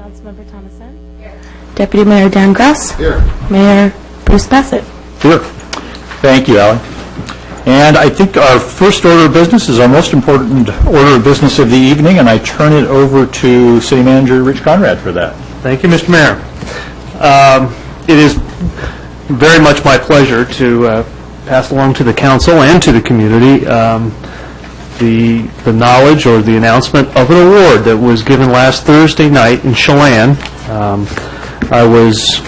Councilmember Thomason. Here. Deputy Mayor Dan Grass. Here. Mayor Bruce Bassett. Here. Thank you, Alan. And I think our first order of business is our most important order of business of the evening, and I turn it over to City Manager Rich Conrad for that. Thank you, Mr. Mayor. It is very much my pleasure to pass along to the council and to the community the knowledge or the announcement of an award that was given last Thursday night in Chelan. I was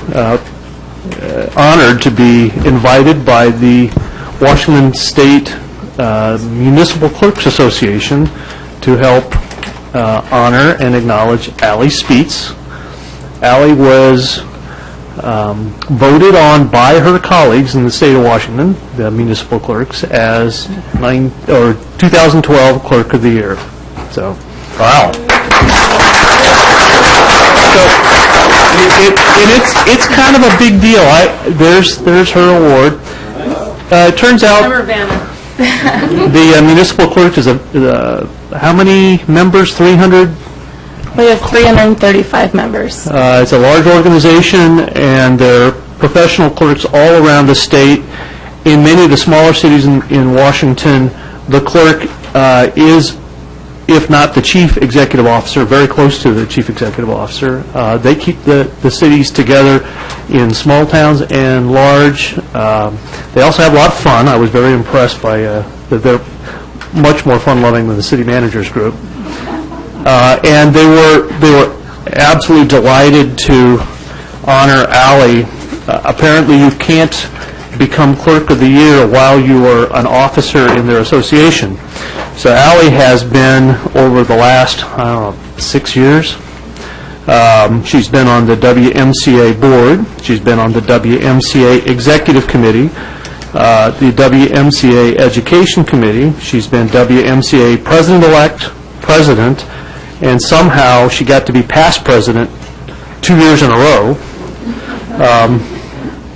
honored to be invited by the Washington State Municipal Clerks Association to help honor and acknowledge Allie Speets. Allie was voted on by her colleagues in the state of Washington, the municipal clerks, as 2012 Clerk of the Year. So, wow. So, it's kind of a big deal. There's her award. It turns out the municipal clerk is how many members? 300. We have 335 members. It's a large organization, and there are professional clerks all around the state. In many of the smaller cities in Washington, the clerk is, if not the chief executive officer, very close to the chief executive officer. They keep the cities together in small towns and large. They also have a lot of fun. I was very impressed by that they're much more fun-loving than the city managers group. And they were absolutely delighted to honor Allie. Apparently, you can't become Clerk of the Year while you are an officer in their association. So Allie has been, over the last, 6 years, she's been on the WMCA board. She's been on the WMCA Executive Committee, the WMCA Education Committee. She's been WMCA President, and somehow she got to be past president 2 years in a row.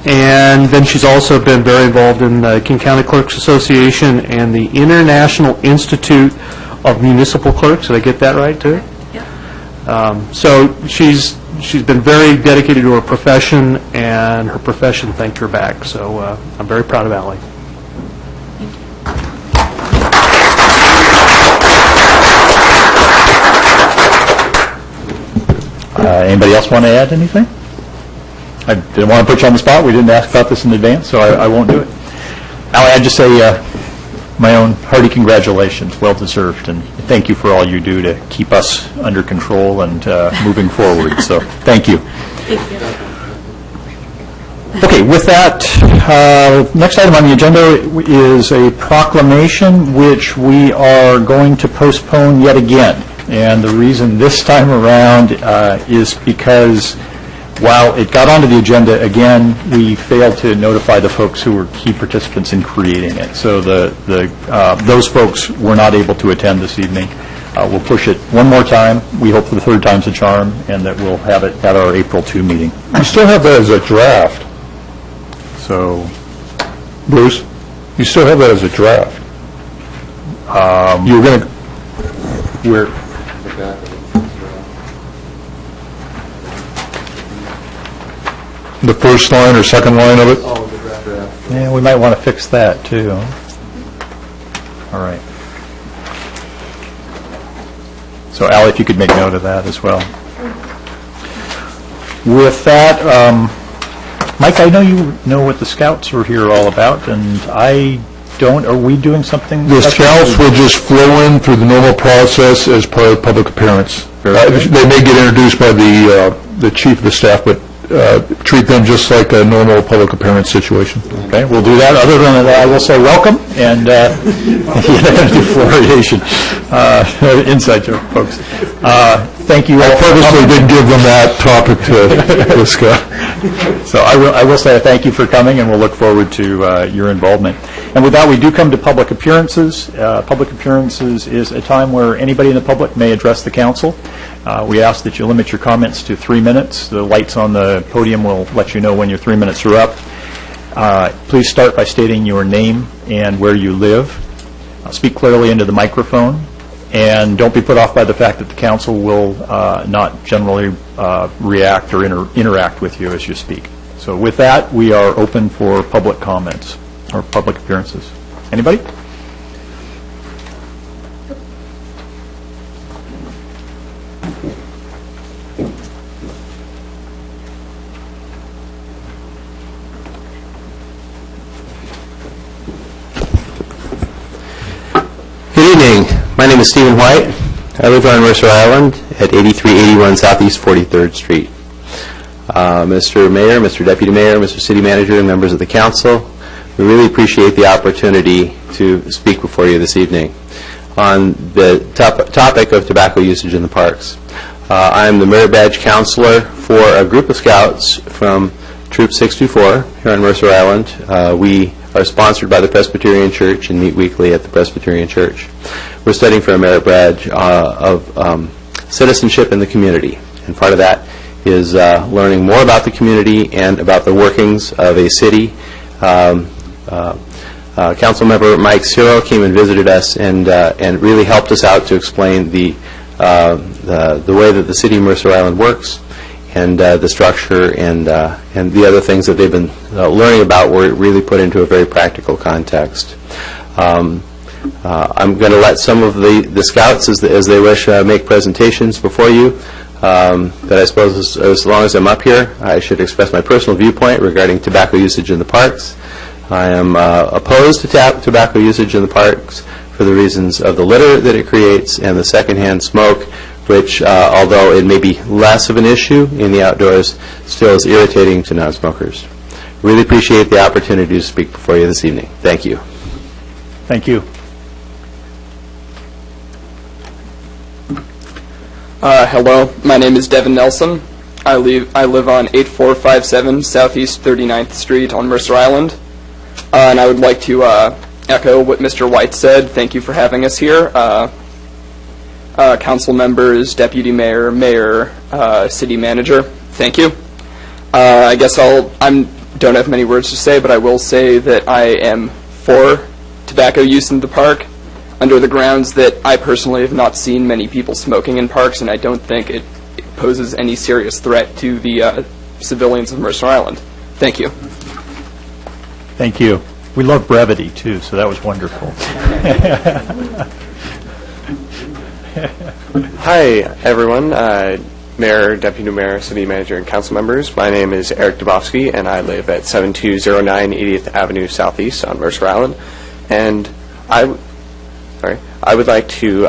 And then she's also been very involved in the King County Clerks Association and the International Institute of Municipal Clerks. Did I get that right, too? Yeah. So she's been very dedicated to her profession, and her profession thanked her back. So I'm very proud of Allie. Anybody else want to add anything? I didn't want to put you on the spot. We didn't ask about this in advance, so I won't do it. Allie, I'd just say my own hearty congratulations. Well deserved, and thank you for all you do to keep us under control and moving forward. So thank you. Thank you. Okay, with that, next item on the agenda is a proclamation which we are going to postpone yet again. And the reason this time around is because while it got onto the agenda again, we failed to notify the folks who were key participants in creating it. So those folks were not able to attend this evening. We'll push it one more time. We hope the third time's a charm, and that we'll have it at our April 2 meeting. You still have that as a draft. So, Bruce, you still have that as a draft. You were going to... we're... The first line or second line of it? Oh, the draft. Yeah, we might want to fix that, too. All right. So, Allie, if you could make note of that as well. With that, Mike, I know you know what the Scouts are here all about, and I don't. Are we doing something? The Scouts will just flow in through the normal process as part of public appearance. They may get introduced by the chief of the staff, but treat them just like a normal public appearance situation. Okay, we'll do that. Other than that, I will say welcome and do flouriation. Inside joke, folks. Thank you all. I purposely didn't give them that topic to discuss. So I will say thank you for coming, and we'll look forward to your involvement. And with that, we do come to public appearances. Public appearances is a time where anybody in the public may address the council. We ask that you limit your comments to 3 minutes. The lights on the podium will let you know when your 3 minutes are up. Please start by stating your name and where you live. Speak clearly into the microphone, And don't be put off by the fact that the council will not generally react or interact with you as you speak. So with that, we are open for public comments or public appearances. Anybody? Good evening. My name is Stephen White. I live on Mercer Island at 8381 Southeast 43rd Street. Mr. Mayor, Mr. Deputy Mayor, Mr. City Manager, and members of the council, we really appreciate the opportunity to speak before you this evening on the topic of tobacco usage in the parks. I am the Merit Badge Counselor for a group of scouts from Troop 624 here on Mercer Island. We are sponsored by the Presbyterian Church and meet weekly at the Presbyterian Church. We're studying for a merit badge of citizenship in the community, and part of that is learning more about the community and about the workings of a city. Council member Mike Ciro came and visited us and really helped us out to explain the way that the city of Mercer Island works, and the structure and the other things that they've been learning about were really put into a very practical context. I'm going to let some of the scouts, as they wish, make presentations before you. But I suppose as long as I'm up here, I should express my personal viewpoint regarding tobacco usage in the parks. I am opposed to tobacco usage in the parks for the reasons of the litter that it creates and the secondhand smoke, which, although it may be less of an issue in the outdoors, still is irritating to non-smokers. Really appreciate the opportunity to speak before you this evening. Thank you. Thank you. Hello, my name is Devin Nelson. I live on 8457 Southeast 39th Street on Mercer Island. And I would like to echo what Mr. White said. Thank you for having us here. Council members, deputy mayor, mayor, city manager, thank you. I guess I don't have many words to say, but I will say that I am for tobacco use in the park, under the grounds that I personally have not seen many people smoking in parks, and I don't think it poses any serious threat to the civilians of Mercer Island. Thank you. Thank you. We love brevity, too, so that was wonderful. Hi, everyone. Mayor, Deputy Mayor, City Manager, and Council members. My name is Eric Dubofsky, and I live at 7209 80th Avenue Southeast on Mercer Island. And I would like to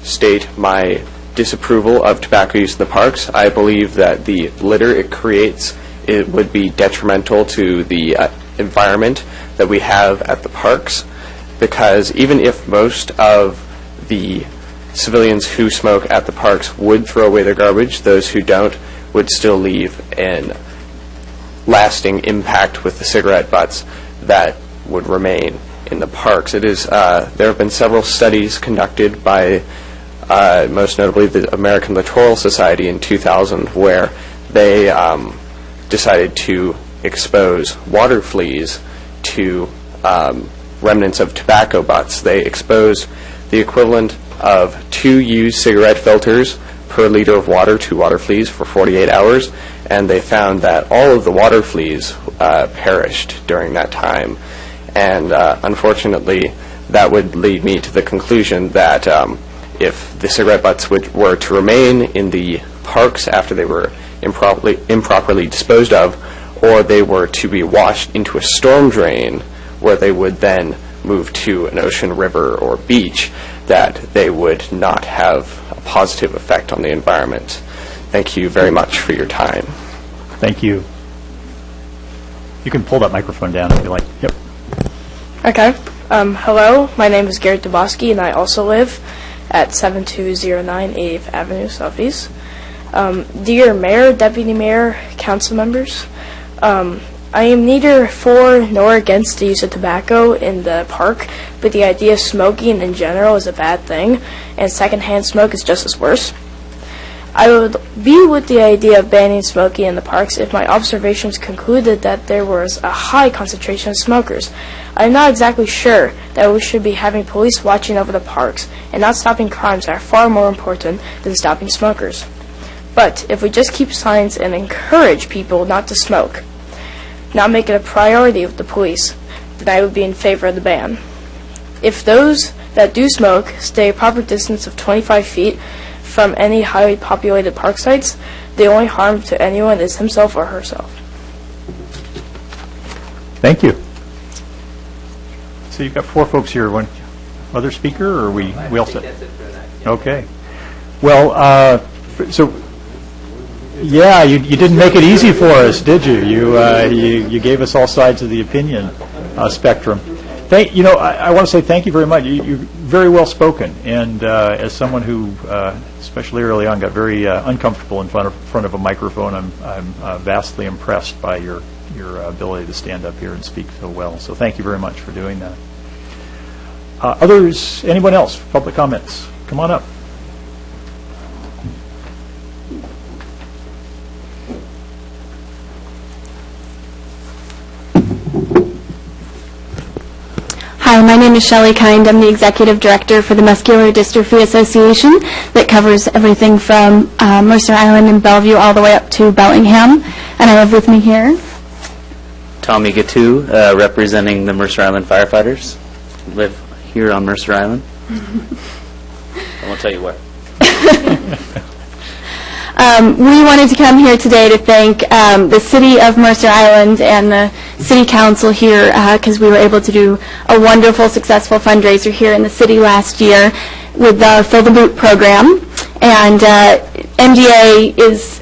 state my disapproval of tobacco use in the parks. I believe that the litter it creates, it would be detrimental to the environment that we have at the parks, because even if most of the civilians who smoke at the parks would throw away their garbage, those who don't would still leave an lasting impact with the cigarette butts that would remain in the parks. It is there have been several studies conducted by most notably the American Littoral Society in 2000, where they decided to expose water fleas to remnants of tobacco butts. They exposed the equivalent of 2 used cigarette filters per liter of water to water fleas for 48 hours, and they found that all of the water fleas perished during that time. And unfortunately, that would lead me to the conclusion that if the cigarette butts were to remain in the parks after they were improperly disposed of, or they were to be washed into a storm drain where they would then move to an ocean, river, or beach, that they would not have a positive effect on the environment. Thank you very much for your time. Thank you. You can pull that microphone down if you like. Yep. Okay. Hello, my name is Garrett Dubofsky, and I also live at 7209 80th Avenue Southeast. Dear Mayor, Deputy Mayor, Council members, I am neither for nor against the use of tobacco in the park, but the idea of smoking in general is a bad thing, and secondhand smoke is just as worse. I would be with the idea of banning smoking in the parks if my observations concluded that there was a high concentration of smokers. I'm not exactly sure that we should be having police watching over the parks and not stopping crimes that are far more important than stopping smokers. But if we just keep signs and encourage people not to smoke, not make it a priority with the police, then I would be in favor of the ban. If those that do smoke stay a proper distance of 25 feet from any highly populated park sites, the only harm to anyone is himself or herself. Thank you. So you've got 4 folks here. One other speaker, or are we all set? Okay. Well, so yeah, you didn't make it easy for us, did you? You gave us all sides of the opinion spectrum. I want to say thank you very much. You're very well spoken, and as someone who, especially early on, got very uncomfortable in front of a microphone, I'm vastly impressed by your ability to stand up here and speak so well. So thank you very much for doing that. Others, anyone else? Public comments? Come on up. Hi, my name is Shelley Kind. I'm the Executive Director for the Muscular Dystrophy Association that covers everything from Mercer Island and Bellevue all the way up to Bellingham. And I have with me here Tommy Gatu, representing the Mercer Island firefighters. Live here on Mercer Island. I won't tell you where. We wanted to come here today to thank the City of Mercer Island and the City Council here because we were able to do a wonderful, successful fundraiser here in the city last year with the Fill the Boot program. And MDA is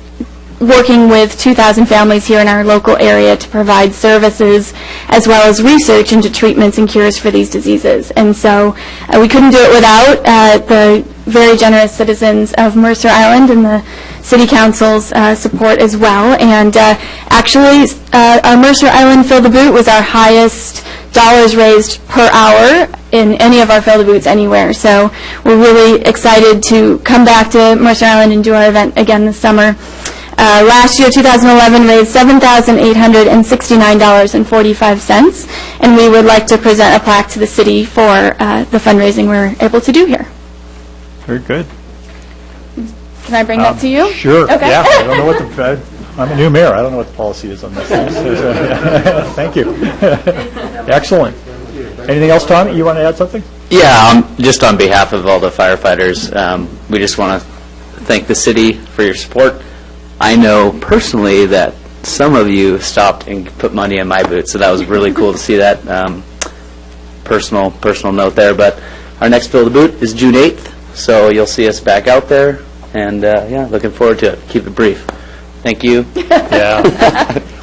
working with 2,000 families here in our local area to provide services as well as research into treatments and cures for these diseases. And so we couldn't do it without the very generous citizens of Mercer Island and the City Council's support as well. And actually, our Mercer Island Fill the Boot was our highest dollars raised per hour in any of our Fill the Boots anywhere. So we're really excited to come back to Mercer Island and do our event again this summer. Last year, 2011, raised $7,869.45, and we would like to present a plaque to the city for the fundraising we're able to do here. Very good. Can I bring that to you? Sure. Okay. Yeah. I don't know what I'm a new mayor. I don't know what the policy is on this. Thank you. Excellent. Anything else, Tommy? You want to add something? Yeah, just on behalf of all the firefighters, we just want to thank the city for your support. I know personally that some of you stopped and put money in my boot, so that was really cool to see that. Personal note there, but our next Fill the Boot is June 8th, so you'll see us back out there, and yeah, looking forward to it. Keep it brief. Thank you. Yeah.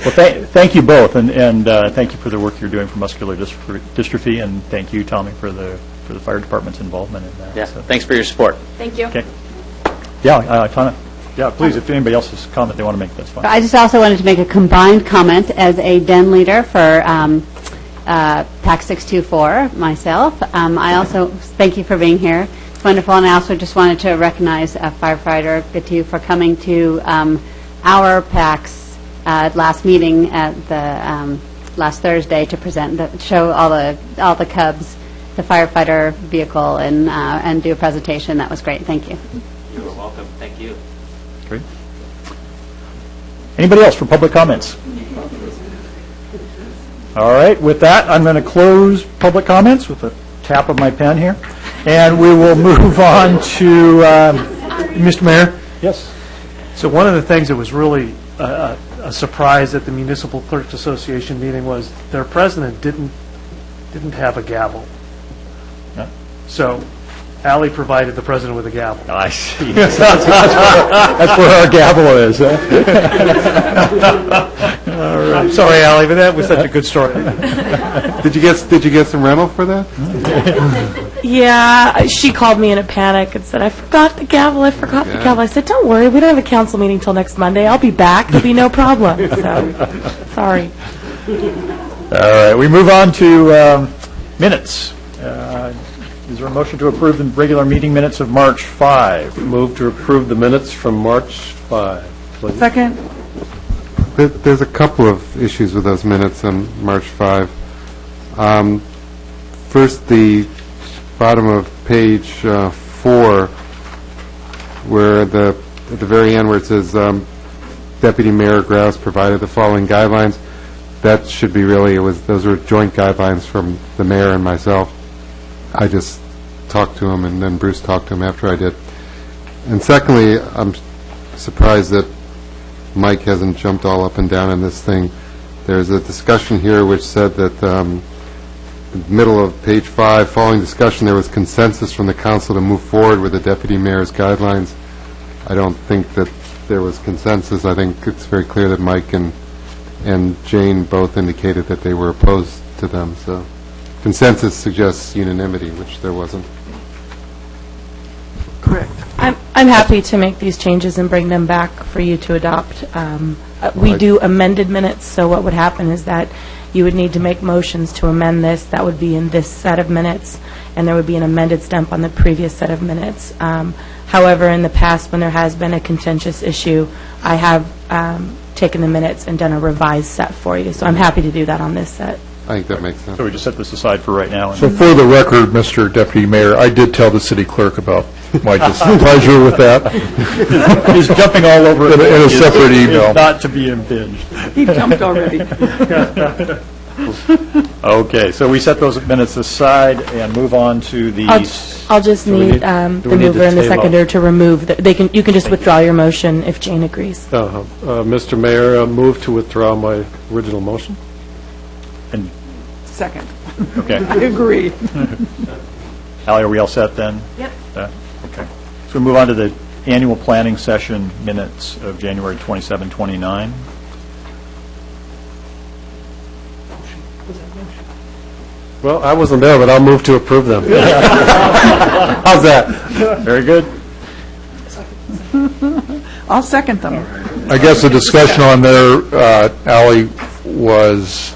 Well, thank you both, and thank you for the work you're doing for muscular dystrophy, and thank you, Tommy, for the fire department's involvement in that. Yeah, So. thanks for your support. Thank you. Okay. Yeah, Tana. Yeah, please, if anybody else has a comment they want to make, that's fine. I just also wanted to make a combined comment as a den leader for PAC 624, myself. I also thank you for being here. It's wonderful, and I also just wanted to recognize firefighter Gatu for coming to our PAC's last meeting at the last Thursday to show all the Cubs, the firefighter vehicle, and do a presentation. That was great. Thank you. You're welcome. Thank you. Great. Anybody else for public comments? All right. With that, I'm going to close public comments with a tap of my pen here, and we will move on to Mr. Mayor? Yes. So one of the things that was really a surprise at the Municipal Clerks Association meeting was their president didn't have a gavel. Yeah. So Allie provided the president with a gavel. I see. that's where our gavel is. Huh? All right. I'm sorry, Allie, but that was such a good story. Did you get some rental for that? Yeah, she called me in a panic and said, I forgot the gavel. I said, don't worry, we don't have a council meeting till next Monday. I'll be back. There'll be no problem. So, sorry. All right, we move on to minutes. Is there a motion to approve the regular meeting minutes of March 5? Move to approve the minutes from March 5, please. Second. There's a couple of issues with those minutes on March 5. First, the bottom of page 4, where at the very end where it says Deputy Mayor Grouse provided the following guidelines. That should be really, those were joint guidelines from the mayor and myself. I just talked to him, and then Bruce talked to him after I did. And secondly, I'm surprised that Mike hasn't jumped all up and down in this thing. There's a discussion here which said that in the middle of page 5, following discussion, there was consensus from the council to move forward with the deputy mayor's guidelines. I don't think that there was consensus. I think it's very clear that Mike and Jane both indicated that they were opposed to them. So consensus suggests unanimity, which there wasn't. Correct. I'm happy to make these changes and bring them back for you to adopt. We do amended minutes, so what would happen is that you would need to make motions to amend this. That would be in this set of minutes, and there would be an amended stamp on the previous set of minutes. However, in the past, when there has been a contentious issue, I have taken the minutes and done a revised set for you. So I'm happy to do that on this set. I think that makes sense. So we just set this aside for right now. So for the record, Mr. Deputy Mayor, I did tell the city clerk about my displeasure with that. He's jumping all over it. In a separate email. It's not to be impinged. He jumped already. Okay, so we set those minutes aside and move on to the... I'll just need the mover and the seconder to remove. You can just withdraw your motion if Jane agrees. Mr. Mayor, move to withdraw my original motion. And Second. okay. I agree. Ally, are we all set then? Yep. Okay. So we move on to the annual planning session minutes of January 27, 29. Well, I wasn't there, but I'll move to approve them. How's that? Very good. I'll second them. I guess the discussion on there, Ally, was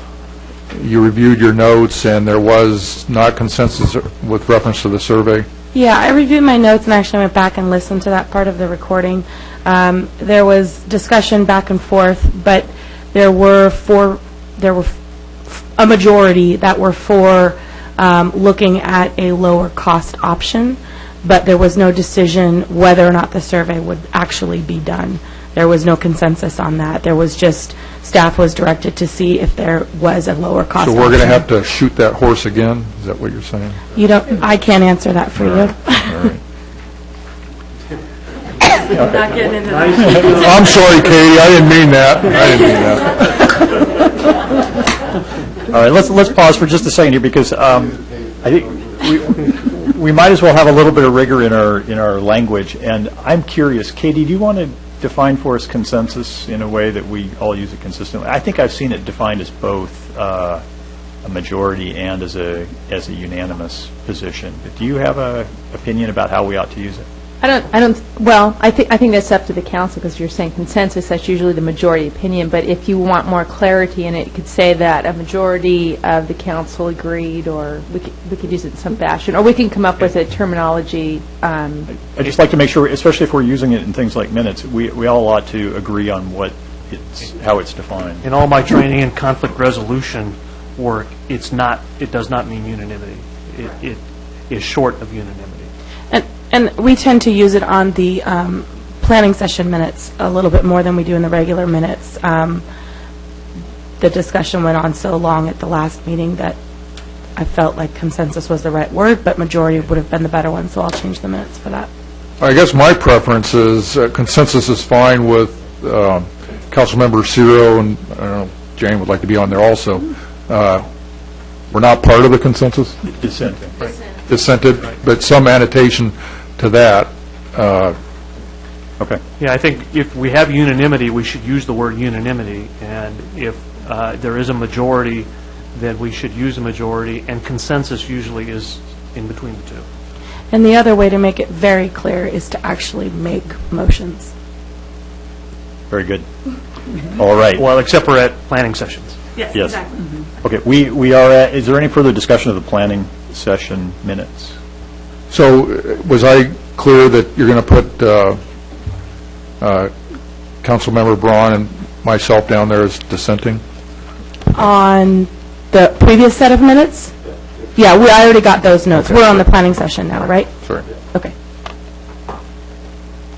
you reviewed your notes, and there was not consensus with reference to the survey. Yeah, I reviewed my notes and actually went back and listened to that part of the recording. There was discussion back and forth, but there were a majority that were for looking at a lower cost option, but there was no decision whether or not the survey would actually be done. There was no consensus on that. There was just, staff was directed to see if there was a lower cost option. So we're going to have to shoot that horse again? Is that what you're saying? I can't answer that for you. All right. Not getting into that. I'm sorry, Katie, I didn't mean that. All right, let's pause for just a second here because I think we might as well have a little bit of rigor in our language. And I'm curious, Katie, do you want to define for us consensus in a way that we all use it consistently? I think I've seen it defined as both a majority and as a unanimous position. But do you have an opinion about how we ought to use it? I think that's up to the council because you're saying consensus, that's usually the majority opinion, but if you want more clarity in it, you could say that a majority of the council agreed, or we could use it in some fashion, or we can come up with a terminology. I'd just like to make sure, especially if we're using it in things like minutes, we all ought to agree on how it's defined. In all my training in conflict resolution work, it does not mean unanimity. It is short of unanimity. And we tend to use it on the planning session minutes a little bit more than we do in the regular minutes. The discussion went on so long at the last meeting that I felt like consensus was the right word, but majority would have been the better one, so I'll change the minutes for that. I guess my preference is consensus is fine with Councilmember Ciro, and I don't know, Jane would like to be on there also. We're not part of the consensus? Dissenting. Dissented, but some annotation to that. Okay. Yeah, I think if we have unanimity, we should use the word unanimity, and if there is a majority, then we should use a majority, and consensus usually is in between the two. And the other way to make it very clear is to actually make motions. Very good. All right. Well, except for at planning sessions. Yes. Exactly. Okay, we are at, is there any further discussion of the planning session minutes? So was I clear that you're going to put Councilmember Braun and myself down there as dissenting? On the previous set of minutes? Yeah, I already got those notes. We're on the planning session now, right? Sorry. Okay.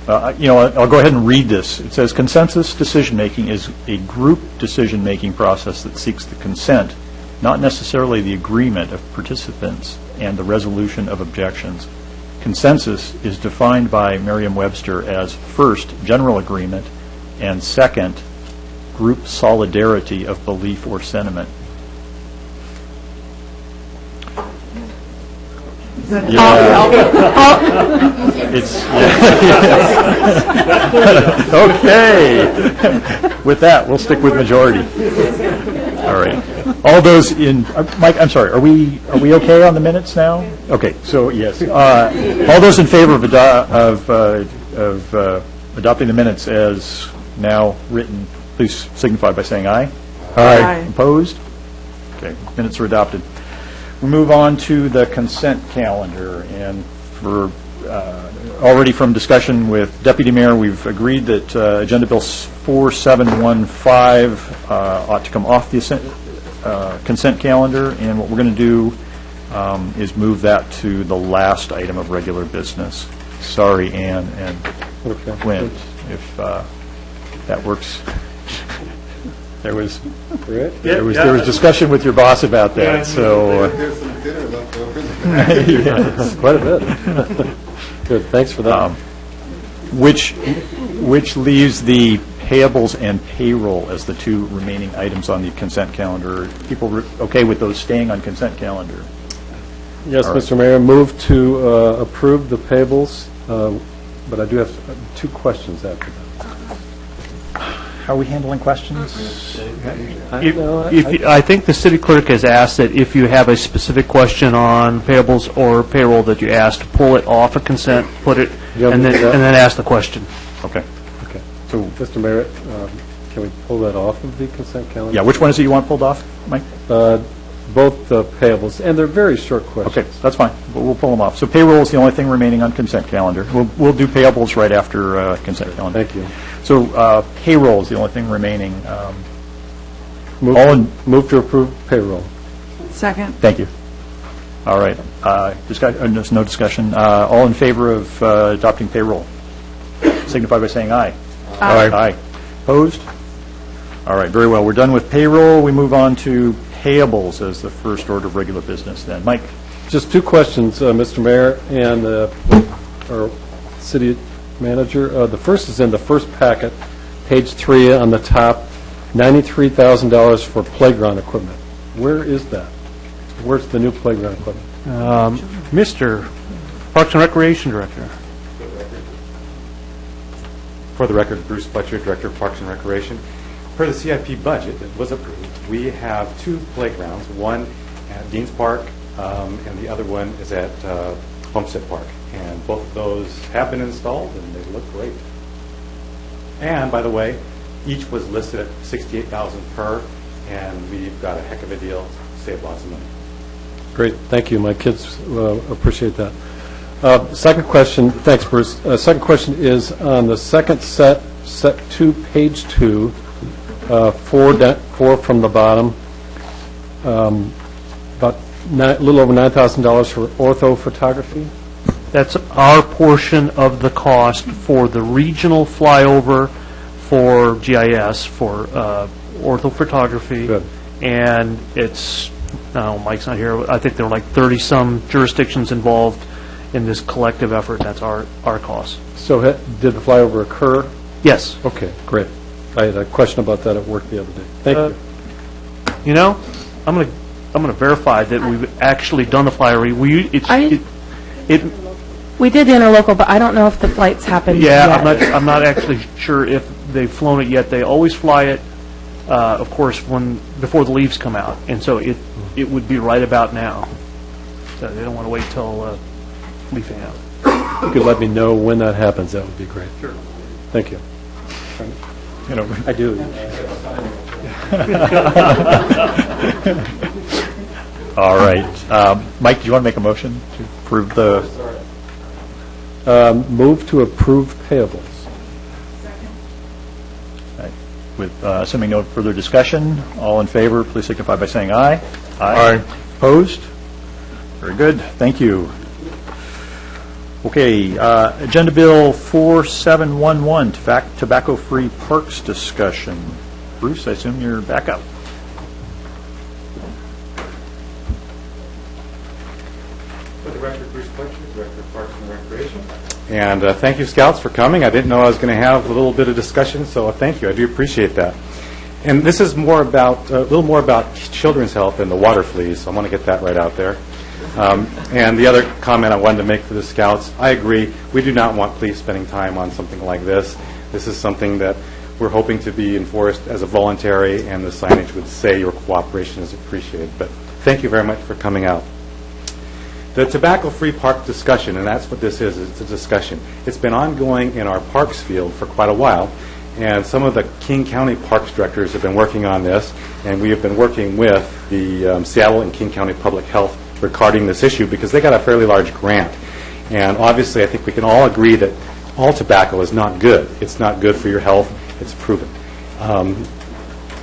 I'll go ahead and read this. It says, consensus decision-making is a group decision-making process that seeks the consent, not necessarily the agreement of participants and the resolution of objections. Consensus is defined by Merriam-Webster as first, general agreement, and second, group solidarity of belief or sentiment. Okay. With that, we'll stick with majority. All right. All those in, Mike, I'm sorry, are we okay on the minutes now? Okay, so yes. All those in favor of adopting the minutes as now written, please signify by saying aye. Aye. Opposed? Okay, minutes are adopted. We move on to the consent calendar, and for already from discussion with Deputy Mayor, we've agreed that Agenda Bill 4715 ought to come off the consent calendar, and what we're going to do is move that to the last item of regular business. Sorry, Ann and Clint, if that works. There was discussion with your boss about that, so There's some dinner left over. Yes, quite a bit. Good, thanks for that. which leaves the payables and payroll as the two remaining items on the consent calendar. Are people okay with those staying on consent calendar? Yes, All right. Mr. Mayor, move to approve the payables, but I do have two questions after that. How are we handling questions? I think the city clerk has asked that if you have a specific question on payables or payroll that you ask, to pull it off of consent, put it, and then ask the question. Okay. Okay. So, Mr. Mayor, can we pull that off of the consent calendar? Yeah, which one is it you want pulled off, Mike? Both the payables, and they're very short questions. Okay, that's fine. We'll pull them off. So payroll is the only thing remaining on consent calendar. We'll do payables right after consent calendar. Thank you. So payroll is the only thing remaining. Move to approve payroll. Second. Thank you. All right. There's no discussion. All in favor of adopting payroll? Signify by saying aye. Aye. Aye. Opposed? All right, very well. We're done with payroll. We move on to payables as the first order of regular business then. Mike? Just two questions, Mr. Mayor and our city manager. The first is in the first packet, page 3 on the top, $93,000 for playground equipment. Where is that? Where's the new playground equipment? Mr. Parks and Recreation Director. For the record, Bruce Fletcher, Director of Parks and Recreation. Per the CIP budget that was approved, we have two playgrounds, one at Dean's Park and the other one is at Homestead Park. And both of those have been installed and they look great. And by the way, each was listed at $68,000 per, and we've got a heck of a deal, save lots of money. Great, thank you. My kids appreciate that. Second question, thanks, Bruce. Second question is on the second set 2, page 2, 4 from the bottom, about a little over $9,000 for ortho photography. That's our portion of the cost for the regional flyover for GIS, for orthophotography. Good. And it's, no, Mike's not here, I think there are like 30-some jurisdictions involved in this collective effort. That's our cost. So did the flyover occur? Yes. Okay, great. I had a question about that at work the other day. Thank you. You know, I'm going to verify that we've actually done the flyover. We did interlocal, but I don't know if the flights happened Yeah, yet. I'm not actually sure if they've flown it yet. They always fly it, of course, before the leaves come out, and so it would be right about now. So they don't want to wait till leafing out. If you could let me know when that happens, that would be great. Sure. Thank you. I do. All right. Mike, do you want to make a motion to approve the... Move to approve payables. With assuming no further discussion, all in favor, please signify by saying aye. Aye. Opposed? Very good. Thank you. Okay, Agenda Bill 4711, tobacco-free parks discussion. Bruce, I assume you're back up. For the record, Bruce Fletcher, Director of Parks and Recreation. And thank you, Scouts, for coming. I didn't know I was going to have a little bit of discussion, so thank you. I do appreciate that. And this is more about a little more about children's health and the water fleas. So I want to get that right out there. And the other comment I wanted to make for the Scouts, I agree. We do not want police spending time on something like this. This is something that we're hoping to be enforced as a voluntary, and the signage would say your cooperation is appreciated. But thank you very much for coming out. The tobacco-free park discussion, and that's what this is, it's a discussion. It's been ongoing in our parks field for quite a while, and some of the King County Parks directors have been working on this, and we have been working with the Seattle and King County Public Health regarding this issue because they got a fairly large grant. And obviously, I think we can all agree that all tobacco is not good. It's not good for your health. It's proven.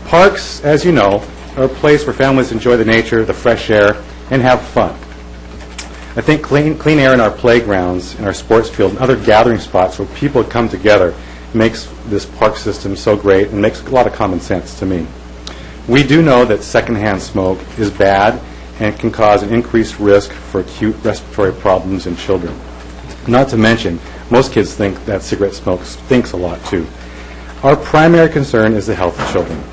Parks, as you know, are a place where families enjoy the nature, the fresh air, and have fun. I think clean air in our playgrounds, in our sports field, and other gathering spots where people come together makes this park system so great and makes a lot of common sense to me. We do know that secondhand smoke is bad and can cause an increased risk for acute respiratory problems in children. Not to mention, most kids think that cigarette smoke stinks a lot too. Our primary concern is the health of children.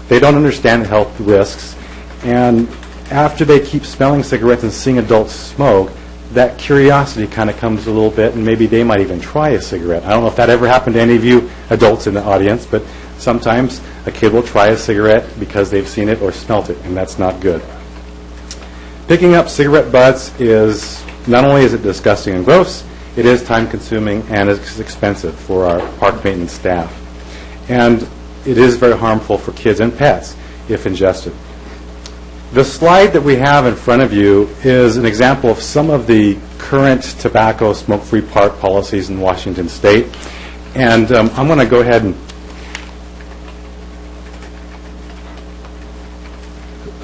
They don't understand the health risks, and after they keep smelling cigarettes and seeing adults smoke, that curiosity kind of comes a little bit, and maybe they might even try a cigarette. I don't know if that ever happened to any of you adults in the audience, but sometimes a kid will try a cigarette because they've seen it or smelt it, and that's not good. Picking up cigarette butts is, not only is it disgusting and gross, it is time-consuming and it's expensive for our park maintenance staff. And it is very harmful for kids and pets if ingested. The slide that we have in front of you is an example of some of the current tobacco smoke-free park policies in Washington State. And I'm going to go ahead and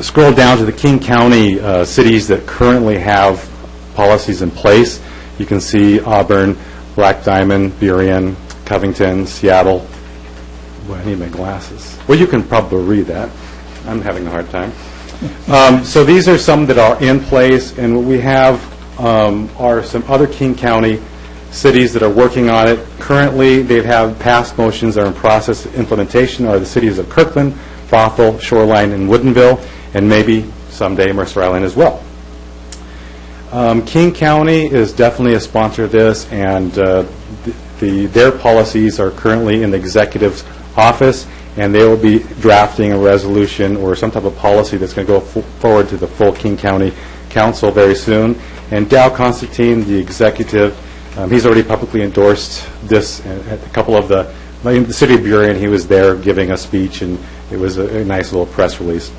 scroll down to the King County cities that currently have policies in place. You can see Auburn, Black Diamond, Burien, Covington, Seattle. Boy, I need my glasses. Well, you can probably read that. I'm having a hard time. So these are some that are in place, and what we have are some other King County cities that are working on it. Currently, they have passed motions that are in process of implementation are the cities of Kirkland, Bothell, Shoreline, and Woodinville, and maybe someday Mercer Island as well. King County is definitely a sponsor of this, and their policies are currently in the executive's office, and they will be drafting a resolution or some type of policy that's going to go forward to the full King County Council very soon. And Dow Constantine, the executive, he's already publicly endorsed this at a couple of the city of Burien. He was there giving a speech, and it was a nice little press release.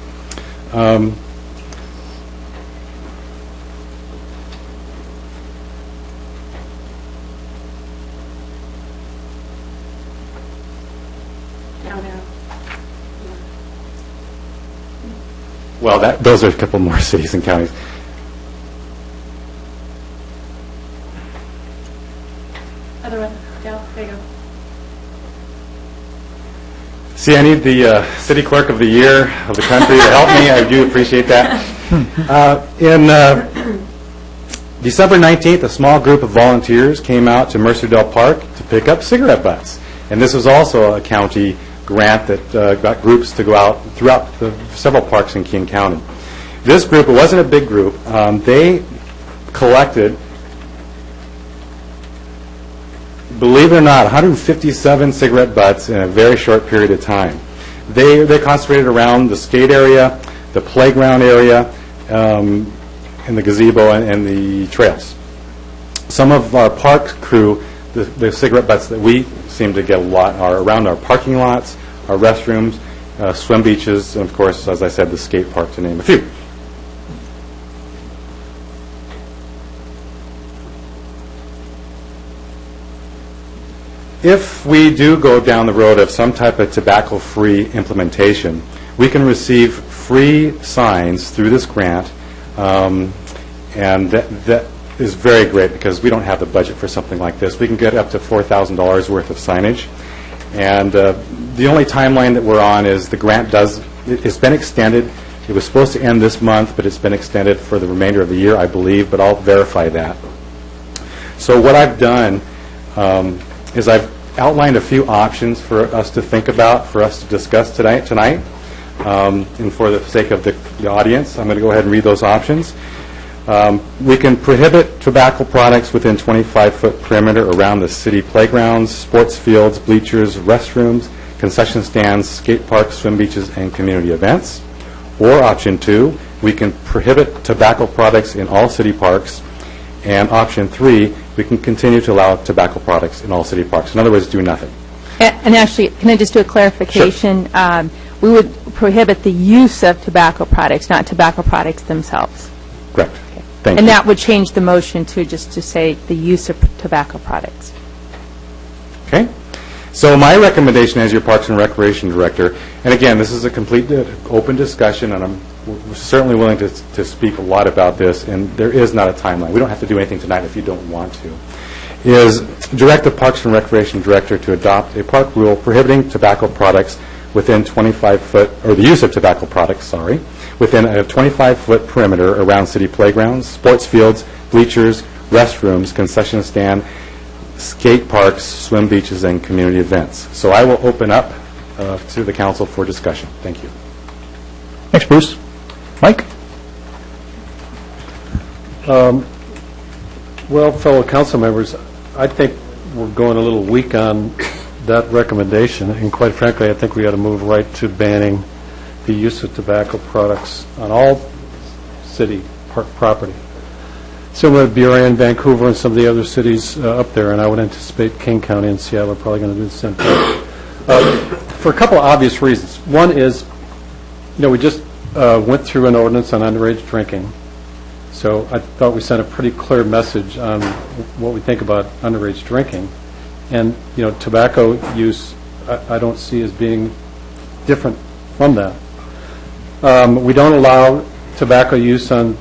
Well, those are a couple more cities and counties. Other one. Go. There you go. See, I need the city clerk of the year of the country to help me. I do appreciate that. In December 19th, a small group of volunteers came out to Mercerdale Park to pick up cigarette butts. And this was also a county grant that got groups to go out throughout the several parks in King County. This group, it wasn't a big group, they collected, believe it or not, 157 cigarette butts in a very short period of time. They concentrated around the skate area, the playground area, and the gazebo and the trails. Some of our park crew, the cigarette butts that we seem to get a lot are around our parking lots, our restrooms, swim beaches, and of course, as I said, the skate park, to name a few. If we do go down the road of some type of tobacco-free implementation, we can receive free signs through this grant, and that is very great because we don't have the budget for something like this. We can get up to $4,000 worth of signage, and the only timeline that we're on is the grant it's been extended. It was supposed to end this month, but it's been extended for the remainder of the year, I believe, but I'll verify that. So what I've done is I've outlined a few options for us to think about, for us to discuss tonight. And for the sake of the audience, I'm going to go ahead and read those options. We can prohibit tobacco products within 25-foot perimeter around the city playgrounds, sports fields, bleachers, restrooms, concession stands, skate parks, swim beaches, and community events. Or option 2, we can prohibit tobacco products in all city parks. And option 3, we can continue to allow tobacco products in all city parks. In other words, do nothing. And actually, can I just do a clarification? Sure. We would prohibit the use of tobacco products, not tobacco products themselves. Correct. Thank you. And that would change the motion to just to say the use of tobacco products. Okay. So my recommendation as your Parks and Recreation Director, and again, this is a complete open discussion, and I'm certainly willing to speak a lot about this, and there is not a timeline. We don't have to do anything tonight if you don't want to, is direct the Parks and Recreation Director to adopt a park rule prohibiting tobacco products within 25-foot, or the use of tobacco products, within a 25-foot perimeter around city playgrounds, sports fields, bleachers, restrooms, concession stand, skate parks, swim beaches, and community events. So I will open up to the council for discussion. Thank you. Thanks, Bruce. Mike? Well, fellow council members, I think we're going a little weak on that recommendation, and quite frankly, I think we ought to move right to banning the use of tobacco products on all city park property. Similar to Burien, Vancouver, and some of the other cities up there, and I would anticipate King County and Seattle are probably going to do the same thing. For a couple of obvious reasons. One is, we just went through an ordinance on underage drinking, so I thought we sent a pretty clear message on what we think about underage drinking. And, tobacco use, I don't see as being different from that. We don't allow tobacco use on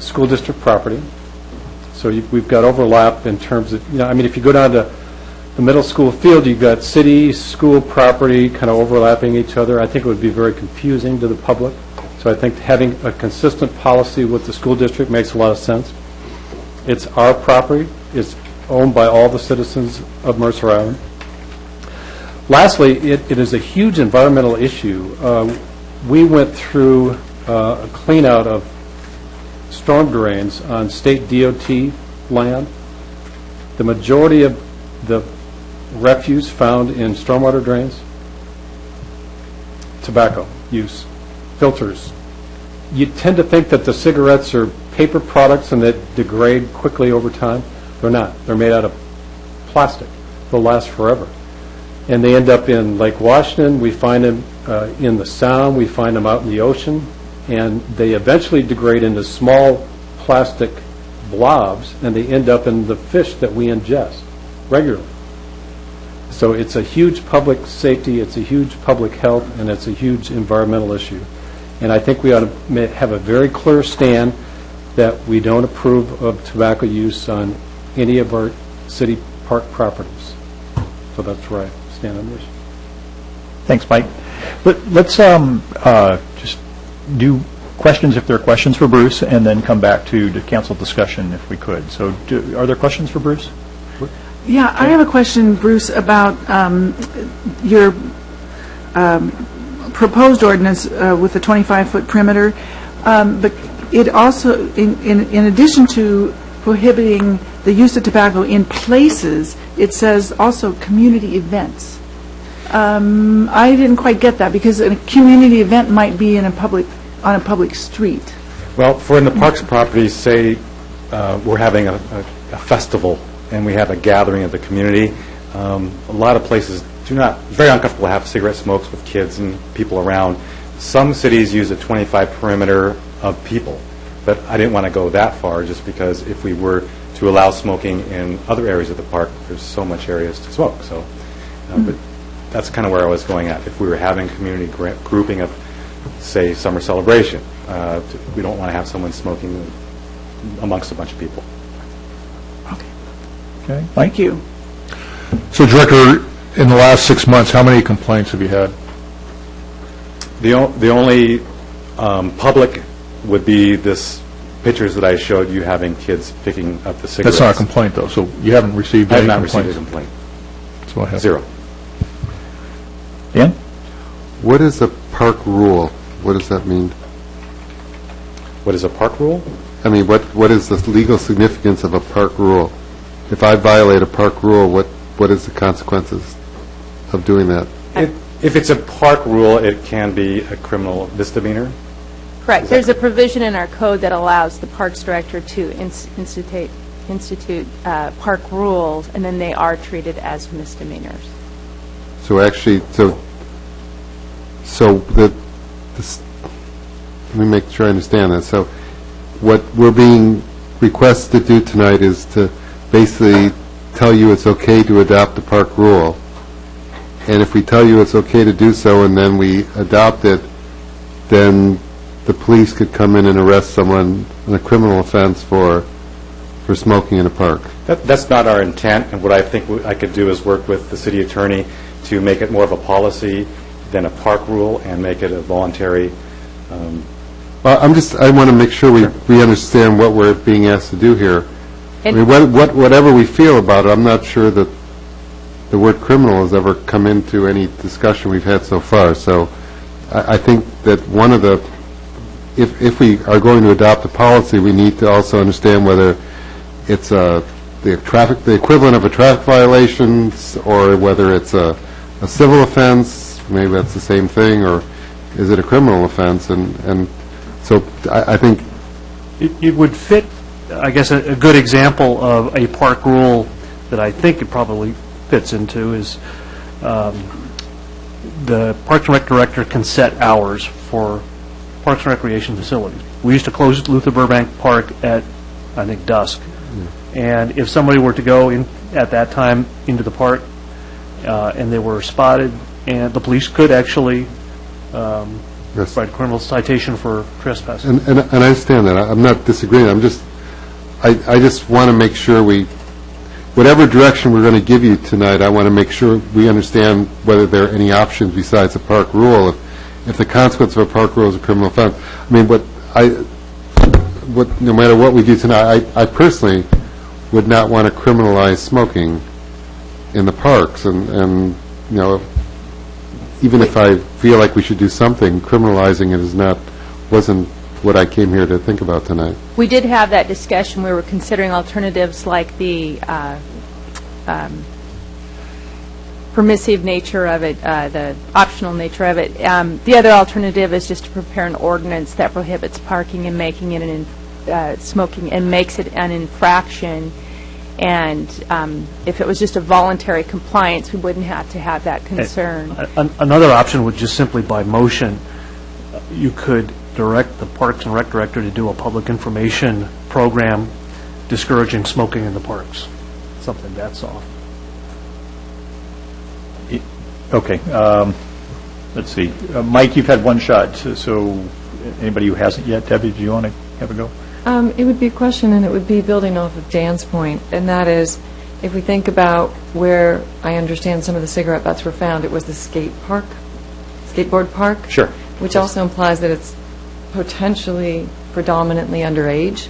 school district property. So we've got overlap in terms of, if you go down to the middle school field, you've got city, school property kind of overlapping each other. I think it would be very confusing to the public. So I think having a consistent policy with the school district makes a lot of sense. It's our property. It's owned by all the citizens of Mercer Island. Lastly, it is a huge environmental issue. We went through a clean-out of storm drains on state DOT land. The majority of the refuse found in stormwater drains, tobacco use, filters. You tend to think that the cigarettes are paper products and that degrade quickly over time. They're not. They're made out of plastic. They'll last forever. And they end up in Lake Washington. We find them in the Sound. We find them out in the ocean. And they eventually degrade into small plastic blobs, and they end up in the fish that we ingest regularly. So it's a huge public safety, it's a huge public health, and it's a huge environmental issue. And I think we ought to have a very clear stand that we don't approve of tobacco use on any of our city park properties. So that's where I stand on this. Thanks, Mike. Let's just do questions if there are questions for Bruce, and then come back to council discussion if we could. So are there questions for Bruce? Yeah, I have a question, Bruce, about your proposed ordinance with the 25-foot perimeter, but it also, in addition to prohibiting the use of tobacco in places, it says also community events. I didn't quite get that, because a community event might be in on a public street. Well, for in the parks properties, say we're having a festival and we have a gathering of the community, a lot of places very uncomfortable to have cigarette smokes with kids and people around. Some cities use a 25 perimeter of people, but I didn't want to go that far, just because if we were to to allow smoking in other areas of the park. There's so much areas to smoke. So, but that's kind of where I was going at. If we were having community grouping of, say, summer celebration, we don't want to have someone smoking amongst a bunch of people. Okay, thank you. So, Director, in the last 6 months, how many complaints have you had? The only public would be this pictures that I showed you having kids picking up the cigarettes. That's not a complaint, though, so you haven't received I any have not complaints? received a complaint. That's what I have. Zero. Dan? What is a park rule? What does that mean? What is a park rule? I mean, what is the legal significance of a park rule? If I violate a park rule, what is the consequences of doing that? If it's a park rule, it can be a criminal misdemeanor. Correct. There's a provision in our code that allows the Parks Director to institute park rules, and then they are treated as misdemeanors. So actually, let me make sure I understand that. So what we're being requested to do tonight is to basically tell you it's okay to adopt the park rule. And if we tell you it's okay to do so and then we adopt it, then the police could come in and arrest someone in a criminal offense for smoking in a park. That's not our intent, and what I think I could do is work with the city attorney to make it more of a policy than a park rule and make it a voluntary. Well, I want to make sure we understand what we're being asked to do here. I mean, whatever we feel about it, I'm not sure that the word criminal has ever come into any discussion we've had so far. So I think that one of the, if we are going to adopt a policy, we need to also understand whether it's the equivalent of a traffic violation, or whether it's a civil offense. Maybe that's the same thing, or is it a criminal offense? And so I think It would fit, I guess, a good example of a park rule that I think it probably fits into is the Parks and Rec Director can set hours for parks and recreation facilities. We used to close Luther Burbank Park at, I think, dusk. And if somebody were to go in at that time into the park and they were spotted, and the police could actually write a criminal citation for trespassing. And I understand that. I'm not disagreeing. I just want to make sure whatever direction we're going to give you tonight, I want to make sure we understand whether there are any options besides a park rule. If the consequence of a park rule is a criminal offense, I mean, no matter what we do tonight, I personally would not want to criminalize smoking in the parks, and you know, even if I feel like we should do something, criminalizing it wasn't what I came here to think about tonight. We did have that discussion. We were considering alternatives like the permissive nature of it, the optional nature of it. The other alternative is just to prepare an ordinance that prohibits parking and making it smoking and makes it an infraction. And if it was just a voluntary compliance, we wouldn't have to have that concern. Another option would just simply by motion, you could direct the Parks and Rec Director to do a public information program discouraging smoking in the parks. Something that soft. Okay. Let's see. Mike, you've had one shot, so anybody who hasn't yet, Debbie, do you want to have a go? It would be a question, and it would be building off of Dan's point, and that is, if we think about where I understand some of the cigarette butts were found, it was the skateboard park? Sure. Which also implies that it's potentially predominantly underage.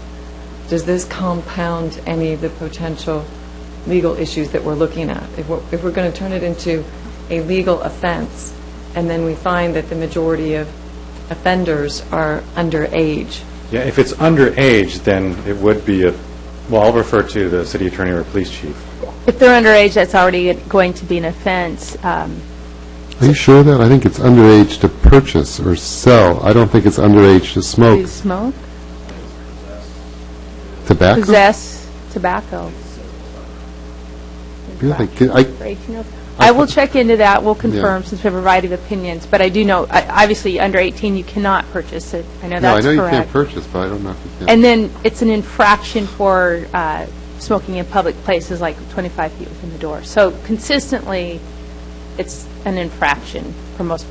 Does this compound any of the potential legal issues that we're looking at? If we're going to turn it into a legal offense, and then we find that the majority of offenders are underage. Yeah, if it's underage, then it would be I'll refer to the city attorney or police chief. If they're underage, that's already going to be an offense. Are you sure of that? I think it's underage to purchase or sell. I don't think it's underage to smoke. To smoke? Tobacco? Possess tobacco. Really? I will check into that. We'll confirm since we have a variety of opinions. But I do know, obviously, under 18, you cannot purchase it. I know that's correct. No, I know you can't purchase, but I don't know if you can. And then it's an infraction for smoking in public places like 25 feet within the door. So consistently, it's an infraction for most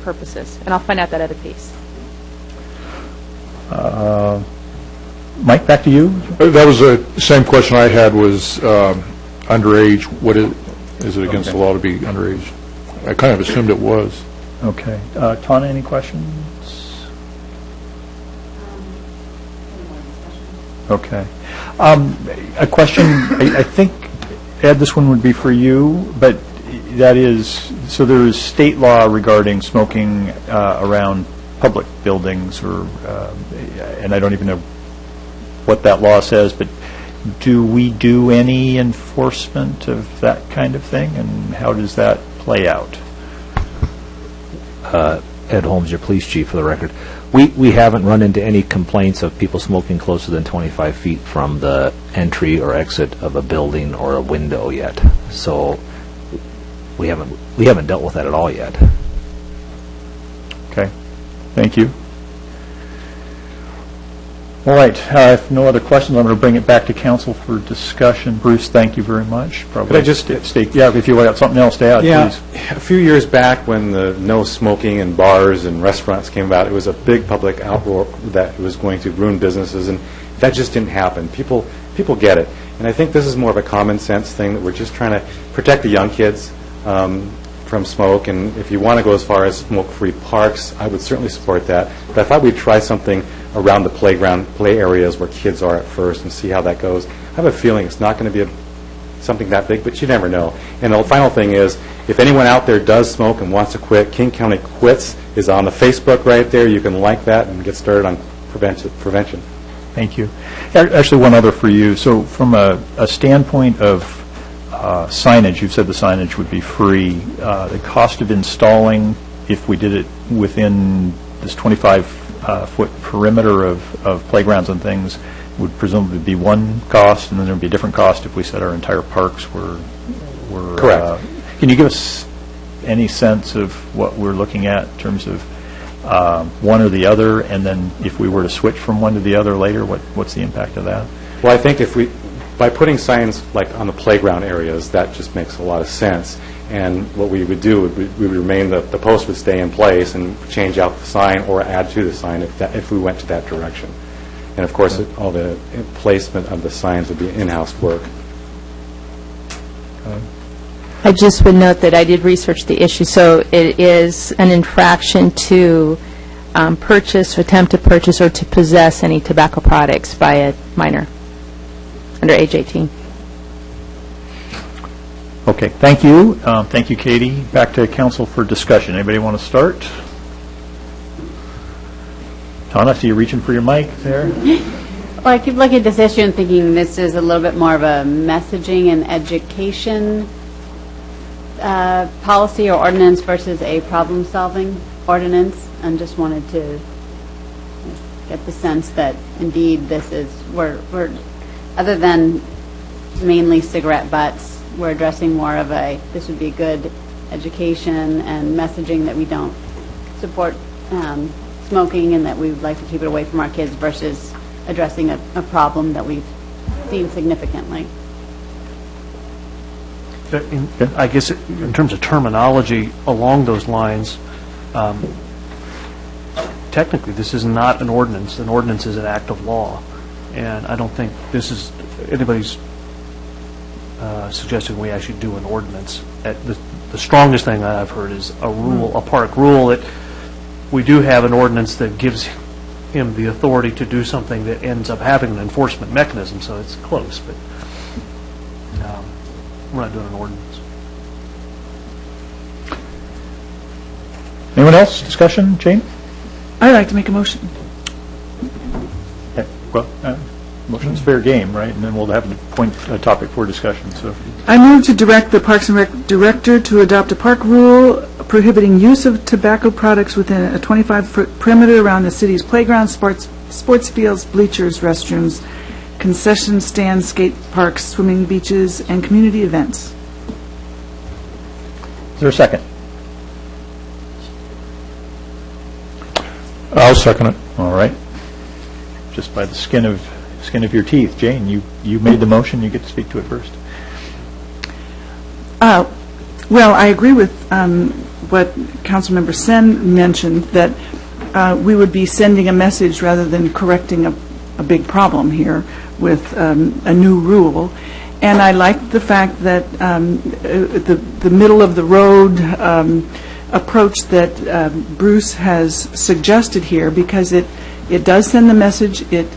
purposes. And I'll find out that other piece. Mike, back to you. That was the same question I had, was underage. What is it against the law to be underage? I kind of assumed it was. Okay. Tana, any questions? Okay. A question, I think, Ed, this one would be for you, but that is, so there is state law regarding smoking around public buildings, or, and I don't even know what that law says, but do we do any enforcement of that kind of thing, and how does that play out? Ed Holmes, your police chief, for the record. We haven't run into any complaints of people smoking closer than 25 feet from the entry or exit of a building or a window yet. So we haven't dealt with that at all yet. Okay. Thank you. All right. If no other questions, I'm going to bring it back to council for discussion. Bruce, thank you very much. Probably. Could I just yeah, if you got something else to add, please. A few years back when the no smoking in bars and restaurants came about, it was a big public outroar that it was going to ruin businesses, and that just didn't happen. People get it. And I think this is more of a common sense thing, that we're just trying to protect the young kids from smoke. And if you want to go as far as smoke-free parks, I would certainly support that. But I thought we'd try something around the playground, play areas where kids are at first, and see how that goes. I have a feeling it's not going to be something that big, but you never know. And the final thing is, if anyone out there does smoke and wants to quit, King County Quits is on the Facebook right there. You can like that and get started on prevention. Thank you. Actually, one other for you. So from a standpoint of signage, you've said the signage would be free. The cost of installing, if we did it within this 25-foot perimeter of playgrounds and things, would presumably be one cost, and then there would be a different cost if we said our entire parks were correct. Can you give us any sense of what we're looking at in terms of one or the other, and then if we were to switch from one to the other later, what's the impact of that? Well, I think by putting signs like on the playground areas, that just makes a lot of sense. And what we would do, we would remain, the post would stay in place and change out the sign or add to the sign if we went to that direction. And of course, all the placement of the signs would be in-house work. I just would note that I did research the issue, so it is an infraction to purchase, or attempt to purchase, or to possess any tobacco products by a minor under age 18. Okay, thank you. Thank you, Katie. Back to council for discussion. Anybody want to start? Tana, I see you reaching for your mic there. Well, I keep looking at this issue and thinking this is a little bit more of a messaging and education policy or ordinance versus a problem-solving ordinance, and just wanted to get the sense that indeed this is, we're other than mainly cigarette butts, we're addressing more of a, this would be good education and messaging that we don't support smoking and that we would like to keep it away from our kids, versus addressing a problem that we've seen significantly. I guess in terms of terminology along those lines, technically this is not an ordinance. An ordinance is an act of law, and I don't think this is anybody's suggesting we actually do an ordinance. The strongest thing that I've heard is a rule, a park rule, that we do have an ordinance that gives him the authority to do something that ends up having an enforcement mechanism, so it's close, but we're not doing an ordinance. Anyone else? Discussion? Jane? I'd like to make a motion. Okay. Well, motion's fair game, right? And then we'll have a topic for discussion. So, I move to direct the Parks and Rec director to adopt a park rule prohibiting use of tobacco products within a 25-foot perimeter around the city's playgrounds, sports fields, bleachers, restrooms, concession stands, skate parks, swimming beaches, and community events. is there a second? I'll second it. All right. Just by the skin of skin of your teeth. Jane, you made the motion, you get to speak to it first. Well, I agree with what Councilmember Sen mentioned, that we would be sending a message rather than correcting a big problem here with a new rule. And I like the fact that the middle of the road approach that Bruce has suggested here, because it does send the message. It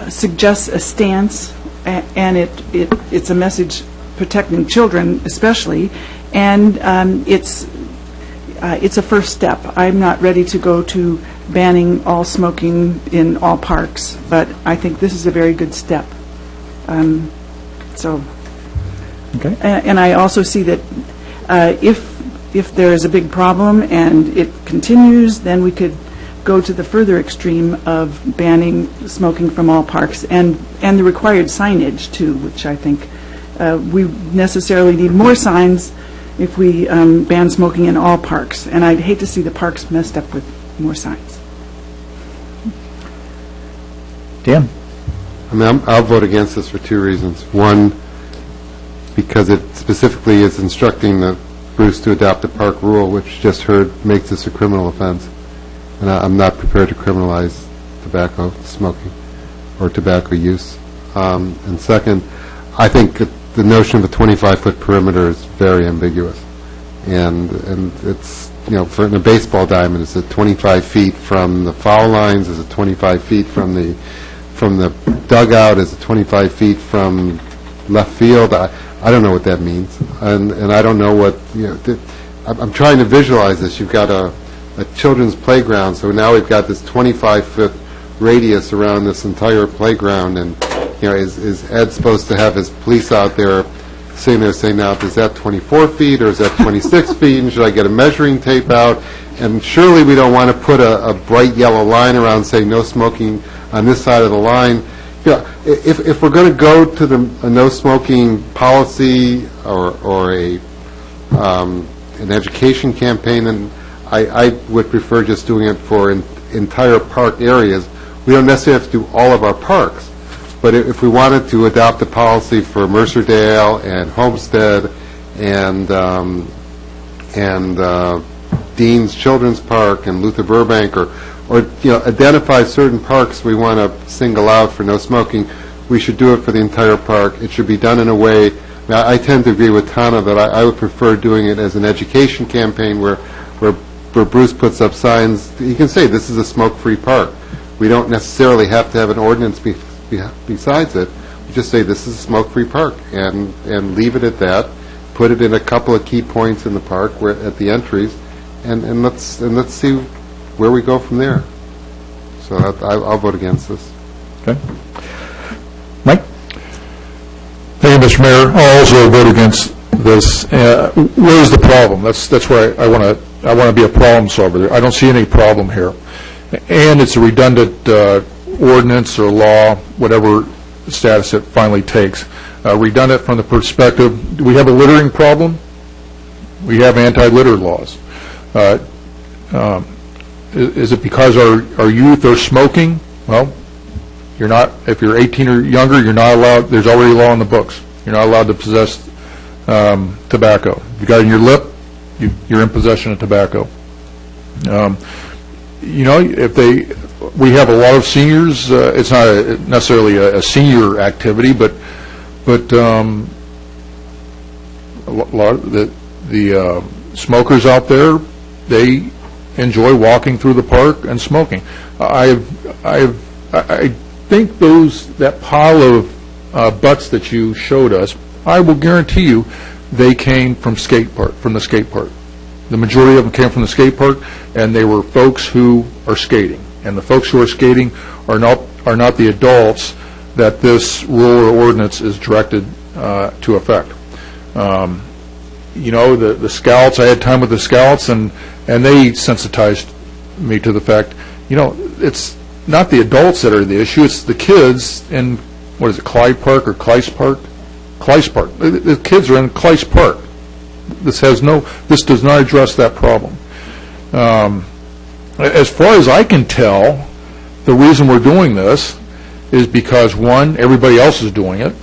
suggests a stance, and it's a message protecting children especially, and it's a first step. I'm not ready to go to banning all smoking in all parks, but I think this is a very good step. Okay. And I also see that if there is a big problem and it continues, then we could go to the further extreme of banning smoking from all parks, and the required signage too, which I think we necessarily need more signs if we ban smoking in all parks, and I'd hate to see the parks messed up with more signs. Dan? I mean, I'll vote against this for two reasons. One, because it specifically is instructing Bruce to adopt a park rule, which just heard makes this a criminal offense. And I'm not prepared to criminalize tobacco smoking or tobacco use. And second, I think the notion of a 25-foot perimeter is very ambiguous. And it's, you know, in a baseball diamond, is it 25 feet from the foul lines? Is it 25 feet from the dugout? Is it 25 feet from left field? I don't know what that means. And I don't know what, you know, I'm trying to visualize this. You've got a children's playground, so now we've got this 25-foot radius around this entire playground, and you know, is Ed supposed to have his police out there sitting there saying, now, is that 24 feet or is that 26 feet, and should I get a measuring tape out? And surely we don't want to put a bright yellow line around saying no smoking on this side of the line. You know, if we're going to go to a no smoking policy or an education campaign, then I would prefer just doing it for entire park areas. We don't necessarily have to do all of our parks, but if we wanted to adopt a policy for Mercerdale and Homestead and Dean's Children's Park and Luther Burbank, or you know, identify certain parks we want to single out for no smoking, we should do it for the entire park. It should be done in a way. I tend to agree with Tana that I would prefer doing it as an education campaign where Bruce puts up signs. He can say this is a smoke-free park. We don't necessarily have to have an ordinance besides it. We just say this is a smoke-free park and leave it at that. Put it in a couple of key points in the park where at the entries, and let's see where we go from there. So I'll vote against this. Okay. Mike? Thank you, Mr. Mayor. I'll also vote against this. Where's the problem? That's where I want to be a problem solver. I don't see any problem here, and it's a redundant ordinance or law, whatever status it finally takes. Redundant from the perspective: do we have a littering problem? We have anti-litter laws. Is it because our youth are smoking? Well, you're not. If you're 18 or younger, you're not allowed. There's already a law in the books. You're not allowed to possess tobacco. If you got it in your lip, you're in possession of tobacco. You know, we have a lot of seniors. It's not necessarily a senior activity, but a lot of the smokers out there, they enjoy walking through the park and smoking. I think that pile of butts that you showed us, I will guarantee you, they came from the skate park. The majority of them came from the skate park, and they were folks who are skating. And the folks who are skating are not the adults that this rule or ordinance is directed to affect. You know, the scouts, I had time with the scouts, and they sensitized me to the fact, you know, it's not the adults that are the issue, it's the kids in, what is it, Clyde Park or Clyce Park? Clyce Park. The kids are in Clyce Park. This does not address that problem. As far as I can tell, the reason we're doing this is because, one, everybody else is doing it,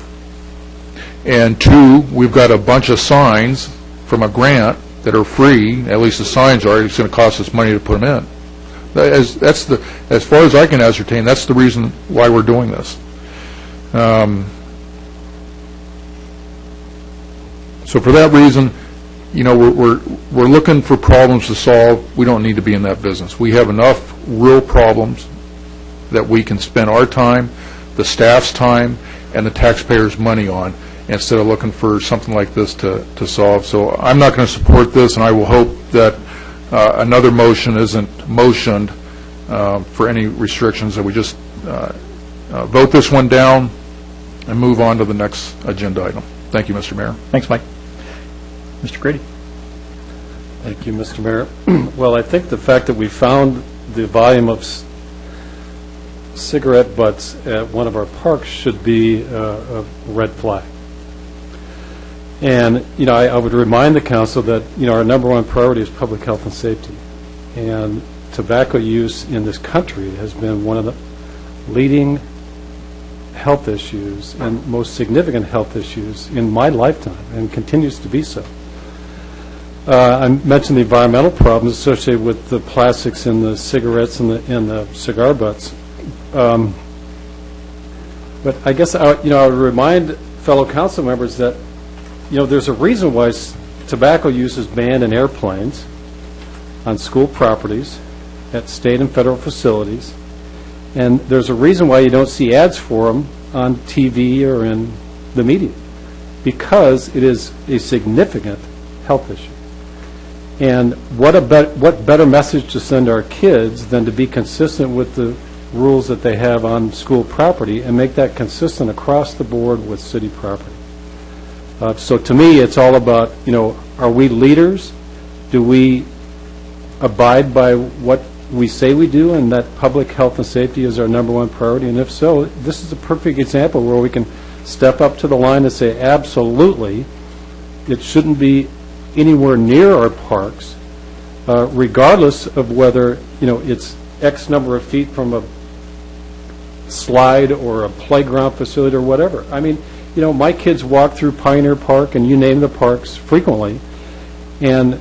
and two, we've got a bunch of signs from a grant that are free, at least the signs are. It's going to cost us money to put them in. As far as I can ascertain, that's the reason why we're doing this. So for that reason, you know, we're looking for problems to solve. We don't need to be in that business. We have enough real problems that we can spend our time, the staff's time, and the taxpayers' money on, instead of looking for something like this to solve. So I'm not going to support this, and I will hope that another motion isn't motioned for any restrictions, that we just vote this one down and move on to the next agenda item. Thank you, Mr. Mayor. Thanks, Mike. Mr. Grady. Thank you, Mr. Mayor. Well, I think the fact that we found the volume of cigarette butts at one of our parks should be a red flag. And, you know, I would remind the council that, you know, our number one priority is public health and safety. And tobacco use in this country has been one of the leading health issues and most significant health issues in my lifetime, and continues to be so. I mentioned the environmental problems associated with the plastics in the cigarettes and the cigar butts. But I guess I would remind fellow council members that, you know, there's a reason why tobacco use is banned in airplanes, on school properties, at state and federal facilities, and there's a reason why you don't see ads for them on TV or in the media, because it is a significant health issue. And what better message to send our kids than to be consistent with the rules that they have on school property and make that consistent across the board with city property. So to me, it's all about, you know, are we leaders? Do we abide by what we say we do, and that public health and safety is our number one priority? And if so, this is a perfect example where we can step up to the line and say, absolutely, it shouldn't be anywhere near our parks, regardless of whether, you know, it's X number of feet from a slide or a playground facility or whatever. I mean, you know, my kids walk through Pioneer Park and you name the parks frequently, and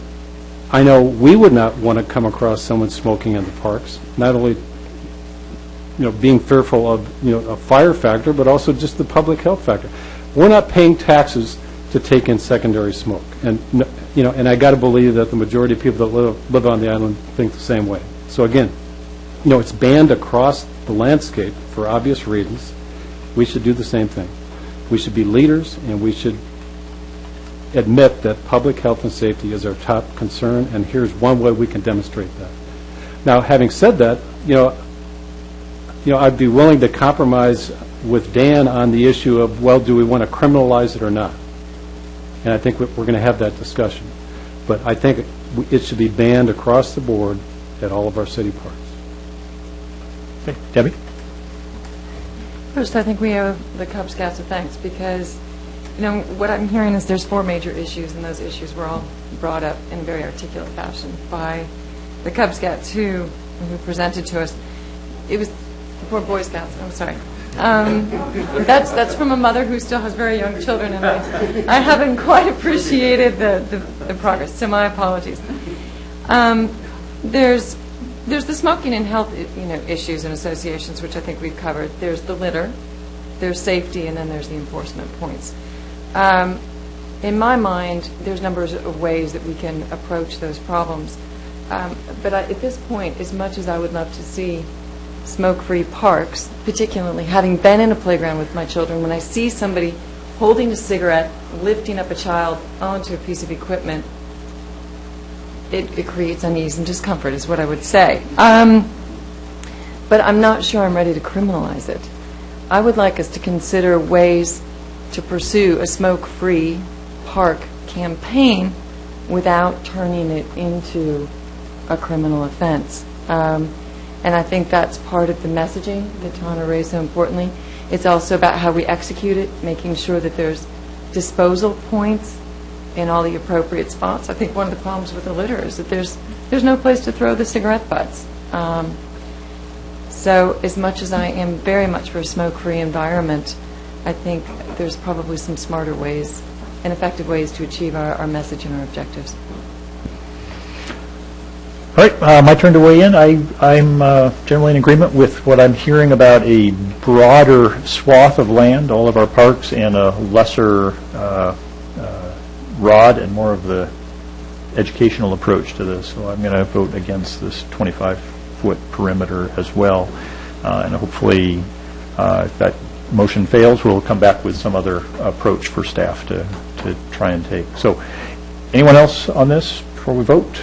I know we would not want to come across someone smoking in the parks, not only, you know, being fearful of, you know, a fire factor, but also just the public health factor. We're not paying taxes to take in secondary smoke, and, you know, and I got to believe that the majority of people that live on the island think the same way. So again, you know, it's banned across the landscape for obvious reasons. We should do the same thing. We should be leaders, and we should admit that public health and safety is our top concern, and here's one way we can demonstrate that. Now, having said that, you know, I'd be willing to compromise with Dan on the issue of, well, do we want to criminalize it or not? And I think we're going to have that discussion. But I think it should be banned across the board at all of our city parks. Okay. Debbie? First, I think we owe the Cub Scouts a thanks, because, you know, what I'm hearing is there's 4 major issues, and those issues were all brought up in a very articulate fashion by the Cub Scouts who presented to us. It was the 4 Boy Scouts. I'm sorry. That's from a mother who still has very young children, and I haven't quite appreciated the progress, so my apologies. There's the smoking and health, you know, issues and associations, which I think we've covered. There's the litter, there's safety, and then there's the enforcement points. In my mind, there's numbers of ways that we can approach those problems. But at this point, as much as I would love to see smoke-free parks, particularly having been in a playground with my children, when I see somebody holding a cigarette, lifting up a child onto a piece of equipment, it creates unease and discomfort, is what I would say. But I'm not sure I'm ready to criminalize it. I would like us to consider ways to pursue a smoke-free park campaign without turning it into a criminal offense. And I think that's part of the messaging that Tana raised so importantly. It's also about how we execute it, making sure that there's disposal points in all the appropriate spots. I think one of the problems with the litter is that there's no place to throw the cigarette butts. So as much as I am very much for a smoke-free environment, I think there's probably some smarter ways and effective ways to achieve our message and our objectives. All right, my turn to weigh in. I'm generally in agreement with what I'm hearing about a broader swath of land, all of our parks, and a lesser rod and more of the educational approach to this. So I'm going to vote against this 25-foot perimeter as well. And hopefully, if that motion fails, we'll come back with some other approach for staff to try and take. So anyone else on this before we vote?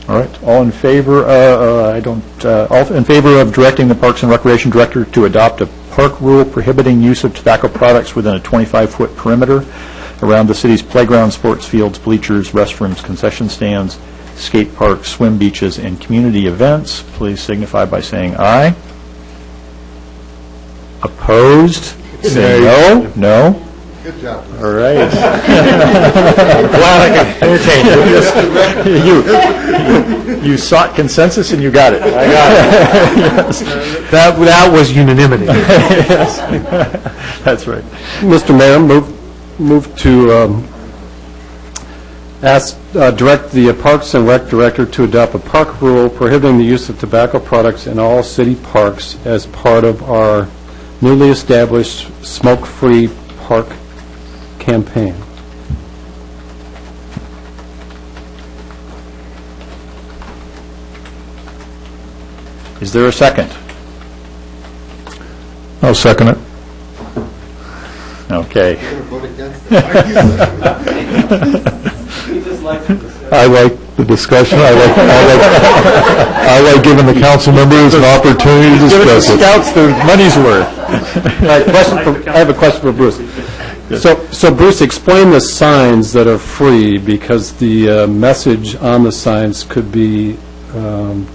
All right, all in favor, all in favor of directing the Parks and Recreation Director to adopt a park rule prohibiting use of tobacco products within a 25-foot perimeter around the city's playground, sports fields, bleachers, restrooms, concession stands, skate parks, swim beaches, and community events, please signify by saying aye. Opposed? Say no. No? Good job. All right. Glad I could entertain you. You sought consensus and you got it. I got it. Yes. That was unanimity. Yes. That's right. Mr. Mayor, move to direct the Parks and Rec Director to adopt a park rule prohibiting the use of tobacco products in all city parks as part of our newly established smoke-free park campaign. Is there a second? I'll second it. Okay. I like the discussion. I like giving the council members an opportunity to Give it to discuss it. scouts their money's worth. I have a question for Bruce. So Bruce, explain the signs that are free, because the message on the signs could be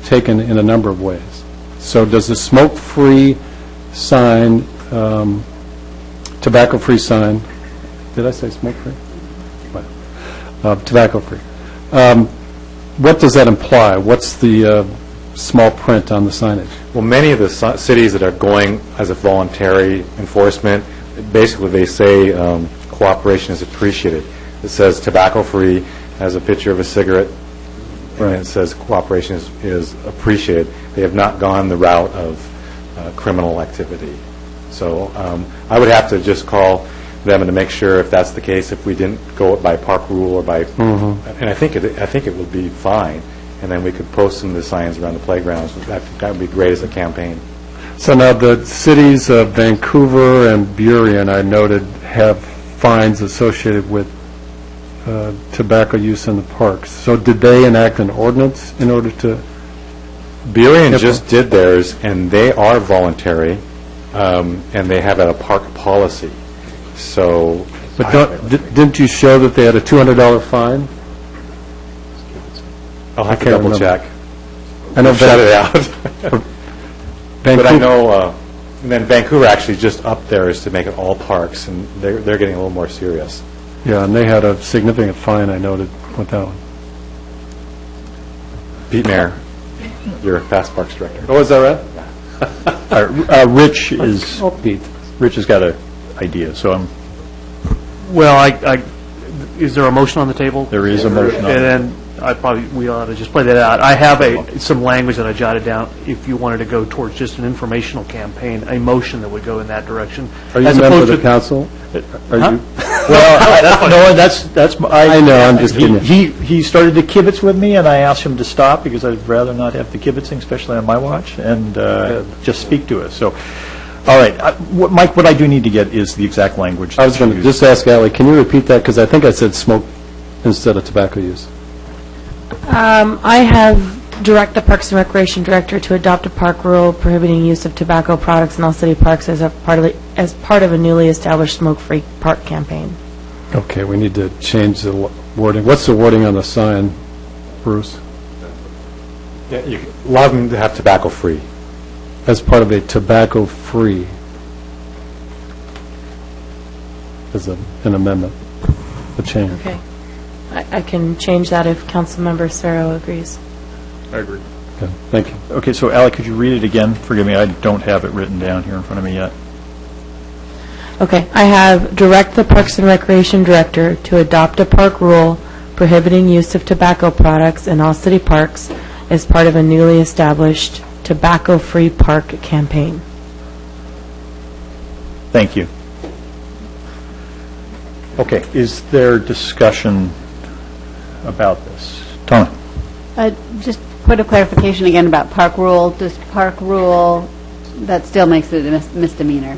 taken in a number of ways. So does the smoke-free sign, tobacco-free sign, did I say smoke-free? Tobacco-free. What does that imply? What's the small print on the signage? Well, many of the cities that are going as a voluntary enforcement, basically they say cooperation is appreciated. It says tobacco-free, has a picture of a cigarette, and it says cooperation is appreciated. They have not gone the route of criminal activity. So I would have to just call them and to make sure if that's the case, if we didn't go by park rule or by, and I think it would be fine. And then we could post some of the signs around the playgrounds. That would be great as a campaign. So now the cities of Vancouver and Burien, I noted, have fines associated with tobacco use in the parks. So did they enact an ordinance in order to? Burien just did theirs, and they are voluntary, and they have a park policy. So, but didn't you show that they had a $200 fine? I'll have to double check. I know. Shut it out. But I know, and then Vancouver actually just upped theirs to make it all parks, and they're getting a little more serious. Yeah, and they had a significant fine, I noted, with that one. Pete Mayer, your Fast Parks Director. Oh, is that right? Rich is. Oh, Pete. Rich has got an idea, so I'm. Well, is there a motion on the table? There is a motion on And then we ought to just play that out. I have some language that I jotted down if you wanted to go towards just an informational campaign, a motion that would go in that direction. Are you a member of the council? Are you? Well, no, that's. I know, I'm just kidding. He started to kibitz with me, and I asked him to stop because I'd rather not have the kibitzing, especially on my watch, and just speak to us. So, all right, Mike, what I do need to get is the exact language. I was going to just ask Ally, can you repeat that? Because I think I said smoke instead of tobacco use. I have direct the Parks and Recreation Director to adopt a park rule prohibiting use of tobacco products in all city parks as part of a newly established smoke-free park campaign. Okay, we need to change the wording. What's the wording on the sign, Bruce? Yeah, you allow them to have tobacco-free. As part of a tobacco-free, as an amendment, a change. Okay. I can change that if Councilmember Cerro agrees. I agree. Okay, thank you. Okay, so Alec, could you read it again? Forgive me, I don't have it written down here in front of me yet. Okay, I have direct the Parks and Recreation Director to adopt a park rule prohibiting use of tobacco products in all city parks as part of a newly established tobacco-free park campaign. Thank you. Okay, is there discussion about this? Tony? Just point of clarification again about park rule. Does park rule, that still makes it a misdemeanor?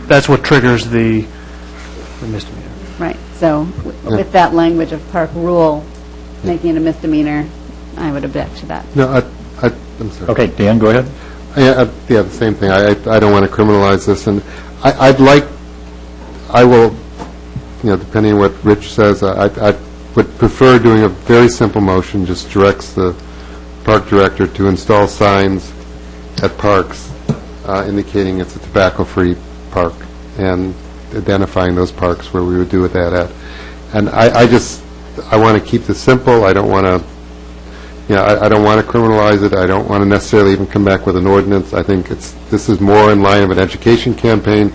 That's what triggers the misdemeanor. Right, so with that language of park rule making it a misdemeanor, I would object to that. No, I'm sorry. Okay, Dan, go ahead. Yeah, the same thing. I don't want to criminalize this, and I will, depending on what Rich says, I would prefer doing a very simple motion, just directs the park director to install signs at parks indicating it's a tobacco-free park and identifying those parks where we would do that at. And I want to keep this simple. I don't want to, I don't want to criminalize it. I don't want to necessarily even come back with an ordinance. I think this is more in line of an education campaign,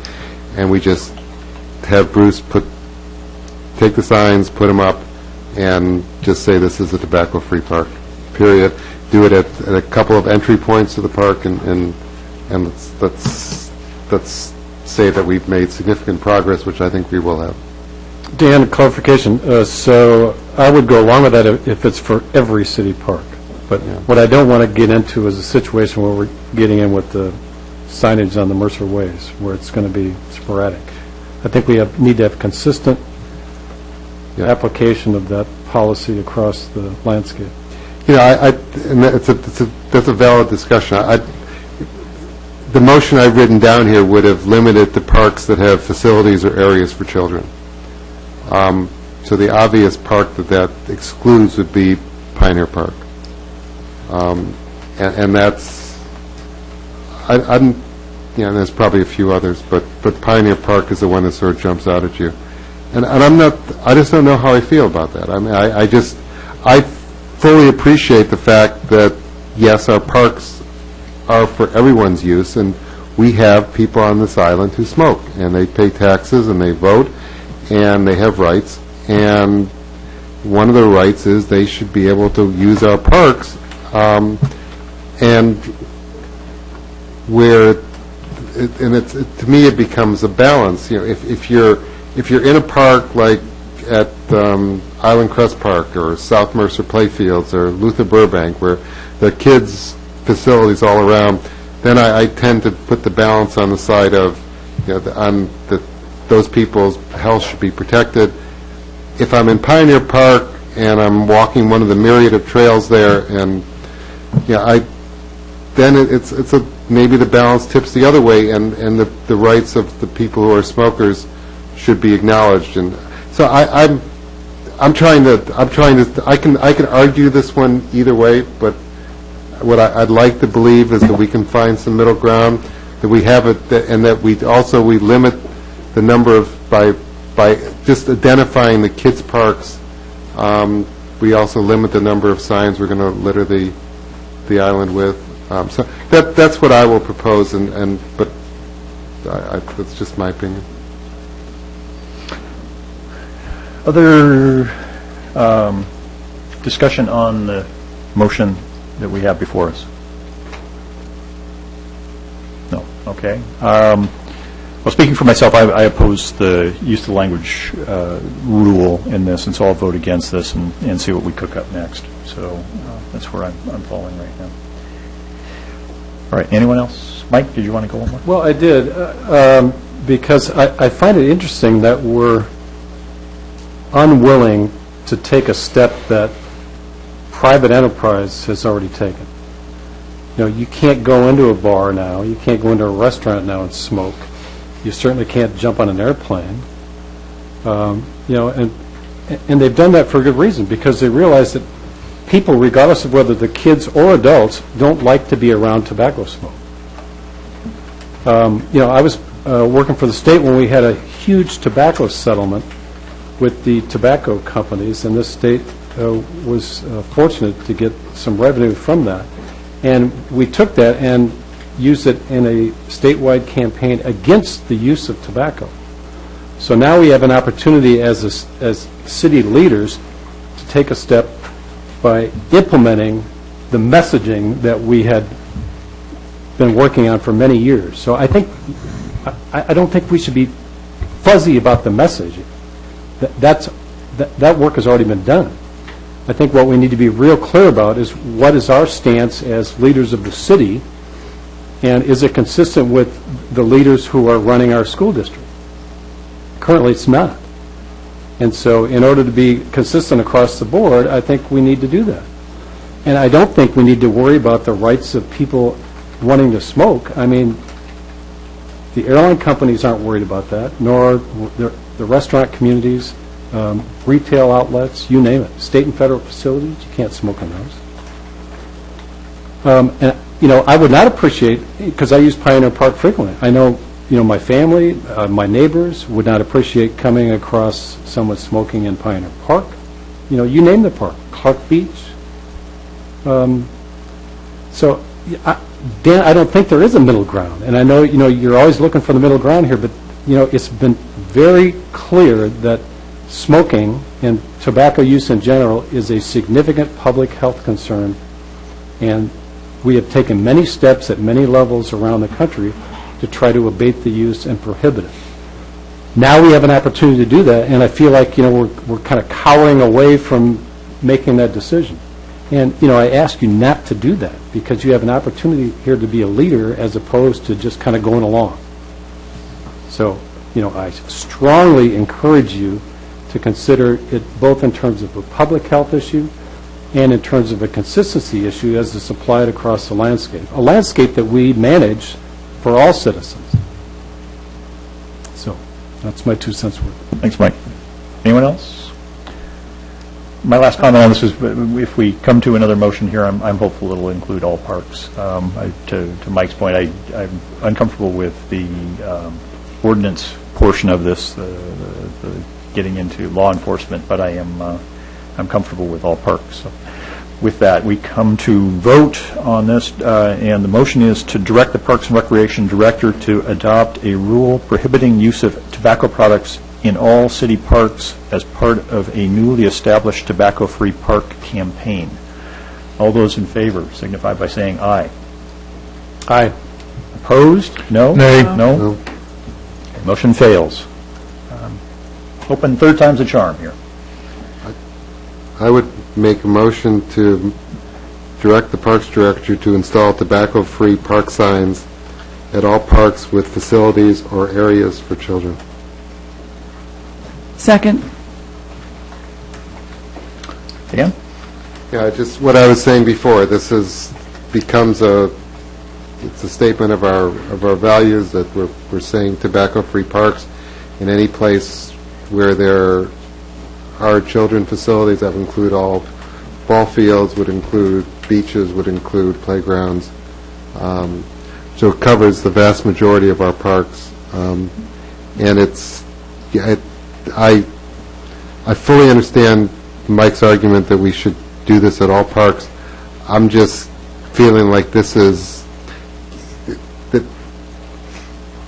and we just have Bruce take the signs, put them up, and just say this is a tobacco-free park, period. Do it at a couple of entry points to the park, and let's say that we've made significant progress, which I think we will have. Dan, clarification. So I would go along with that if it's for every city park. But what I don't want to get into is a situation where we're getting in with the signage on the Mercer Ways, where it's going to be sporadic. I think we need to have consistent application of that policy across the landscape. And that's a valid discussion. The motion I've written down here would have limited the parks that have facilities or areas for children. So the obvious park that excludes would be Pioneer Park. And that's, there's probably a few others, but Pioneer Park is the one that sort of jumps out at you. And I just don't know how I feel about that. I mean, I fully appreciate the fact that, yes, our parks are for everyone's use, and we have people on this island who smoke, and they pay taxes, and they vote, and they have rights, and one of their rights is they should be able to use our parks, and where, to me it becomes a balance. If you're in a park like at Island Crest Park or South Mercer Playfields or Luther Burbank, where the kids' facilities all around, then I tend to put the balance on the side of, those people's health should be protected. If I'm in Pioneer Park and I'm walking one of the myriad of trails there, and then maybe the balance tips the other way, and the rights of the people who are smokers should be acknowledged. And so I can argue this one either way, but what I'd like to believe is that we can find some middle ground, that we have it, and that we limit the number of, by just identifying the kids' parks, we also limit the number of signs we're going to litter the island with. So that's what I will propose, but that's just my opinion. Other discussion on the motion that we have before us? No. Okay. Well, speaking for myself, I oppose the use of the language rule in this, and so I'll vote against this and see what we cook up next. So that's where I'm falling right now. All right. Anyone else? Mike, did you want to go on more? Well, I did, because I find it interesting that we're unwilling to take a step that private enterprise has already taken. You can't go into a bar now, you can't go into a restaurant now and smoke. You certainly can't jump on an airplane. And they've done that for a good reason, because they realize that people, regardless of whether they're kids or adults, don't like to be around tobacco smoke. I was working for the state when we had a huge tobacco settlement with the tobacco companies, and this state was fortunate to get some revenue from that. And we took that and used it in a statewide campaign against the use of tobacco. So now we have an opportunity as city leaders to take a step by implementing the messaging that we had been working on for many years. So I don't think we should be fuzzy about the message. That work has already been done. I think what we need to be real clear about is what is our stance as leaders of the city, and is it consistent with the leaders who are running our school district? Currently, it's not. And so in order to be consistent across the board, I think we need to do that. And I don't think we need to worry about the rights of people wanting to smoke. I mean, the airline companies aren't worried about that, nor the restaurant communities, retail outlets, you name it. State and federal facilities, you can't smoke in those. And, I would not appreciate, because I use Pioneer Park frequently, I know, my family, my neighbors would not appreciate coming across someone smoking in Pioneer Park. You name the park, Clark Beach. So, Dan, I don't think there is a middle ground. And I know, you're always looking for the middle ground here, but, it's been very clear that smoking and tobacco use in general is a significant public health concern, and we have taken many steps at many levels around the country to try to abate the use and prohibit it. Now we have an opportunity to do that, and I feel like, we're kind of cowering away from making that decision. And, I ask you not to do that, because you have an opportunity here to be a leader as opposed to just kind of going along. So, I strongly encourage you to consider it both in terms of a public health issue and in terms of a consistency issue as it's applied across the landscape, a landscape that we manage for all citizens. So that's my 2 cents worth. Thanks, Mike. Anyone else? My last comment on this is, if we come to another motion here, I'm hopeful it'll include all parks. To Mike's point, I'm uncomfortable with the ordinance portion of this, the getting into law enforcement, but I'm comfortable with all parks. So with that, we come to vote on this, and the motion is to direct the Parks and Recreation Director to adopt a rule prohibiting use of tobacco products in all city parks as part of a newly established tobacco-free park campaign. All those in favor signify by saying aye. Aye. Opposed? No? Nay. No? Okay, motion fails. Open third time's a charm here. I would make a motion to direct the Parks Director to install tobacco-free park signs at all parks with facilities or areas for children. Second. Dan? Yeah, just what I was saying before. This becomes it's a statement of our values that we're saying tobacco-free parks in any place where there are children facilities. That would include all ball fields, would include beaches, would include playgrounds. So it covers the vast majority of our parks. And I fully understand Mike's argument that we should do this at all parks. I'm just feeling like that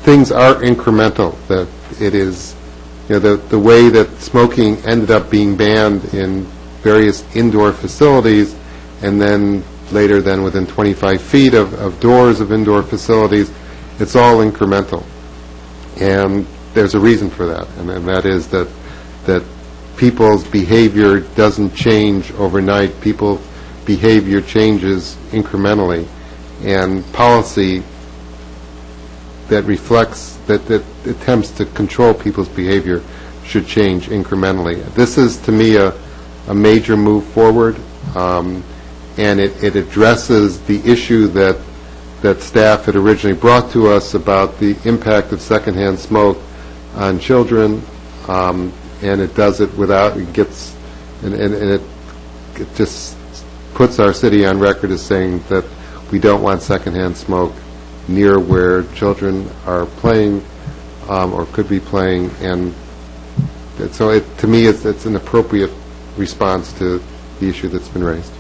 things are incremental, that it is, the way that smoking ended up being banned in various indoor facilities, and then later within 25 feet of doors of indoor facilities, it's all incremental. And there's a reason for that, and that is that people's behavior doesn't change overnight. People's behavior changes incrementally, and policy that reflects, that attempts to control people's behavior should change incrementally. This is, to me, a major move forward, and it addresses the issue that staff had originally brought to us about the impact of secondhand smoke on children, and it does it without, it just puts our city on record as saying that we don't want secondhand smoke near where children are playing or could be playing, and so to me it's an appropriate response to the issue that's been raised.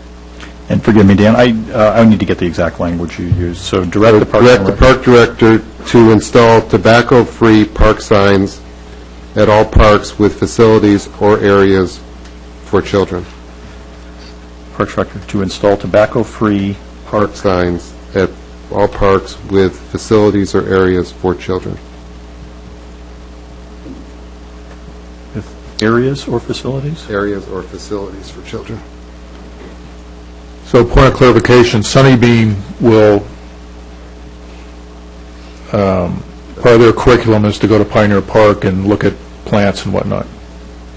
And forgive me, Dan, I need to get the exact language you used. So direct the park Director to install tobacco-free park signs at all parks with facilities or areas for children. Park Director to install tobacco-free park signs at all parks with facilities or areas for children. Areas or facilities? Areas or facilities for children. So point of clarification, Sunnybeam will, part of their curriculum is to go to Pioneer Park and look at plants and whatnot.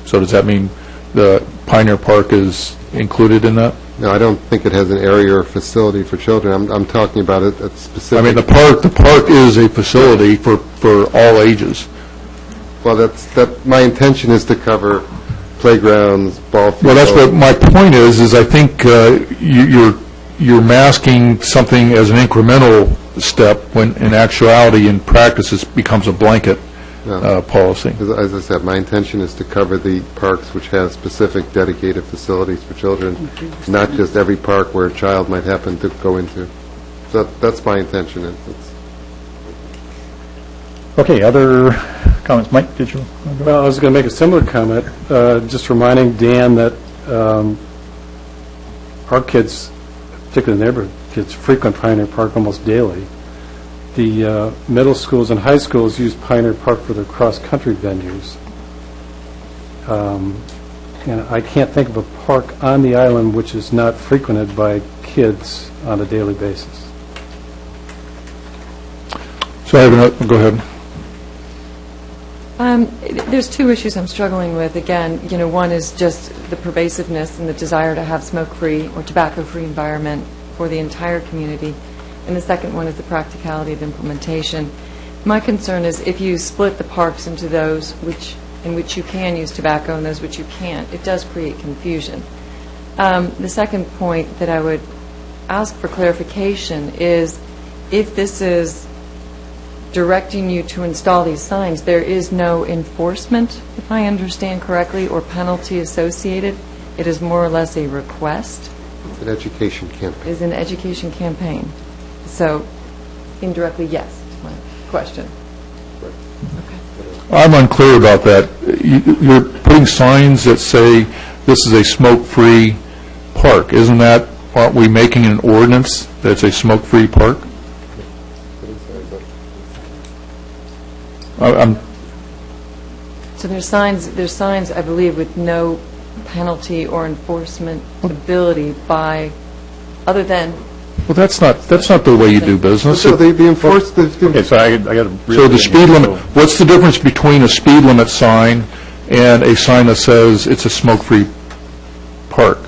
So does that mean the Pioneer Park is included in that? No, I don't think it has an area or facility for children. I'm talking about it at specific. I mean, the park is a facility for all ages. Well, my intention is to cover playgrounds, ball fields. Well, that's what my point is I think you're masking something as an incremental step when in actuality, in practice, it becomes a blanket policy. As I said, my intention is to cover the parks which have specific dedicated facilities for children, not just every park where a child might happen to go into. So that's my intention. Okay, other comments? Mike, did you? Well, I was going to make a similar comment, just reminding Dan that our kids, particularly neighborhood kids, frequent Pioneer Park almost daily. The middle schools and high schools use Pioneer Park for their cross-country venues. And I can't think of a park on the island which is not frequented by kids on a daily basis. So I have another, go ahead. There's two issues I'm struggling with. Again, one is just the pervasiveness and the desire to have smoke-free or tobacco-free environment for the entire community. And the second one is the practicality of implementation. My concern is if you split the parks into those in which you can use tobacco and those which you can't, it does create confusion. The second point that I would ask for clarification is if this is directing you to install these signs, there is no enforcement, if I understand correctly, or penalty associated. It is more or less a request. It's an education campaign. Is an education campaign. So, indirectly, yes, to my question. I'm unclear about that. You're putting signs that say this is a smoke-free park. Aren't we making an ordinance that it's a smoke-free park? So there's signs, I believe, with no penalty or enforcement ability by, other than. Well, that's not the way you do business. So they enforce the. Okay, so I got to. So the speed limit. What's the difference between a speed limit sign and a sign that says it's a smoke-free park?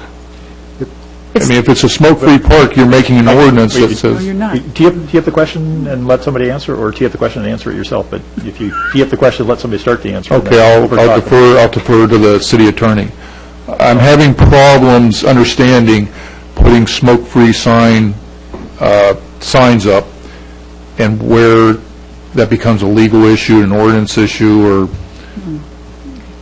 I mean, if it's a smoke-free park, you're making an ordinance that says. No, you're not. Do you have the question and let somebody answer, or do you have the question and answer it yourself? But if you tee up the question, let somebody start the answer. Okay, I'll defer to the city attorney. I'm having problems understanding putting smoke-free signs up and where that becomes a legal issue, an ordinance issue, or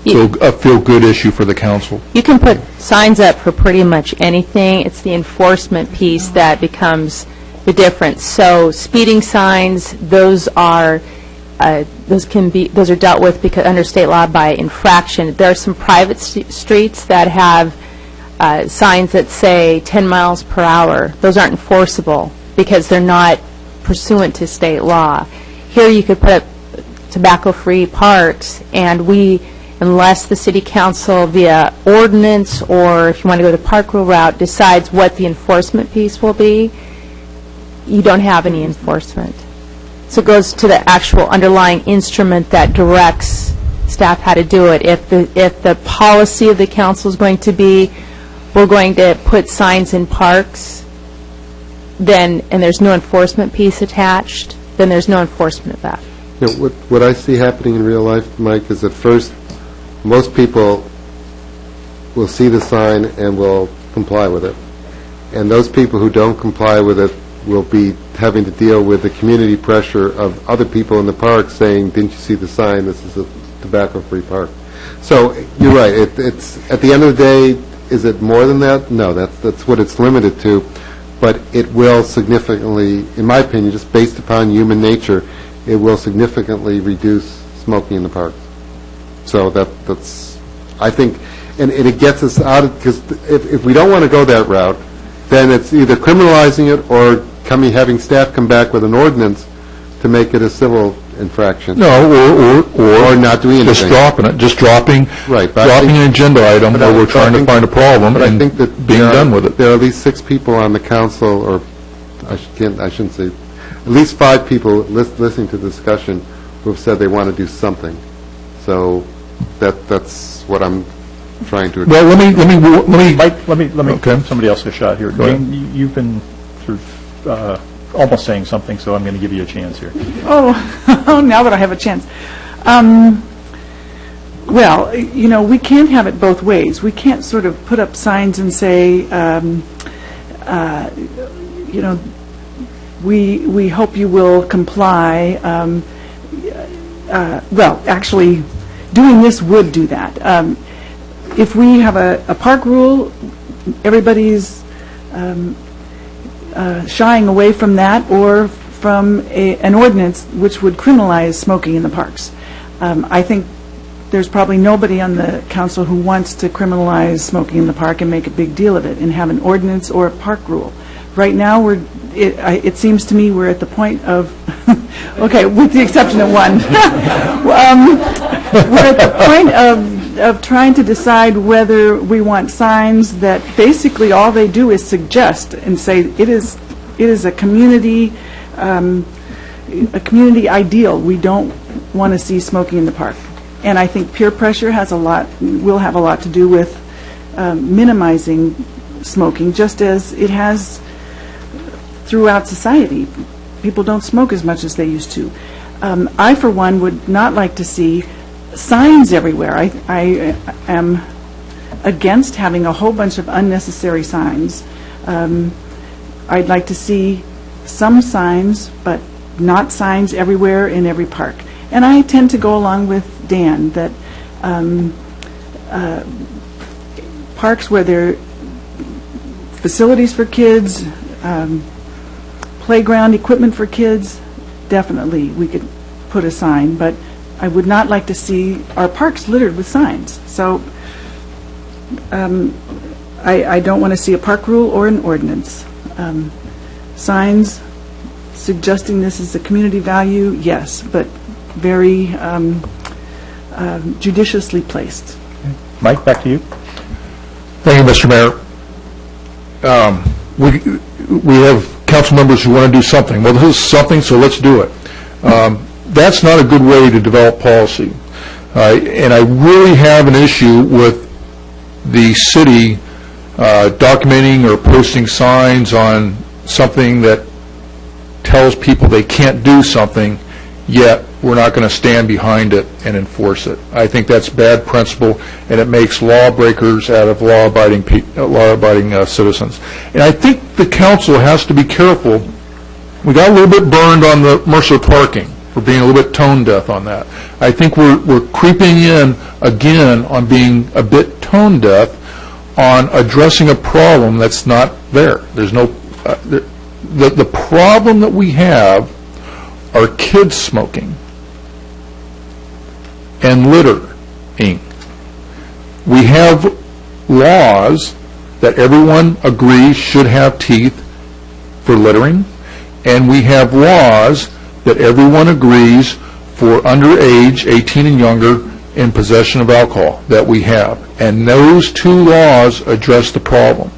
a feel-good issue for the council. You can put signs up for pretty much anything. It's the enforcement piece that becomes the difference. So speeding signs, those are dealt with under state law by infraction. There are some private streets that have signs that say 10 miles per hour. Those aren't enforceable because they're not pursuant to state law. Here you could put up tobacco-free parks, and unless the city council via ordinance or if you want to go the park rule route decides what the enforcement piece will be, you don't have any enforcement. So it goes to the actual underlying instrument that directs staff how to do it. If the policy of the council is going to be we're going to put signs in parks, and there's no enforcement piece attached, then there's no enforcement of that. What I see happening in real life, Mike, is at first most people will see the sign and will comply with it. And those people who don't comply with it will be having to deal with the community pressure of other people in the park saying, didn't you see the sign? This is a tobacco-free park. So you're right. It's at the end of the day, is it more than that? No, that's what it's limited to. But it will significantly, in my opinion, just based upon human nature, it will significantly reduce smoking in the parks. So that's, I think, and it gets us out of, because if we don't want to go that route, then it's either criminalizing it or having staff come back with an ordinance to make it a civil infraction. No, or not doing anything. Just dropping it, dropping an agenda item where we're trying to find a problem and being done with it. There are at least 6 people on the council, or I shouldn't say, at least 5 people listening to the discussion who have said they want to do something. So that's what I'm trying to. Well, let me give somebody else a shot here. Jane, you've been sort of almost saying something, so I'm going to give you a chance here. Oh, now that I have a chance. Well, we can't have it both ways. We can't sort of put up signs and say, we hope you will comply. Well, actually, doing this would do that. If we have a park rule, everybody's shying away from that, or from an ordinance which would criminalize smoking in the parks. I think there's probably nobody on the council who wants to criminalize smoking in the park and make a big deal of it and have an ordinance or a park rule. Right now, it seems to me we're at the point of, okay, with the exception of one, we're at the point of trying to decide whether we want signs that basically all they do is suggest and say it is a community ideal. We don't want to see smoking in the park. And I think peer pressure will have a lot to do with minimizing smoking, just as it has throughout society. People don't smoke as much as they used to. I, for one, would not like to see signs everywhere. I am against having a whole bunch of unnecessary signs. I'd like to see some signs, but not signs everywhere in every park. And I tend to go along with Dan that parks where there are facilities for kids, playground equipment for kids, definitely we could put a sign, but I would not like to see our parks littered with signs. So I don't want to see a park rule or an ordinance. Signs suggesting this is a community value, yes, but very judiciously placed. Mike, back to you. Thank you, Mr. Mayor. We have council members who want to do something. Well, this is something, so let's do it. That's not a good way to develop policy. And I really have an issue with the city documenting or posting signs on something that tells people they can't do something, yet we're not going to stand behind it and enforce it. I think that's bad principle, and it makes lawbreakers out of law-abiding citizens. And I think the council has to be careful. We got a little bit burned on the Mercer parking. We're being a little bit tone deaf on that. I think we're creeping in again on being a bit tone deaf on addressing a problem that's not there. There's no the problem that we have are kids smoking and littering. We have laws that everyone agrees should have teeth for littering, and we have laws that everyone agrees for underage, 18 and younger, in possession of alcohol that we have. And those two laws address the problem.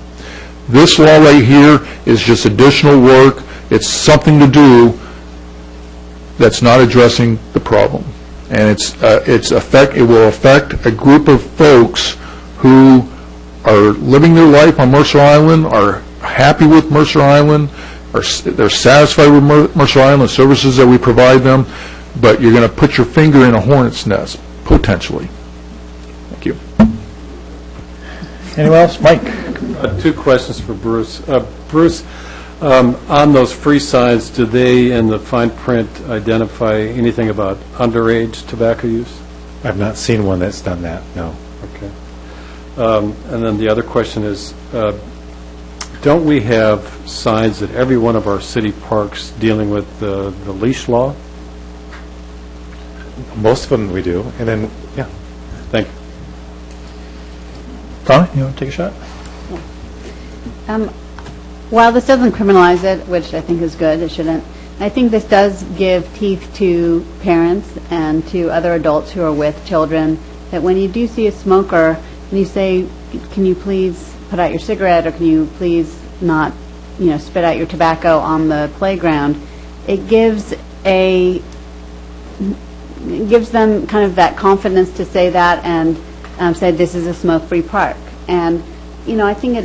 This law right here is just additional work. It's something to do that's not addressing the problem. And it will affect a group of folks who are living their life on Mercer Island, are happy with Mercer Island, they're satisfied with Mercer Island services that we provide them, but you're going to put your finger in a hornet's nest, potentially. Thank you. Anyone else? Mike? 2 questions for Bruce. Bruce, on those free signs, do they, in the fine print, identify anything about underage tobacco use? I've not seen one that's done that, no. Okay. And then the other question is, don't we have signs at every one of our city parks dealing with the leash law? Most of them we do, and then, yeah. Thank you. Donna, you want to take a shot? While this doesn't criminalize it, which I think is good, it shouldn't, I think this does give teeth to parents and to other adults who are with children, that when you do see a smoker and you say, can you please put out your cigarette, or can you please not, spit out your tobacco on the playground, it gives them kind of that confidence to say that and say this is a smoke-free park. And, I think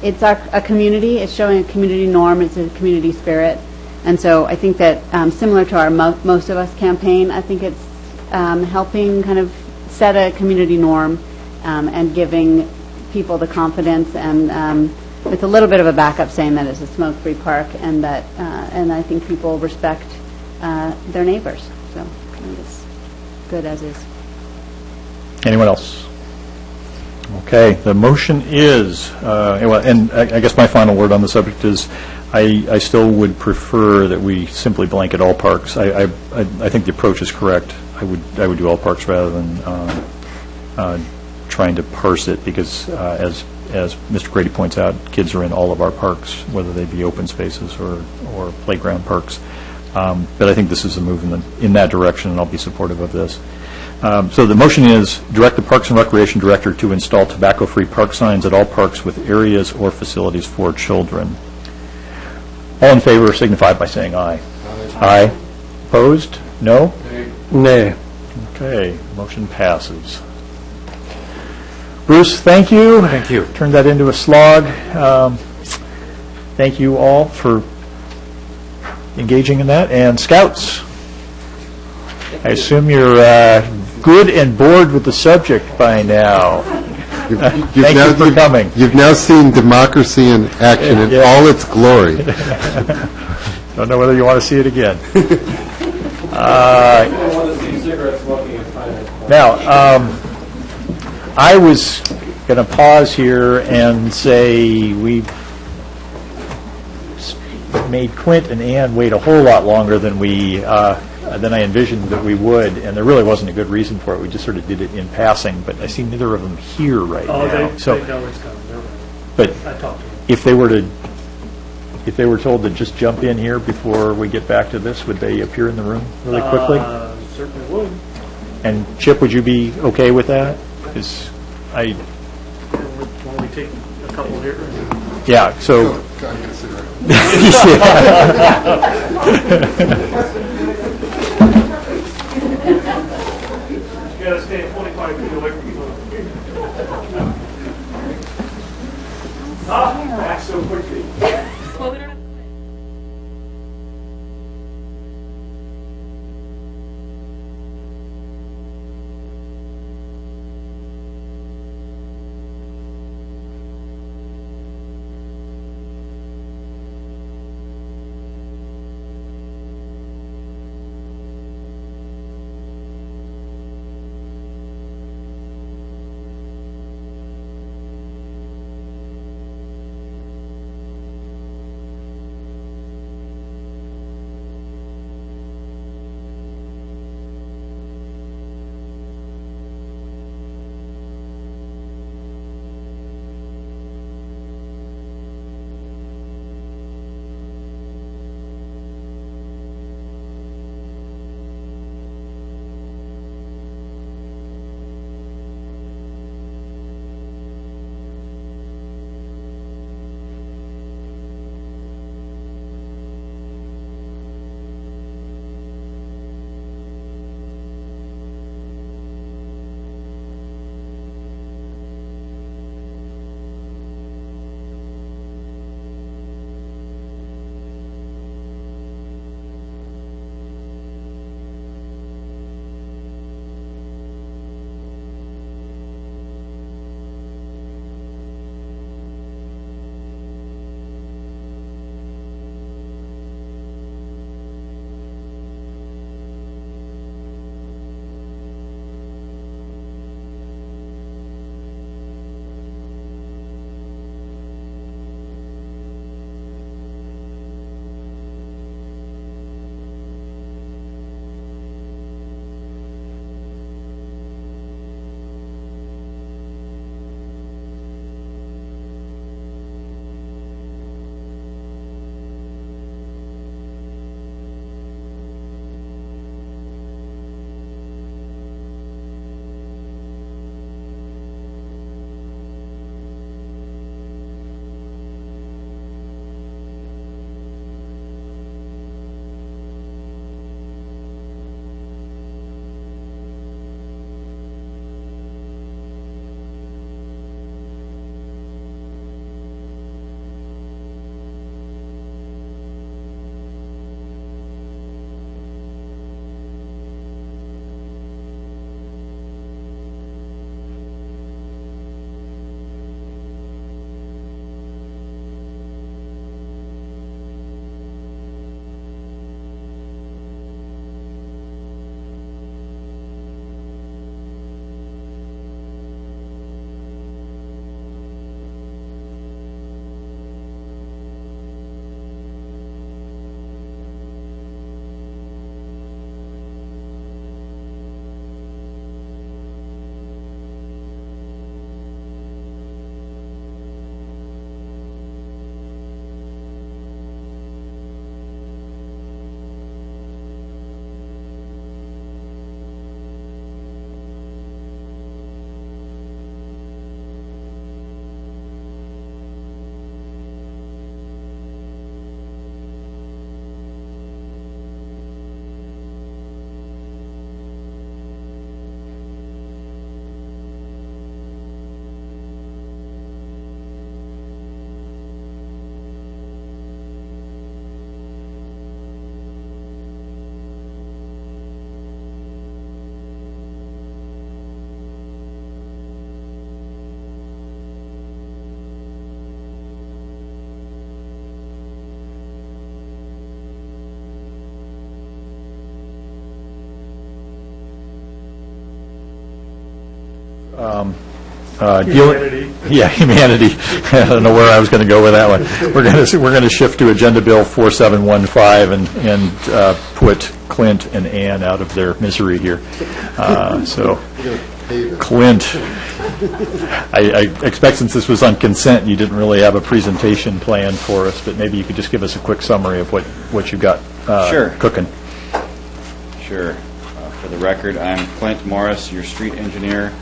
it's a community, it's showing a community norm, it's a community spirit. And so I think that similar to our Most of Us campaign, I think it's helping kind of set a community norm and giving people the confidence, and with a little bit of a backup saying that it's a smoke-free park, and that and I think people respect their neighbors. So I think it's good as is. Anyone else? Okay, the motion is, and I guess my final word on the subject is, I still would prefer that we simply blanket all parks. I think the approach is correct. I would do all parks rather than trying to parse it, because as Mr. Grady points out, kids are in all of our parks, whether they be open spaces or playground parks. But I think this is a move in that direction, and I'll be supportive of this. So the motion is direct the Parks and Recreation Director to install tobacco-free park signs at all parks with areas or facilities for children. All in favor signify by saying aye. Aye. Opposed? No? Nay. Okay, motion passes. Bruce, thank you. Thank you. Turned that into a slog. Thank you all for engaging in that. And Scouts, I assume you're good and bored with the subject by now. Thank you for coming. You've now seen democracy in action in all its glory. Don't know whether you want to see it again. Now, I was going to pause here and say we've made Quint and Ann wait a whole lot longer than I envisioned that we would, and there really wasn't a good reason for it. We just sort of did it in passing, but I see neither of them here right now. They know it's coming. They're right. But I talked to them. if they were told to just jump in here before we get back to this, would they appear in the room really quickly? Certainly would. And Chip, would you be okay with that? Because Why don't we take a couple here? yeah, so. You got to stay 25 feet away from each other. Back so quickly. Humanity. Yeah, humanity. I don't know where I was going to go with that one. We're going to shift to Agenda Bill 4715 and put Clint and Ann out of their misery here. So, Clint, I expect since this was on consent, you didn't really have a presentation planned for us, but maybe you could just give us a quick summary of what you got cooking. Sure. For the record, I'm Clint Morris, your street engineer.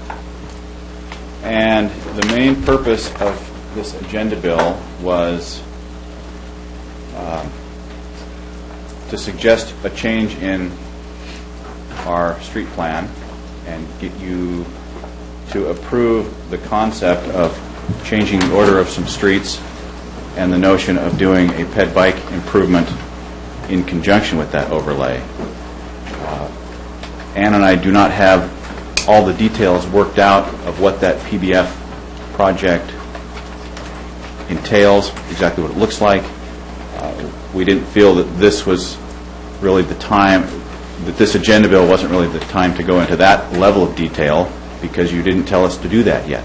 And the main purpose of this agenda bill was to suggest a change in our street plan and get you to approve the concept of changing the order of some streets and the notion of doing a ped bike improvement in conjunction with that overlay. Ann and I do not have all the details worked out of what that PBF project entails, exactly what it looks like. We didn't feel that this was really the time, that this agenda bill wasn't really the time to go into that level of detail because you didn't tell us to do that yet.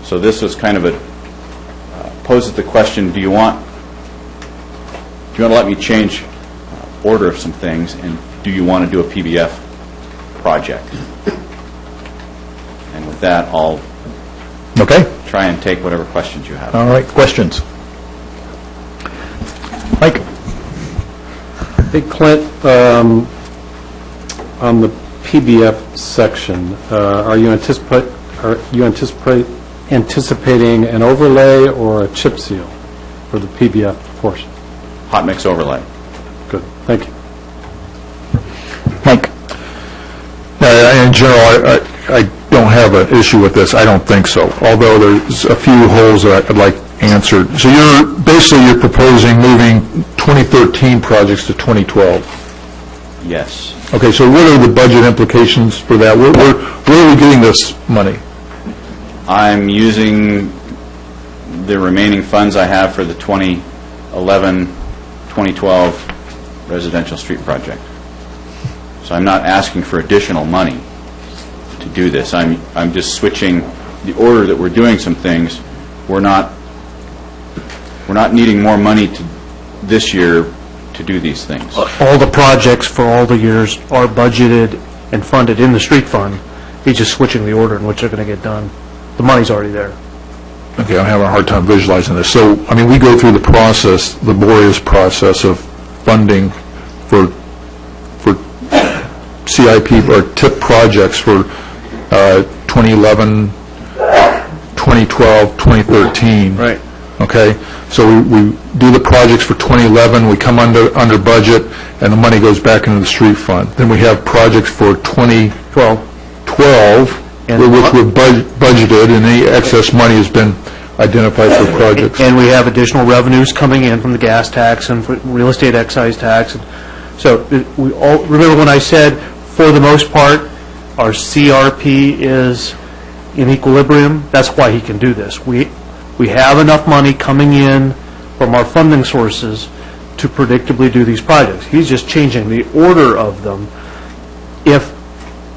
So this was kind of poses the question, do you want to let me change order of some things, and do you want to do a PBF project? And with that, I'll try and take whatever questions you have. All right, questions. Mike? Hey, Clint, on the PBF section, are you anticipating an overlay or a chip seal for the PBF portion? Hot mix overlay. Good, thank you. Mike? In general, I don't have an issue with this. I don't think so, although there's a few holes that I'd like answered. So you're proposing moving 2013 projects to 2012? Yes. Okay, so what are the budget implications for that? Where are we getting this money? I'm using the remaining funds I have for the 2011-2012 residential street project. So I'm not asking for additional money to do this. I'm just switching the order that we're doing some things. We're not needing more money this year to do these things. All the projects for all the years are budgeted and funded in the street fund. He's just switching the order in which they're going to get done. The money's already there. Okay, I'm having a hard time visualizing this. So, I mean, we go through the process, the laborious process of funding for CIP or TIP projects for 2011, 2012, 2013. Right. Okay, so we do the projects for 2011, we come under budget, and the money goes back into the street fund. Then we have projects for 2012, which we've budgeted, and any excess money has been identified for projects. And we have additional revenues coming in from the gas tax and real estate excise tax. So remember when I said, for the most part, our CRP is in equilibrium? That's why he can do this. We have enough money coming in from our funding sources to predictably do these projects. He's just changing the order of them. If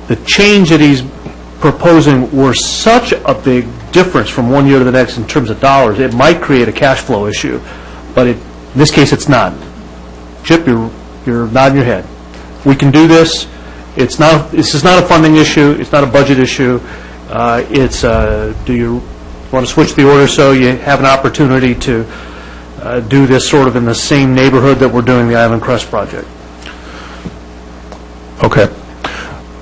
the change that he's proposing were such a big difference from one year to the next in terms of dollars, it might create a cash flow issue. But in this case, it's not. Chip, you're nodding your head. We can do this. This is not a funding issue. It's not a budget issue. Do you want to switch the order so you have an opportunity to do this sort of in the same neighborhood that we're doing the Island Crest project? Okay.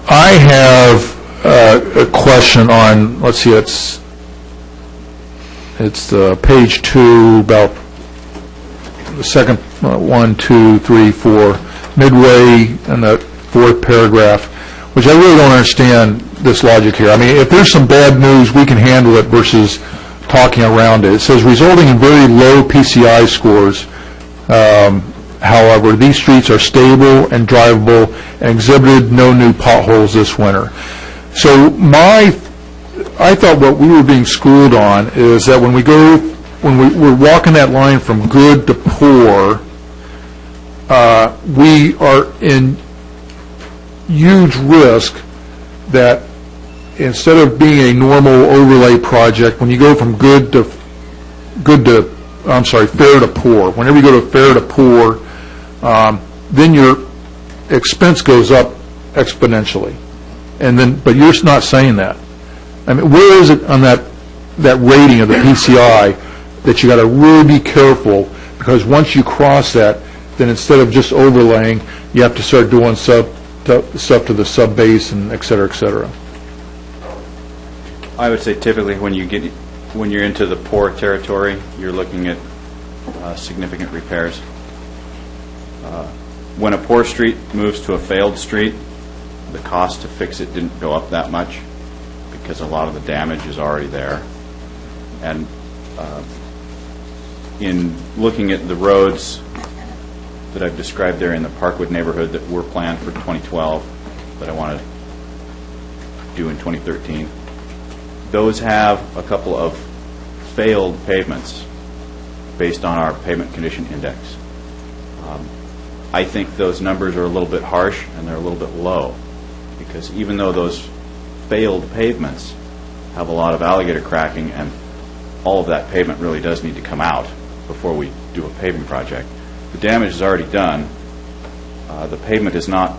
I have a question on, let's see, it's page 2, about the second 1, 2, 3, 4, midway in the fourth paragraph, which I really don't understand this logic here. I mean, if there's some bad news, we can handle it versus talking around it. It says, resulting in very low PCI scores. However, these streets are stable and drivable and exhibited no new potholes this winter. So I thought what we were being schooled on is that when we're walking that line from good to poor, we are in huge risk that instead of being a normal overlay project, when you go from fair to poor, whenever you go to fair to poor, then your expense goes up exponentially. But you're not saying that. I mean, where is it on that rating of the PCI that you got to really be careful, because once you cross that, then instead of just overlaying, you have to start doing stuff to the sub-base and et cetera, et cetera. I would say typically when you're into the poor territory, you're looking at significant repairs. When a poor street moves to a failed street, the cost to fix it didn't go up that much because a lot of the damage is already there. And in looking at the roads that I've described there in the Parkwood neighborhood that were planned for 2012 that I want to do in 2013, those have a couple of failed pavements based on our pavement condition index. I think those numbers are a little bit harsh and they're a little bit low, because even though those failed pavements have a lot of alligator cracking and all of that pavement really does need to come out before we do a paving project, the damage is already done. The pavement is not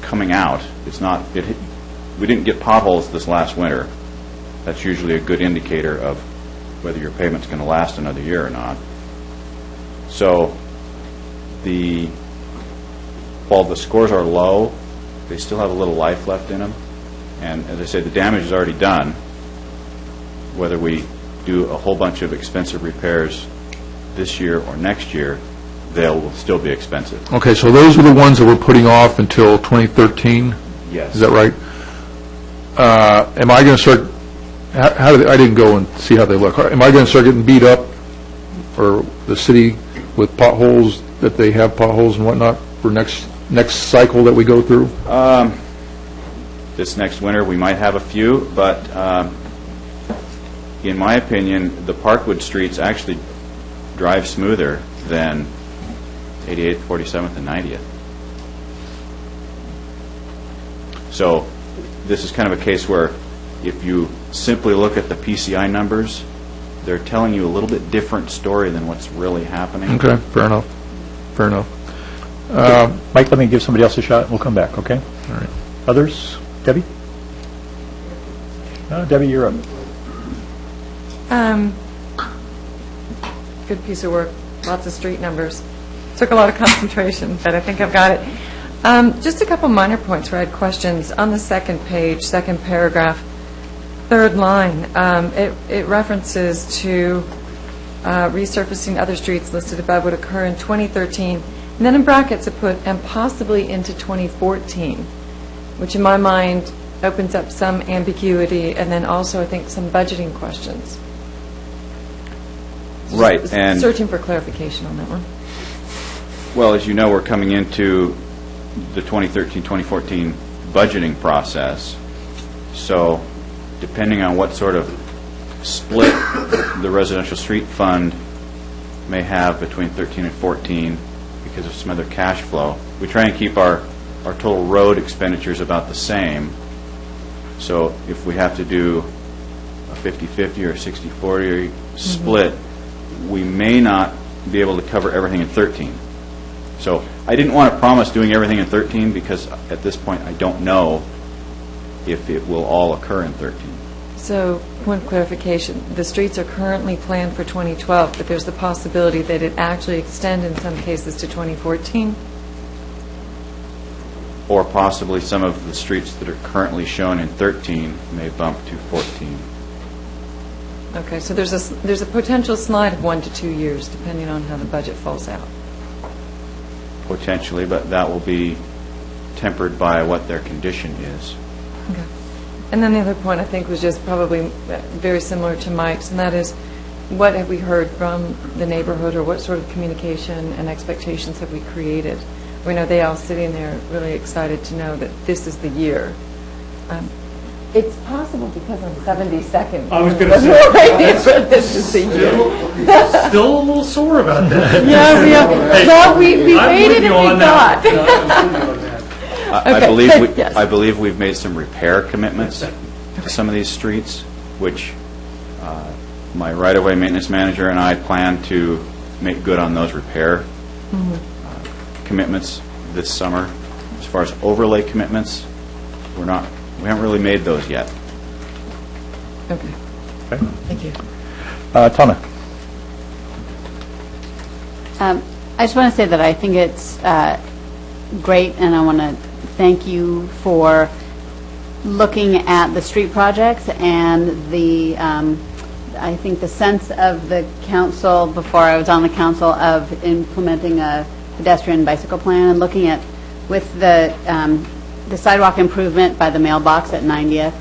coming out. We didn't get potholes this last winter. That's usually a good indicator of whether your pavement's going to last another year or not. So while the scores are low, they still have a little life left in them. And as I say, the damage is already done. Whether we do a whole bunch of expensive repairs this year or next year, they'll still be expensive. Okay, so those are the ones that we're putting off until 2013? Yes. Is that right? Am I going to start, I didn't go and see how they look. Am I going to start getting beat up, or the city with potholes, that they have potholes and whatnot for next cycle that we go through? This next winter we might have a few, but in my opinion, the Parkwood streets actually drive smoother than 88th, 47th, and 90th. So this is kind of a case where if you simply look at the PCI numbers, they're telling you a little bit different story than what's really happening. Okay, fair enough. Fair enough. Mike, let me give somebody else a shot, and we'll come back, okay? All right. Others? Debbie? Debbie, you're up. Good piece of work. Lots of street numbers. Took a lot of concentration, but I think I've got it. Just a couple minor points where I had questions. On the second page, second paragraph, third line, it references to resurfacing other streets listed above would occur in 2013. And then in brackets it put, and possibly into 2014, which in my mind opens up some ambiguity, and then also I think some budgeting questions. So Right. just and searching for clarification on that one. Well, as you know, we're coming into the 2013-2014 budgeting process. So depending on what sort of split the residential street fund may have between 13 and 14 because of some other cash flow, we try and keep our total road expenditures about the same. So if we have to do a 50-50 or a 60-40 split, we may not be able to cover everything in 13. So I didn't want to promise doing everything in 13 because at this point I don't know if it will all occur in 13. So, one clarification. The streets are currently planned for 2012, but there's the possibility that it actually extend in some cases to 2014? Or possibly some of the streets that are currently shown in 13 may bump to 14. Okay, so there's a potential slide of 1 to 2 years, depending on how the budget falls out. Potentially, but that will be tempered by what their condition is. Okay. And then the other point I think was just probably very similar to Mike's, and that is, what have we heard from the neighborhood, or what sort of communication and expectations have we created? We know they all sitting there really excited to know that this is the year. It's possible because I'm 72nd. I was going to say, this is the year. Still a little sore about that. Yeah, we are. Well, we made it and we thought. I Okay. believe Yes. I believe we've made some repair commitments to some of these streets, which my right-of-way maintenance manager and I plan to make good on those repair commitments this summer. As far as overlay commitments, we haven't really made those yet. Okay. Thank you. Tana? I just want to say that I think it's great, and I want to thank you for looking at the street projects and the, I think the sense of the council, before I was on the council, of implementing a pedestrian bicycle plan and looking at, with the sidewalk improvement by the mailbox at 90th,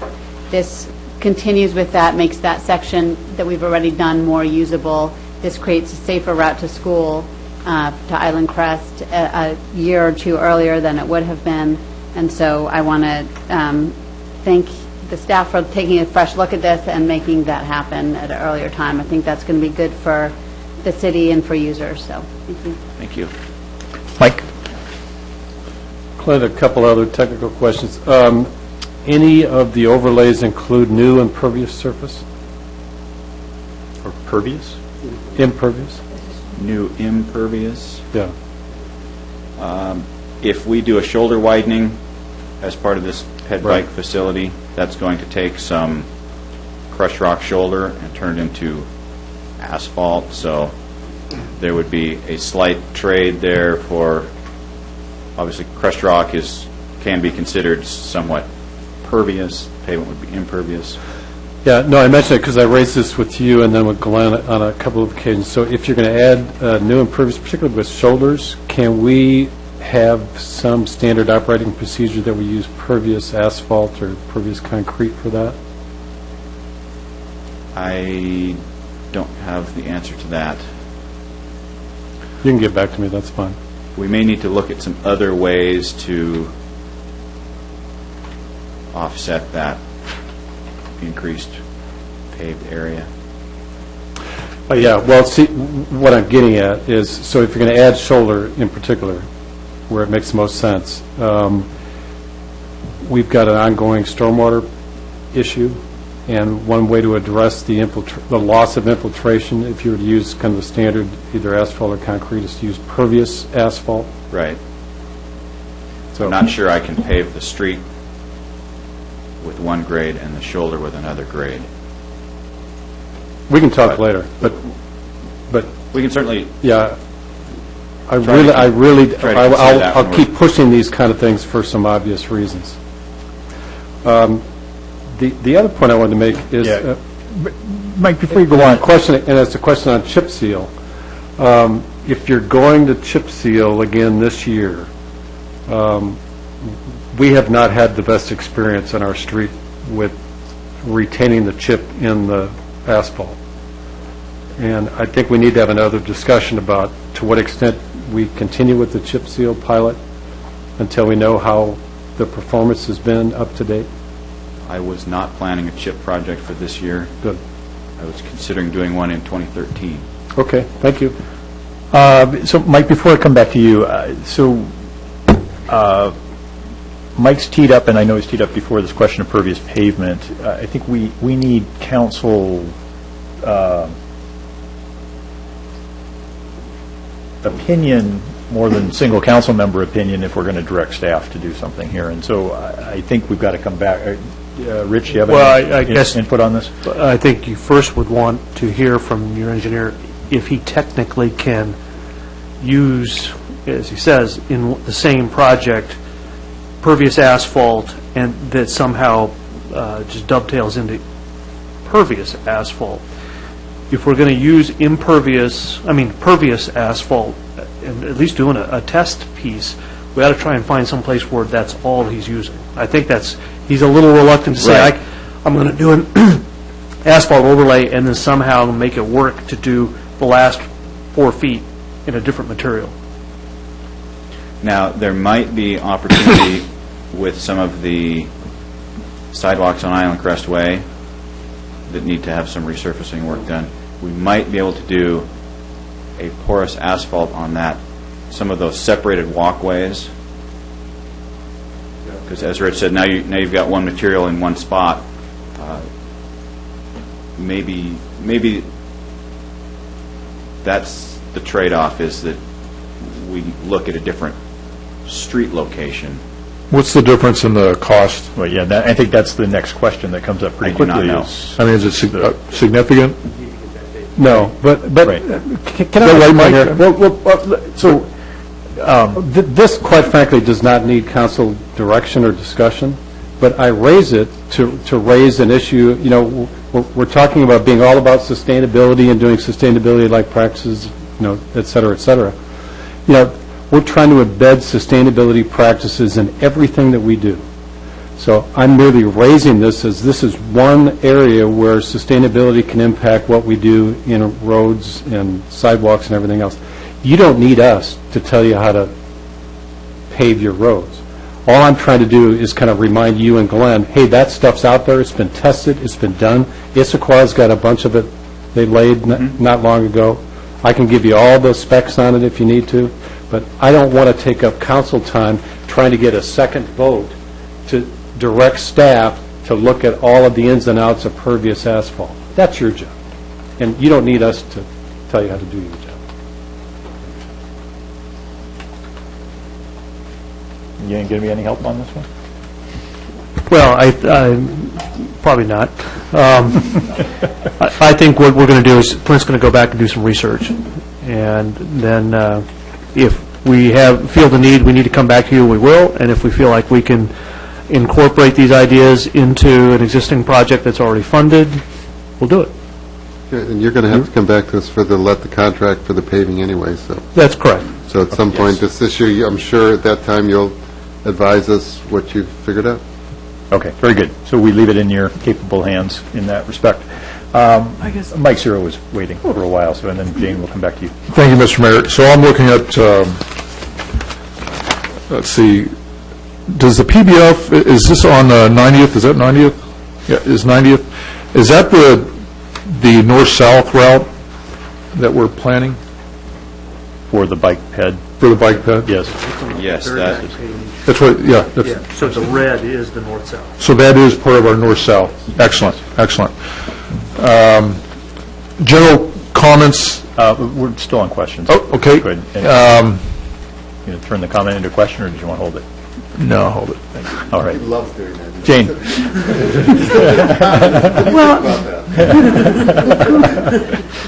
this continues with that, makes that section that we've already done more usable. This creates a safer route to school, to Island Crest, a year or two earlier than it would have been. And so I want to thank the staff for taking a fresh look at this and making that happen at an earlier time. I think that's going to be good for the city and for users, so thank you. Thank you. Mike? Clint, a couple other technical questions. Any of the overlays include new impervious surface? Or pervious? Impervious? New impervious. Yeah. If we do a shoulder widening as part of this ped bike facility, that's going to take some crushed rock shoulder and turn it into asphalt. So there would be a slight trade there for, obviously, crushed rock can be considered somewhat pervious. Pavement would be impervious. Yeah, no, I mentioned it because I raised this with you and then with Glenn on a couple of occasions. So if you're going to add new impervious, particularly with shoulders, can we have some standard operating procedure that we use pervious asphalt or pervious concrete for that? I don't have the answer to that. You can get back to me, that's fine. We may need to look at some other ways to offset that increased paved area. Yeah, well, see, what I'm getting at is, so if you're going to add shoulder in particular, where it makes the most sense, we've got an ongoing stormwater issue, and one way to address the loss of infiltration, if you were to use kind of the standard either asphalt or concrete, is to use pervious asphalt. Right. So I'm not sure I can pave the street with one grade and the shoulder with another grade. We can talk later, but we can certainly. Yeah, I'll keep pushing these kind of things for some obvious reasons. The other point I wanted to make is, Mike, before you go on, question, and it's a question on chip seal. If you're going to chip seal again this year, we have not had the best experience on our street with retaining the chip in the asphalt. And I think we need to have another discussion about to what extent we continue with the chip seal pilot until we know how the performance has been up to date. I was not planning a chip project for this year. Good. I was considering doing one in 2013. Okay, thank you. So, Mike, before I come back to you, Mike's teed up, and I know he's teed up before, this question of pervious pavement. I think we need council opinion more than single council member opinion if we're going to direct staff to do something here. And so I think we've got to come back. Rich, do you have any input on this? I think you first would want to hear from your engineer if he technically can use, as he says, in the same project, pervious asphalt, and that somehow just dovetails into pervious asphalt. If we're going to use pervious asphalt, and at least doing a test piece, we ought to try and find some place where that's all he's using. I think he's a little reluctant to say, Right. I'm going to do an asphalt overlay and then somehow make it work to do the last 4 feet in a different material. Now, there might be opportunity with some of the sidewalks on Island Crest Way that need to have some resurfacing work done. We might be able to do a porous asphalt on some of those separated walkways Because as Rich said, now you've got one material in one spot. Maybe that's the trade-off, is that we look at a different street location. What's the difference in the cost? Well, yeah, I think that's the next question that comes up pretty I do not quickly. know. I mean, is it significant? No, but Right. can I Right, Mike? here? So this, quite frankly, does not need council direction or discussion, but I raise it to raise an issue. You know, we're talking about being all about sustainability and doing sustainability-like practices, you know, et cetera, et cetera. You know, we're trying to embed sustainability practices in everything that we do. So I'm merely raising this as this is one area where sustainability can impact what we do in roads and sidewalks and everything else. You don't need us to tell you how to pave your roads. All I'm trying to do is kind of remind you and Glenn, hey, that stuff's out there, it's been tested, it's been done. Issaquah's got a bunch of it they laid not long ago. I can give you all the specs on it if you need to, but I don't want to take up council time trying to get a second vote to direct staff to look at all of the ins and outs of pervious asphalt. That's your job. And you don't need us to tell you how to do your job. You ain't going to be any help on this one? Well, I probably not. I think what we're going to do is Clint's going to go back and do some research, and then if we feel the need, we need to come back to you, we will, and if we feel like we can incorporate these ideas into an existing project that's already funded, we'll do it. Yeah, and you're going to have to come back to us for let the contract for the paving anyway, so. That's correct. So at some point this issue, I'm sure at that time you'll advise us what you've figured out. Okay, very good. So we leave it in your capable hands in that respect. I guess Mike Zero was waiting for a while, so and then Jane will come back to you. Thank you, Mr. Mayor. So I'm looking at, let's see, does the PBF, is this on 90th? Is that 90th? Yeah, is 90th? Is that the north-south route that we're planning? For the bike ped? For the bike ped? Yes. Yes, that is. That's what, yeah. That's, So the red is the north-south. so that is part of our north-south. Excellent, excellent. General comments? We're still on questions. Oh, okay. Good. You going to turn the comment into a question, or did you want to hold it? No, hold it. All right. He loves doing that. Jane? Well,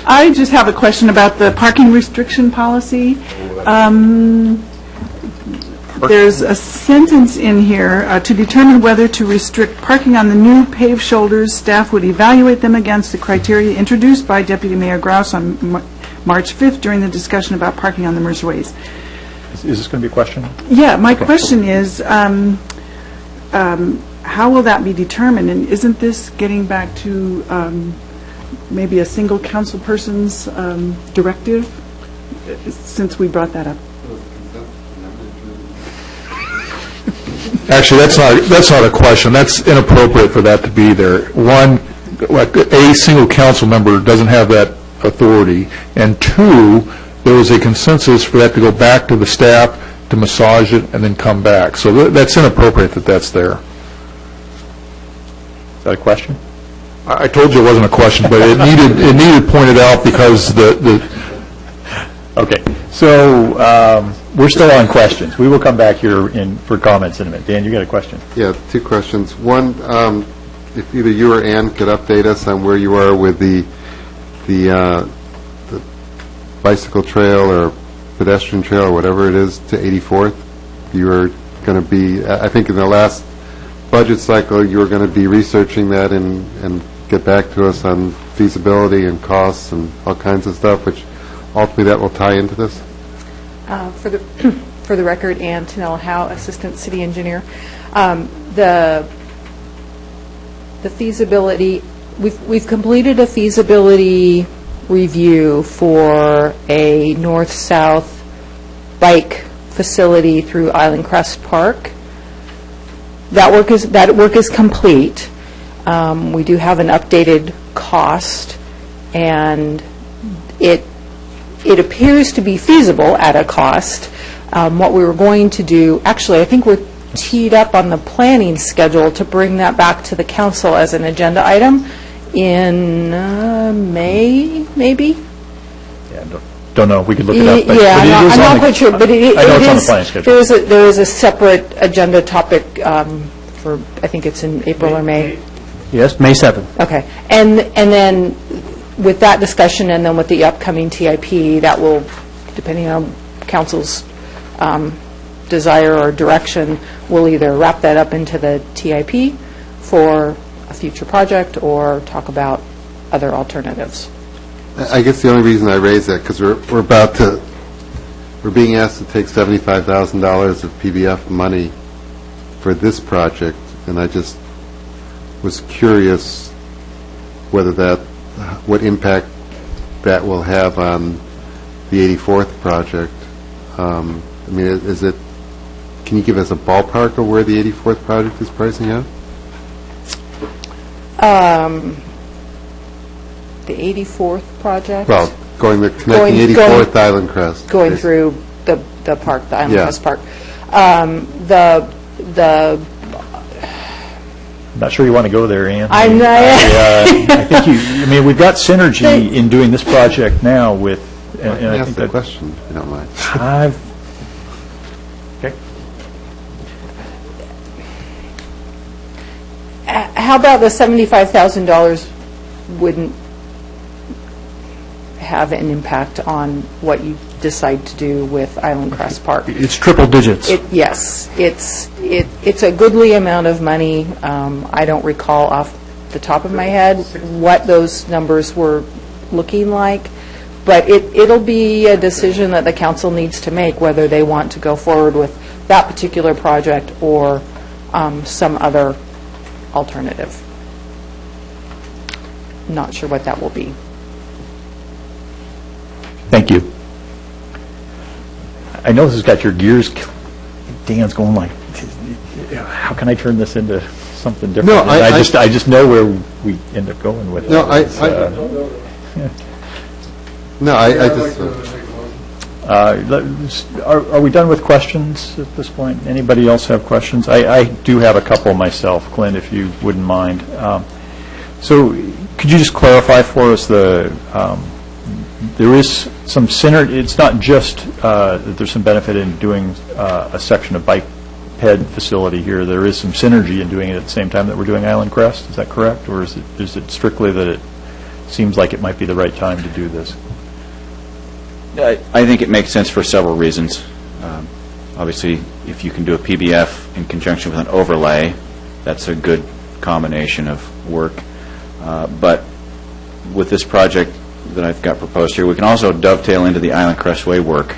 I just have a question about the parking restriction policy. There's a sentence in here, to determine whether to restrict parking on the new paved shoulders, staff would evaluate them against the criteria introduced by Deputy Mayor Grouse on March 5th during the discussion about parking on the Mercer Ways. Is this going to be a question? Yeah, my question is, how will that be determined? And isn't this getting back to maybe a single council person's directive, since we brought that up? Actually, that's not a question. That's inappropriate for that to be there. One, like a single council member doesn't have that authority, and two, there was a consensus for that to go back to the staff to massage it and then come back. So that's inappropriate that that's there. Is that a question? I told you it wasn't a question, but it needed pointed out because the Okay, so we're still on questions. We will come back here for comments in a minute. Dan, you got a question? Yeah, two questions. One, if either you or Ann could update us on where you are with the bicycle trail or pedestrian trail or whatever it is to 84th. You are going to be, I think in the last budget cycle, you were going to be researching that and get back to us on feasibility and costs and all kinds of stuff, which ultimately that will tie into this? For the record, Ann Tennell Howe, Assistant City Engineer. The feasibility, we've completed a feasibility review for a north-south bike facility through Island Crest Park. That work is complete. We do have an updated cost, and it appears to be feasible at a cost. What we were going to do, actually, I think we're teed up on the planning schedule to bring that back to the council as an agenda item in May, maybe? Yeah, don't know, we could look it up. But Yeah, it is I'm on not the- quite sure, but it I know it's on the is, planning schedule. there is a separate agenda topic for, I think it's in April or May. Yes, May 7th. Okay, and then with that discussion and then with the upcoming TIP, that will, depending on council's desire or direction, we'll either wrap that up into the TIP for a future project or talk about other alternatives. I guess the only reason I raise that, because we're being asked to take $75,000 of PBF money for this project, and I just was curious what impact that will have on the 84th project. I mean, can you give us a ballpark of where the 84th project is pricing out? The 84th project? Well, connecting 84th Island Crest. Going through the park, the Island Yeah. Crest Park. I'm not sure you want to go there, Ann. I'm not- I think I mean, we've got synergy in doing this project now with, and I Ask think the that... question, if you don't mind. Okay. How about the $75,000 wouldn't have an impact on what you decide to do with Island Crest Park? It's triple digits. Yes, it's a goodly amount of money. I don't recall off the top of my head what those numbers were looking like, but it'll be a decision that the council needs to make, whether they want to go forward with that particular project or some other alternative. Not sure what that will be. Thank you. I know this has got your gears, Dan's going like, how can I turn this into something different? No, And I just know where we end up going with it. No, I just... Are we done with questions at this point? Anybody else have questions? I do have a couple myself, Clint, if you wouldn't mind. So could you just clarify for us there is some synergy, it's not just that there's some benefit in doing a section of bike ped facility here, there is some synergy in doing it at the same time that we're doing Island Crest, is that correct? Or is it strictly that it seems like it might be the right time to do this? I think it makes sense for several reasons. Obviously, if you can do a PBF in conjunction with an overlay, that's a good combination of work. But with this project that I've got proposed here, we can also dovetail into the Island Crestway work,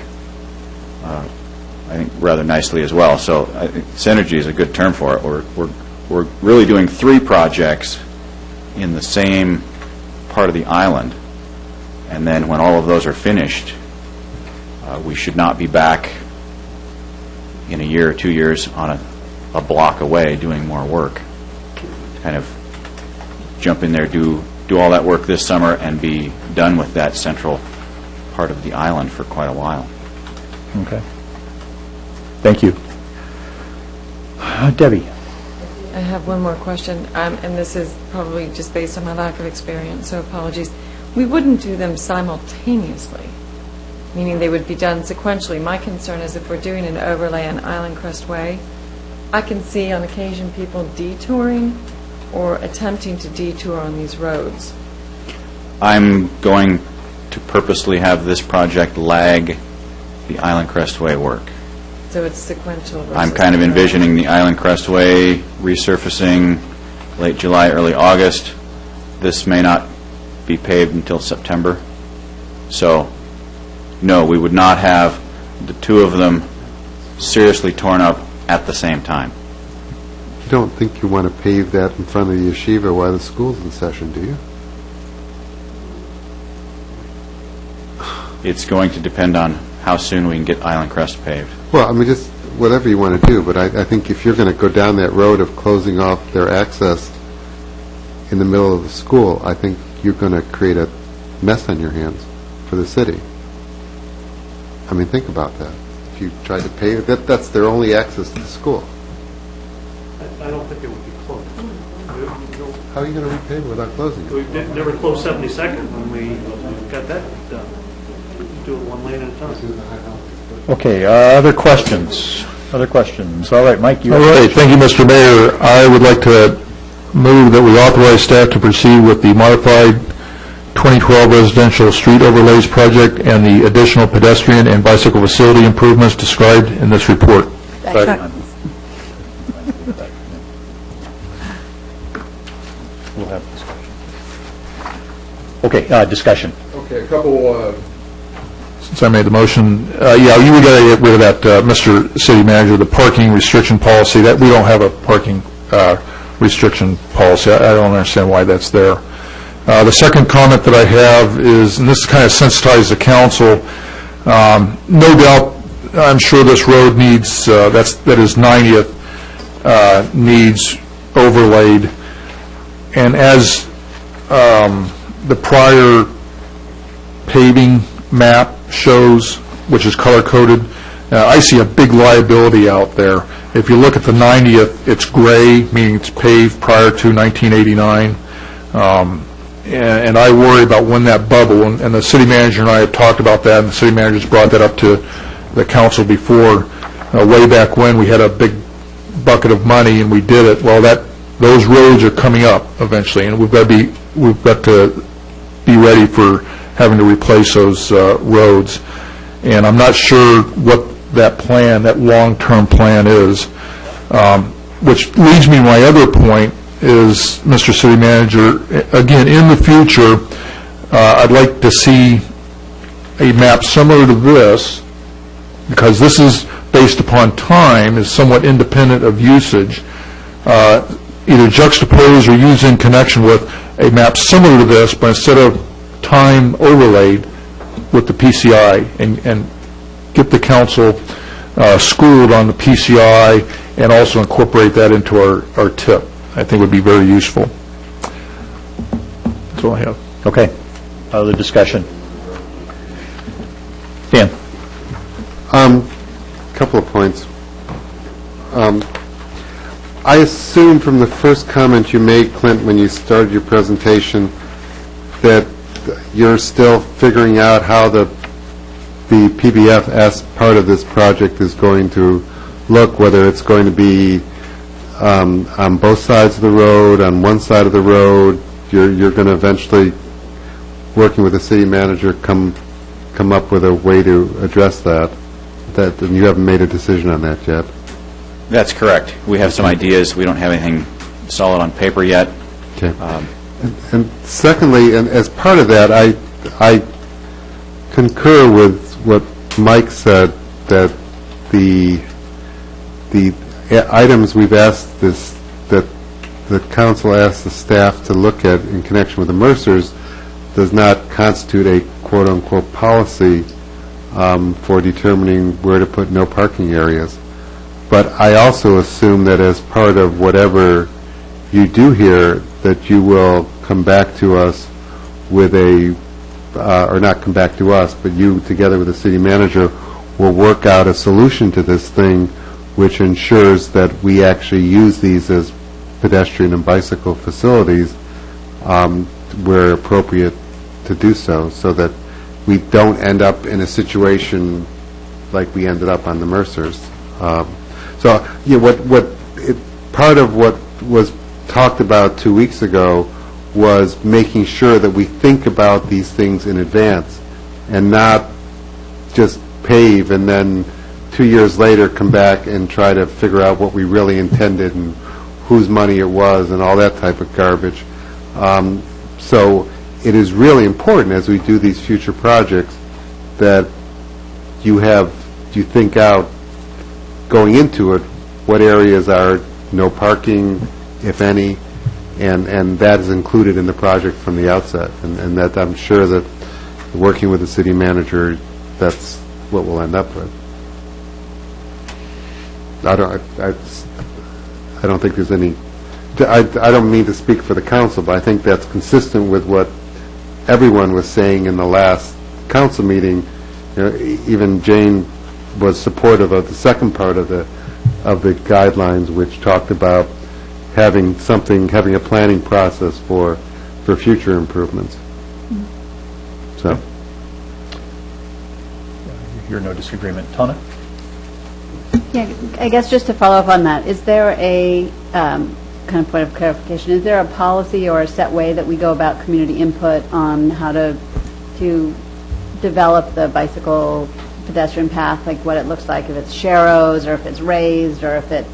I think, rather nicely as well. So I think synergy is a good term for it. We're really doing 3 projects in the same part of the island, and then when all of those are finished, we should not be back in a year or 2 years on a block away doing more work. Kind of jump in there, do all that work this summer, and be done with that central part of the island for quite a while. Okay. Thank you. Debbie. I have one more question, and this is probably just based on my lack of experience, so apologies. We wouldn't do them simultaneously, meaning they would be done sequentially. My concern is if we're doing an overlay on Island Crest Way, I can see on occasion people detouring or attempting to detour on these roads. I'm going to purposely have this project lag the Island Crestway work. So it's sequential versus... I'm kind of envisioning the Island Crestway resurfacing late July, early August. This may not be paved until September. So, no, we would not have the 2 of them seriously torn up at the same time. You don't think you want to pave that in front of the yeshiva while the school's in session, do you? It's going to depend on how soon we can get Island Crest paved. Well, I mean, just whatever you want to do, but I think if you're going to go down that road of closing off their access in the middle of the school, I think you're going to create a mess on your hands for the city. I mean, think about that. If you tried to pave it, that's their only access to the school. I don't think it would be closed. How are you going to repave it without closing it? We never closed 72nd when we got that done. Do it one lane at a time. Okay, other questions? Other questions? All right, Mike, you... All right, thank you, Mr. Mayor. I would like to move that we authorize staff to proceed with the modified 2012 residential street overlays project and the additional pedestrian and bicycle facility improvements described in this report. We'll have discussion. Okay, discussion. Okay, a couple... Since I made the motion, yeah, you got to get rid of that, Mr. City Manager, the parking restriction policy. That we don't have a parking restriction policy. I don't understand why that's there. The second comment that I have is, and this kind of sensitizes the council, no doubt, I'm sure this road needs, that is 90th, needs overlaid. And as the prior paving map shows, which is color-coded, I see a big liability out there. If you look at the 90th, it's gray, meaning it's paved prior to 1989. And I worry about when that bubble, and the city manager and I have talked about that, and the city manager's brought that up to the council before. Way back when, we had a big bucket of money and we did it. Well, those roads are coming up eventually, and we've got to be ready for having to replace those roads. And I'm not sure what that plan, that long-term plan is. Which leads me to my other point is, Mr. City Manager, again, in the future, I'd like to see a map similar to this, because this is based upon time, is somewhat independent of usage, either juxtaposed or used in connection with a map similar to this, but instead of time overlaid with the PCI, and get the council schooled on the PCI and also incorporate that into our tip. I think would be very useful. That's all I have. Okay. Other discussion? Dan? Couple of points. I assume from the first comment you made, Clint, when you started your presentation, that you're still figuring out how the PBFS part of this project is going to look, whether it's going to be on both sides of the road, on one side of the road. You're going to eventually, working with the city manager, come up with a way to address that. And you haven't made a decision on that yet. That's correct. We have some ideas. We don't have anything solid on paper yet. Okay. And secondly, and as part of that, I concur with what Mike said, that the items we've asked that the council asked the staff to look at in connection with the Mercers does not constitute a quote-unquote policy for determining where to put no parking areas. But I also assume that as part of whatever you do here, that you will come back to us with or not come back to us, but you together with the city manager will work out a solution to this thing which ensures that we actually use these as pedestrian and bicycle facilities where appropriate to do so, so that we don't end up in a situation like we ended up on the Mercers. So, part of what was talked about 2 weeks ago was making sure that we think about these things in advance and not just pave and then 2 years later come back and try to figure out what we really intended and whose money it was and all that type of garbage. So it is really important as we do these future projects that you think out going into it what areas are no parking, if any, and that is included in the project from the outset, and that I'm sure that working with the city manager, that's what we'll end up with. I don't think there's any. I don't mean to speak for the council, but I think that's consistent with what everyone was saying in the last council meeting. Even Jane was supportive of the second part of the guidelines, which talked about having a planning process for future improvements. So. Hear no disagreement. Tana? Yeah, I guess just to follow up on that, is there a kind of point of clarification? Is there a policy or a set way that we go about community input on how to develop the bicycle pedestrian path, like what it looks like, if it's sharrows or if it's raised or if it's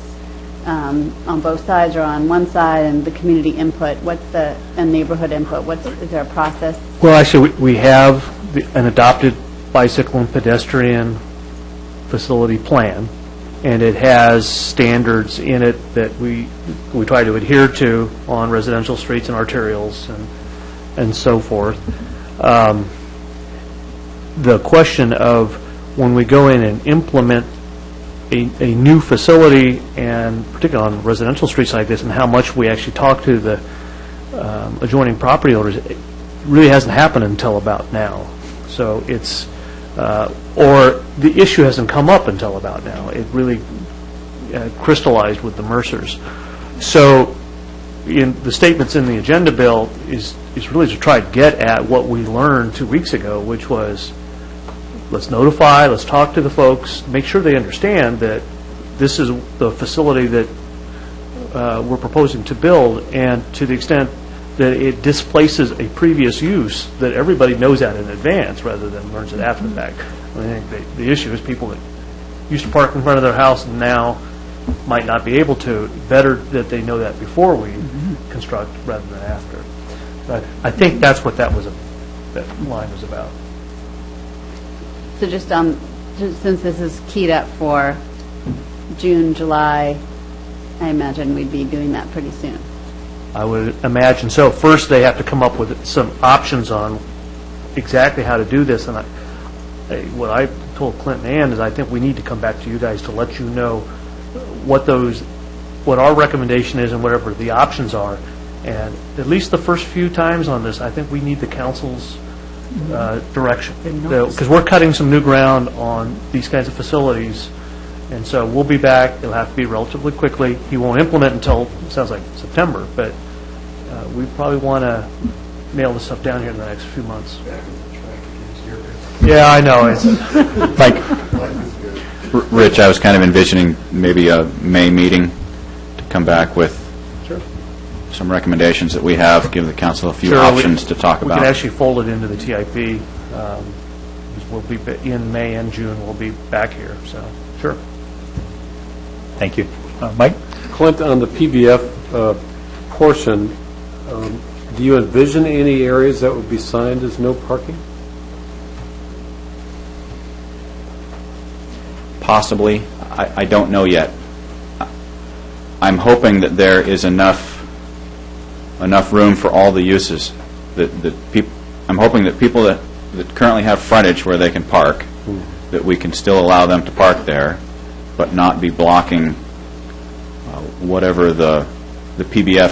on both sides or on one side, and the community input, and neighborhood input, is there a process? Well, actually, we have an adopted bicycle and pedestrian facility plan, and it has standards in it that we try to adhere to on residential streets and arterials and so forth. The question of when we go in and implement a new facility, and particularly on residential streets like this, and how much we actually talk to the adjoining property owners, it really hasn't happened until about now. So it's, or the issue hasn't come up until about now. It really crystallized with the Mercers. So in the statements in the agenda bill is really to try to get at what we learned 2 weeks ago, which was, let's notify, let's talk to the folks, make sure they understand that this is the facility that we're proposing to build, and to the extent that it displaces a previous use, that everybody knows that in advance rather than learns it after the fact. I think the issue is people that used to park in front of their house and now might not be able to. Better that they know that before we construct rather than after. But I think that's what that line was about. So just since this is keyed up for June, July, I imagine we'd be doing that pretty soon. I would imagine so. First, they have to come up with some options on exactly how to do this. And what I told Clint and Ann is I think we need to come back to you guys to let you know what our recommendation is and whatever the options are. And at least the first few times on this, I think we need the council's direction, because we're cutting some new ground on these kinds of facilities, and so we'll be back. It'll have to be relatively quickly. He won't implement until, it sounds like, September, but we probably want to nail this stuff down here in the next few months. Yeah, I know. It's like Rich, I was kind of envisioning maybe a May meeting to come back with some recommendations that we have, give the council a few options to talk about. We can actually fold it into the TIP. We'll be in May and June. We'll be back here. So sure. Thank you, Mike. Clint, on the PBF portion, do you envision any areas that would be signed as no parking? Possibly. I don't know yet. I'm hoping that there is enough room for all the uses. I'm hoping that people that currently have frontage where they can park, that we can still allow them to park there, but not be blocking whatever the PBF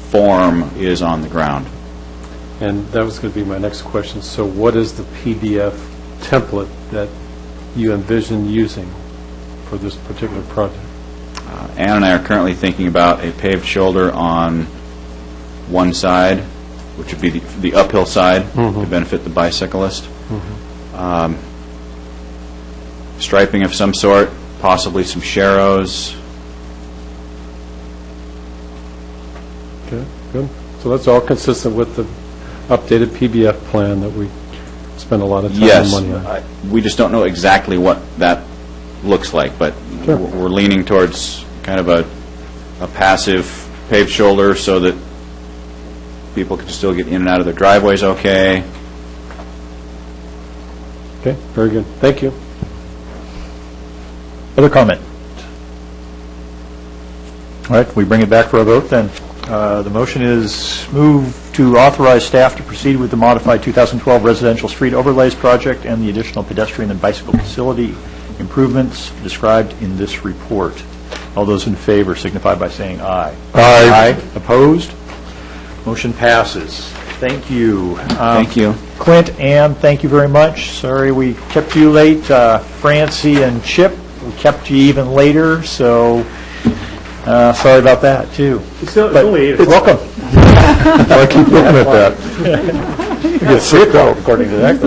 form is on the ground. And that was going to be my next question. So what is the PDF template that you envision using for this particular project? Ann and I are currently thinking about a paved shoulder on one side, which would be the uphill side to benefit the bicyclist. Striping of some sort, possibly some sharrows. Okay, good. So that's all consistent with the updated PBF plan that we spend a lot of time and money on. Yes, we just don't know exactly what that looks like, but we're leaning towards kind of a passive paved shoulder so that people can still get in and out of their driveways okay. Okay, very good. Thank you. Other comment? All right, we bring it back for a vote then. The motion is move to authorize staff to proceed with the modified 2012 residential street overlays project and the additional pedestrian and bicycle facility improvements described in this report. All those in favor signify by saying aye. Aye. Opposed? Motion passes. Thank you. Thank you. Clint, Ann, thank you very much. Sorry we kept you late. Francie and Chip, we kept you even later, so Sorry about that, too. It's only 8 But welcome. I keep looking at that. You get sick, though, according to that.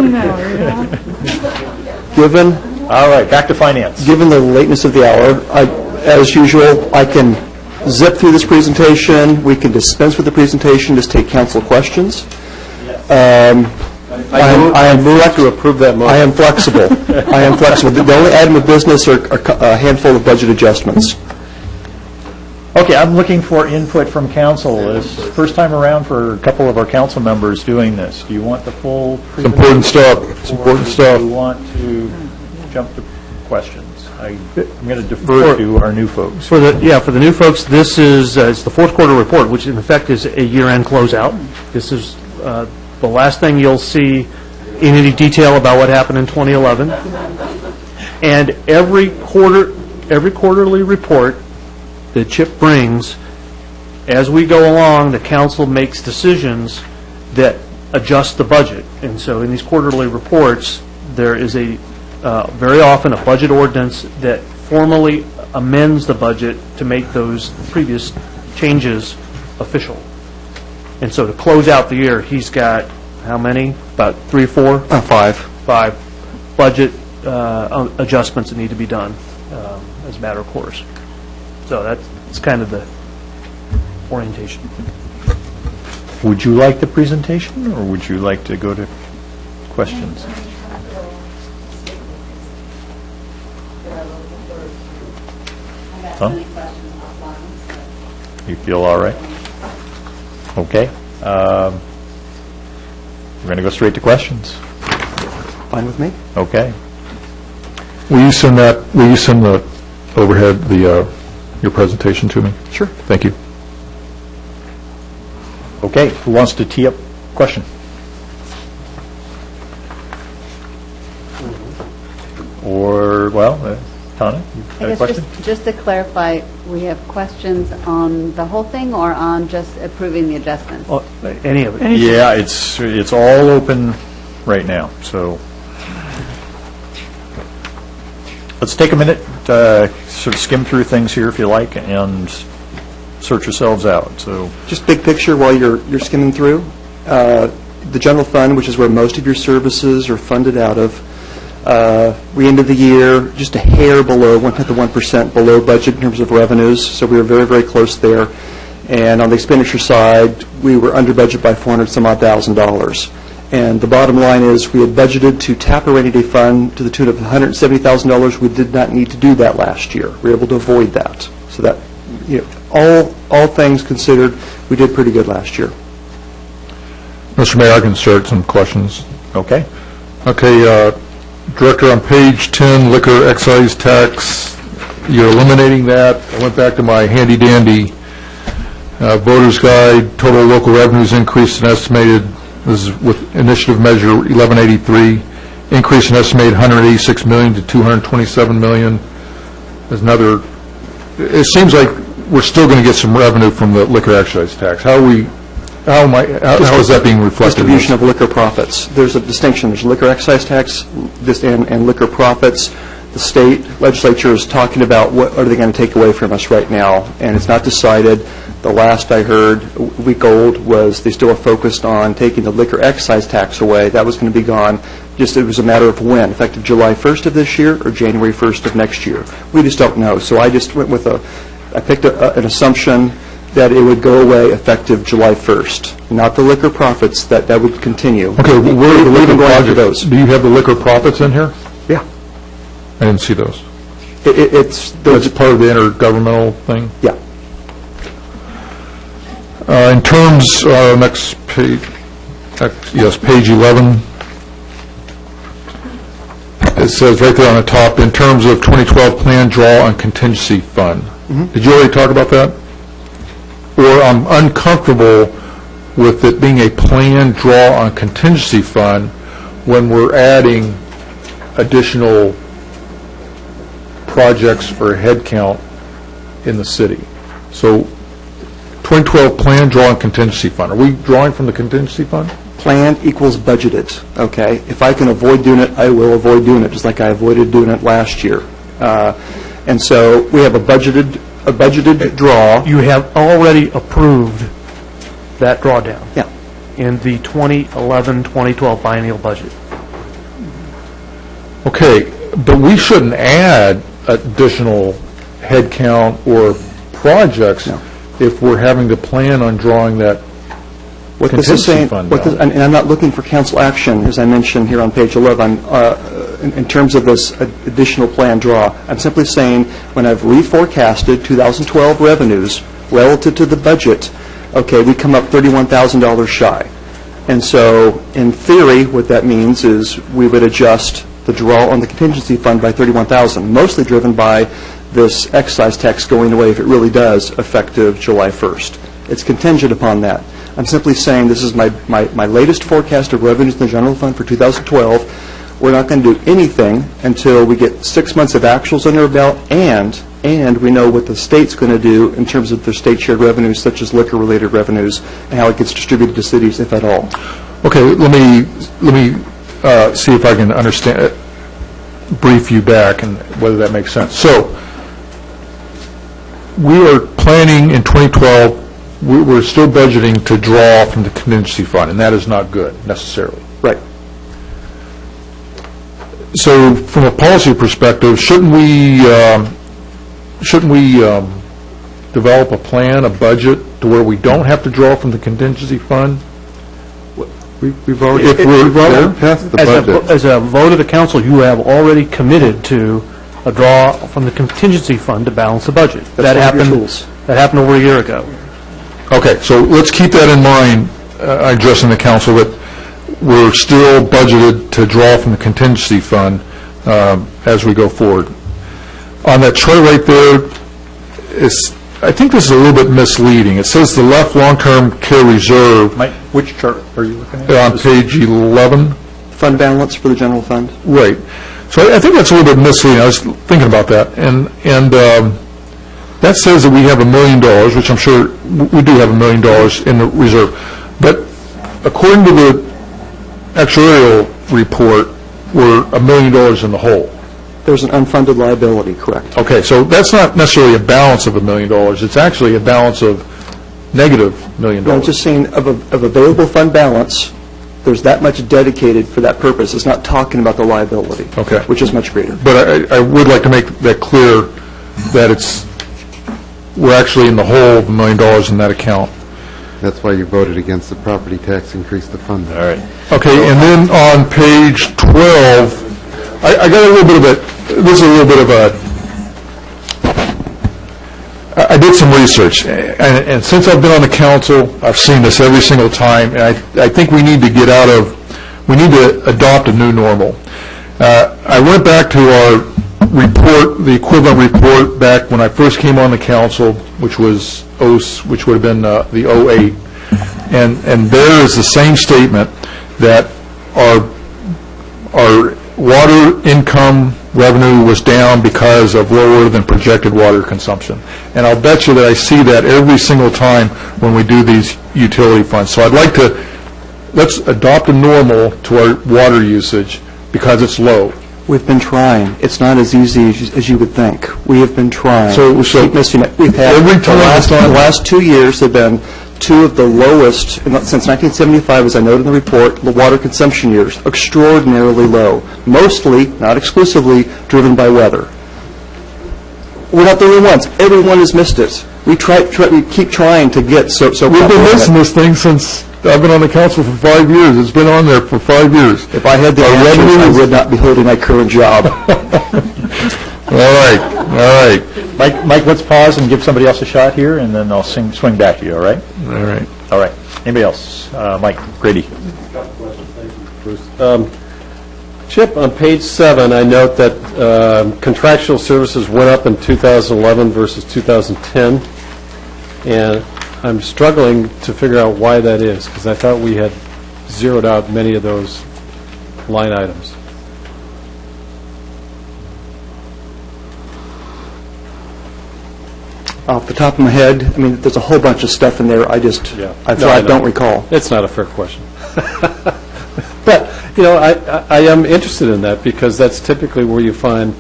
Given, All right, back to finance. given the lateness of the hour, as usual, I can zip through this presentation, we can dispense with the presentation, just take council questions. I am to approve that motion. I am flexible. I am flexible. The only item of business are a handful of budget adjustments. Okay, I'm looking for input from council. This is the first time around for a couple of our council members doing this. Do you want the full It's important stuff. It's important Do stuff. you want to jump to questions? I'm going to defer to our new folks. For the new folks, this is it's the fourth quarter report, which in effect is a year-end closeout. This is the last thing you'll see in any detail about what happened in 2011. And every quarterly report that Chip brings, as we go along, the council makes decisions that adjust the budget. And so in these quarterly reports, there is very often a budget ordinance that formally amends the budget to make those previous changes official. And so to close out the year, he's got how many? About 3 or 4? 5. 5 budget adjustments that need to be done as a matter of course. So that's kind of the orientation. Would you like the presentation, or would you like to go to questions? Huh? You feel all right? Okay. We're going to go straight to questions. Fine with me. Okay. Will you send the overhead, your presentation to me? Sure. Thank you. Okay, who wants to tee up question? Or, well, Tana, you have a question? Just to clarify, we have questions on the whole thing or on just approving the adjustments? Any of it. Yeah, it's all open right now, so let's take a minute, sort of skim through things here if you like, and sort yourselves out. So, just big picture while you're skimming through. The general fund, which is where most of your services are funded out of, we ended the year just a hair below, 1% below budget in terms of revenues, so we were very, very close there. And on the expenditure side, we were under budget by $400,000. And the bottom line is we had budgeted to tap a rainy day fund to the tune of $170,000. We did not need to do that last year. We were able to avoid that. So that, all things considered, we did pretty good last year. Mr. Mayor, I can start some questions. Okay. Okay, Director, on page 10, liquor excise tax, you're eliminating that. I went back to my handy-dandy voter's guide. Total local revenues increased an estimated, this is with initiative measure 1183, increase in estimated $186 million to $227 million. There's another, it seems like we're still going to get some revenue from the liquor excise tax. How is that being reflected? Distribution of liquor profits. There's a distinction. There's liquor excise tax and liquor profits. The state legislature is talking about what are they going to take away from us right now, and it's not decided. The last I heard, a week old, was they still are focused on taking the liquor excise tax away. That was going to be gone. Just it was a matter of when, effective July 1st of this year or January 1st of next year. We just don't know. So I just went with I picked an assumption that it would go away effective July 1st. Not the liquor profits, that would continue. Okay, where are the liquor profits? Do you have the liquor profits in here? Yeah. I didn't see those. It's part of the intergovernmental thing? Yeah. In terms, next page, yes, page 11, it says right there on the top, in terms of 2012 plan draw on contingency fund. Mm-hmm. Did you already talk about that? Or I'm uncomfortable with it being a planned draw on contingency fund when we're adding additional projects or headcount in the city. So 2012 plan draw on contingency fund. Are we drawing from the contingency fund? Planned equals budgeted, okay? If I can avoid doing it, I will avoid doing it, just like I avoided doing it last year. And so we have a budgeted a budgeted draw. You have already approved that drawdown. Yeah. In the 2011-2012 biennial budget. Okay, but we shouldn't add additional headcount or projects if we're having to plan on drawing that What this is contingency saying, fund what this, down. and I'm not looking for council action, as I mentioned here on page 11, in terms of this additional plan draw. I'm simply saying, when I've reforecasted 2012 revenues relative to the budget, okay, we come up $31,000 shy. And so, in theory, what that means is we would adjust the draw on the contingency fund by $31,000, mostly driven by this excise tax going away, if it really does, effective July 1st. It's contingent upon that. I'm simply saying this is my latest forecast of revenues in the general fund for 2012. We're not going to do anything until we get 6 months of actuals under our belt, and we know what the state's going to do in terms of their state shared revenues, such as liquor-related revenues, and how it gets distributed to cities, if at all. Okay, let me see if I can understand, brief you back, and whether that makes sense. So, we are planning in 2012. We're still budgeting to draw from the contingency fund, and that is not good, necessarily. Right. So, from a policy perspective, shouldn't we develop a plan, a budget, to where we don't have to draw from the contingency fund? We've already passed the budget. As a vote of the council, you have already committed to a draw from the contingency fund to balance the budget. That happened over a year ago. Okay, so let's keep that in mind, addressing the council, that we're still budgeted to draw from the contingency fund as we go forward. On that chart right there, I think this is a little bit misleading. It says the left long-term care reserve. Mike, which chart are you looking at? On page 11. Fund balance for the general fund? Right. So I think that's a little bit misleading. I was thinking about that. And that says that we have $1 million, which I'm sure we do have $1 million in the reserve. But according to the actuarial report, we're $1 million in the hole. There's an unfunded liability, correct? Okay, so that's not necessarily a balance of $1 million. It's actually a balance of negative $1 million. No, I'm just saying of available fund balance, there's that much dedicated for that purpose. It's not talking about the liability, okay, which is much greater. But I would like to make that clear, that we're actually in the hole of $1 million in that account. That's why you voted against the property tax increase to fund that. All right. Okay, and then on page 12, I got a little bit of it. This is a little bit of I did some research, and since I've been on the council, I've seen this every single time, and I think we need to adopt a new normal. I went back to our report, the equivalent report back when I first came on the council, which would have been the 08, and there is the same statement that our water income revenue was down because of lower than projected water consumption. And I'll bet you that I see that every single time when we do these utility funds. So I'd like let's adopt a normal to our water usage because it's low. We've been trying. It's not as easy as you would think. We have been trying. So keep missing it. We've had every time the last 2 years have been two of the lowest, since 1975, as I noted in the report, the water consumption years, extraordinarily low, mostly, not exclusively, driven by weather. We're not the only ones. Everyone has missed it. We keep trying to get so. We've been missing this thing since I've been on the council for 5 years. It's been on there for 5 years. If I had the answers, I would not be holding my current job. All right. Mike, let's pause and give somebody else a shot here, and then I'll swing back to you, all right? All right. Anybody else? Mike Grady. Bruce. Chip, on page 7, I note that contractual services went up in 2011 versus 2010, and I'm struggling to figure out why that is, because I thought we had zeroed out many of those line items. Off the top of my head, I mean, there's a whole bunch of stuff in there. I don't recall. It's not a fair question. But, I am interested in that because that's typically where you find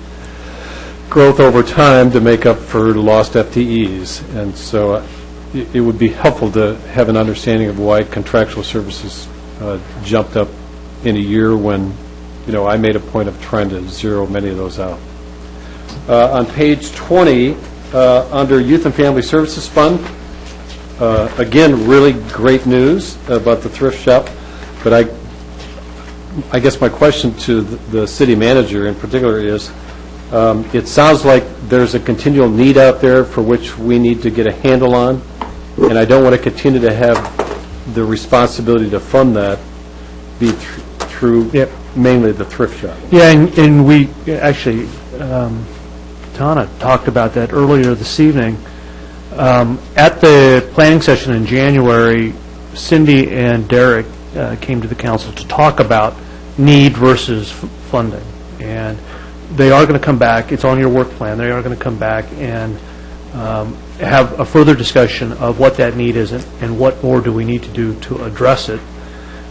growth over time to make up for lost FTEs. And so it would be helpful to have an understanding of why contractual services jumped up in a year when, I made a point of trying to zero many of those out. On page 20, under Youth and Family Services Fund, again, really great news about the thrift shop, but I guess my question to the city manager in particular is, it sounds like there's a continual need out there for which we need to get a handle on, and I don't want to continue to have the responsibility to fund that be through mainly the thrift shop. Yeah, and we actually, Tana talked about that earlier this evening. At the planning session in January, Cindy and Derek came to the council to talk about need versus funding. And they are going to come back. It's on your work plan. They are going to come back and have a further discussion of what that need is and what more do we need to do to address it.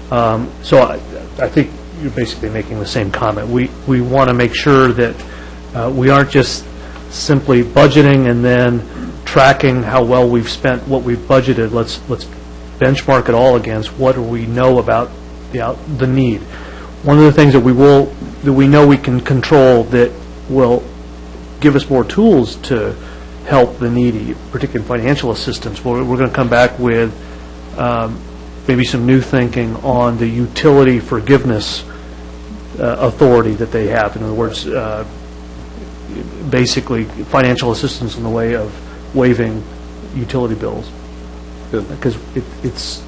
So I think you're basically making the same comment. We want to make sure that we aren't just simply budgeting and then tracking how well we've spent what we've budgeted. Let's benchmark it all against what do we know about the need. One of the things that we know we can control that will give us more tools to help the needy, particularly financial assistance. We're going to come back with maybe some new thinking on the utility forgiveness authority that they have. In other words, basically financial assistance in the way of waiving utility bills. Because it's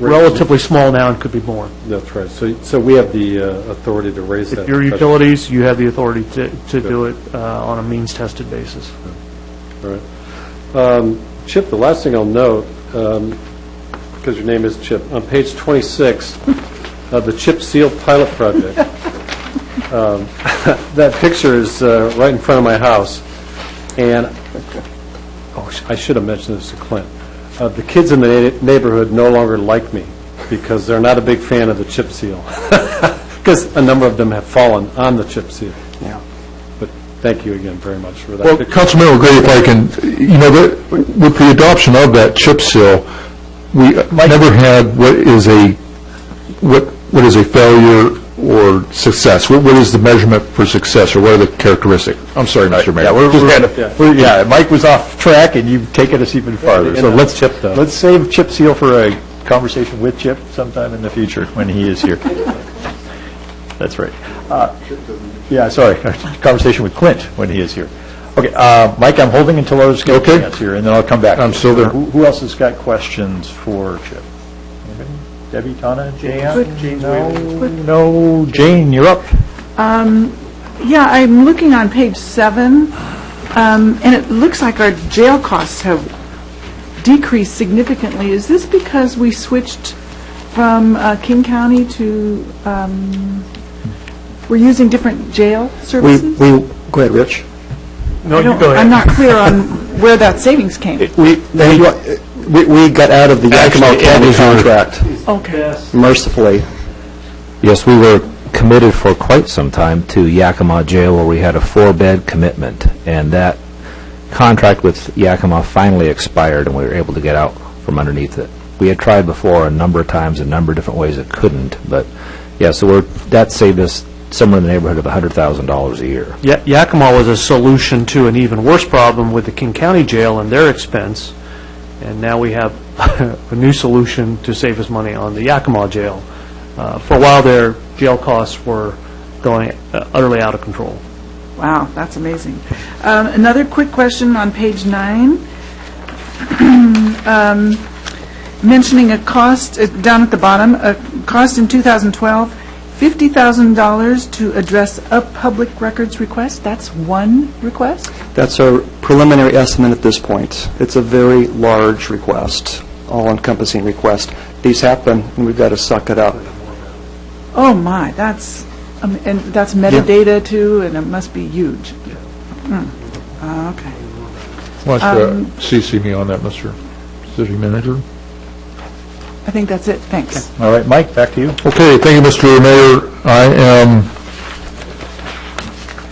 relatively small now and could be more. That's right. So we have the authority to raise that. If your utilities, you have the authority to do it on a means-tested basis. All right. Chip, the last thing I'll note, because your name is Chip, on page 26, the Chip Seal Pilot Project, that picture is right in front of my house, and I should have mentioned this to Clint. The kids in the neighborhood no longer like me because they're not a big fan of the chip seal because a number of them have fallen on the chip seal. Yeah. But thank you again very much for that. Well, Councilman Gray, if I can, with the adoption of that chip seal, we never had what is a failure or success. What is the measurement for success, or what are the characteristics? I'm sorry, Mr. Mayor. Mike was off track, and you've taken us even farther. So let's save Chip Seal for a conversation with Chip sometime in the future when he is here. That's right. Conversation with Clint when he is here. Okay, Mike, I'm holding until others get a chance here, and then I'll come back. I'm still there. Who else has got questions for Chip? Debbie, Tana, Jane? No. Jane, you're up. Yeah, I'm looking on page 7, and it looks like our jail costs have decreased significantly. Is this because we switched from King County to, we're using different jail services? Go ahead, Rich. No, you go ahead. I'm not clear on where that savings came. We got out of the Yakima County contract. Okay. Mercifully. Yes, we were committed for quite some time to Yakima Jail, where we had a 4-bed commitment, and that contract with Yakima finally expired, and we were able to get out from underneath it. We had tried before a number of times, a number of different ways it couldn't, but yeah, so that saved us somewhere in the neighborhood of $100,000 a year. Yakima was a solution to an even worse problem with the King County Jail and their expense, and now we have a new solution to save us money on the Yakima Jail. For a while, their jail costs were going utterly out of control. Wow, that's amazing. Another quick question on page 9. Mentioning a cost, down at the bottom, a cost in 2012, $50,000 to address a public records request. That's one request? That's our preliminary estimate at this point. It's a very large request, all-encompassing request. These happen, and we've got to suck it up. Oh my, that's and that's metadata too, and it must be huge. Okay. Why don't you CC me on that, Mr. City Manager? I think that's it. Thanks. All right, Mike, back to you. Okay, thank you, Mr. Mayor. I am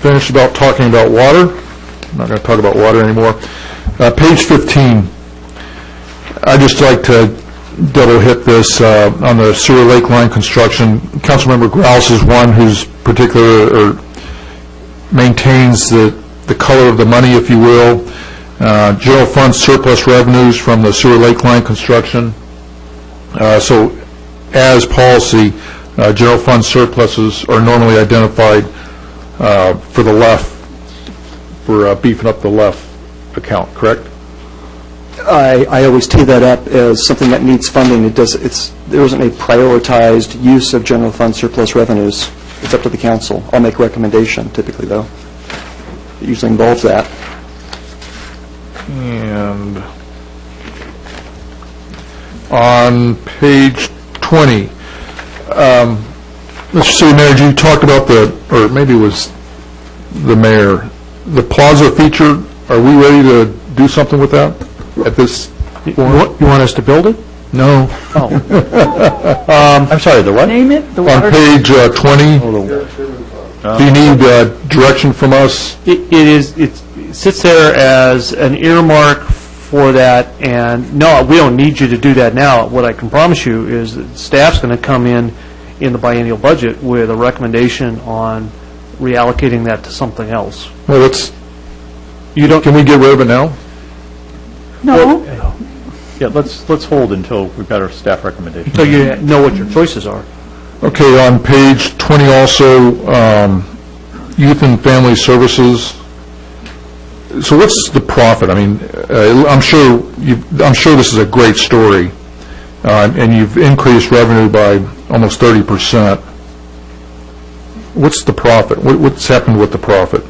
finished about talking about water. I'm not going to talk about water anymore. Page 15. I'd just like to double hit this on the sewer lake line construction. Councilmember Grouse is one who's particular or maintains the color of the money, if you will. General fund surplus revenues from the sewer lake line construction. So as policy, general fund surpluses are normally identified for the left, for beefing up the left account, correct? I always tee that up as something that needs funding. There isn't a prioritized use of general fund surplus revenues. It's up to the council. I'll make a recommendation, typically, though. It usually involves that. And on page 20, Mr. City Manager, you talked about or maybe it was the mayor, the plaza feature. Are we ready to do something with that at this point? You want us to build it? No. I'm sorry, the what? Name it, the On water. page 20, do you need direction from us? It sits there as an earmark for that, and no, we don't need you to do that now. What I can promise you is that staff's going to come in the biennial budget with a recommendation on reallocating that to something else. Well, can we get rid of it now? No. Yeah, let's hold until we've got our staff recommendation. So you know what your choices are. Okay, on page 20 also, youth and family services. So what's the profit? I mean, I'm sure this is a great story, and you've increased revenue by almost 30%. What's the profit? What's happened with the profit,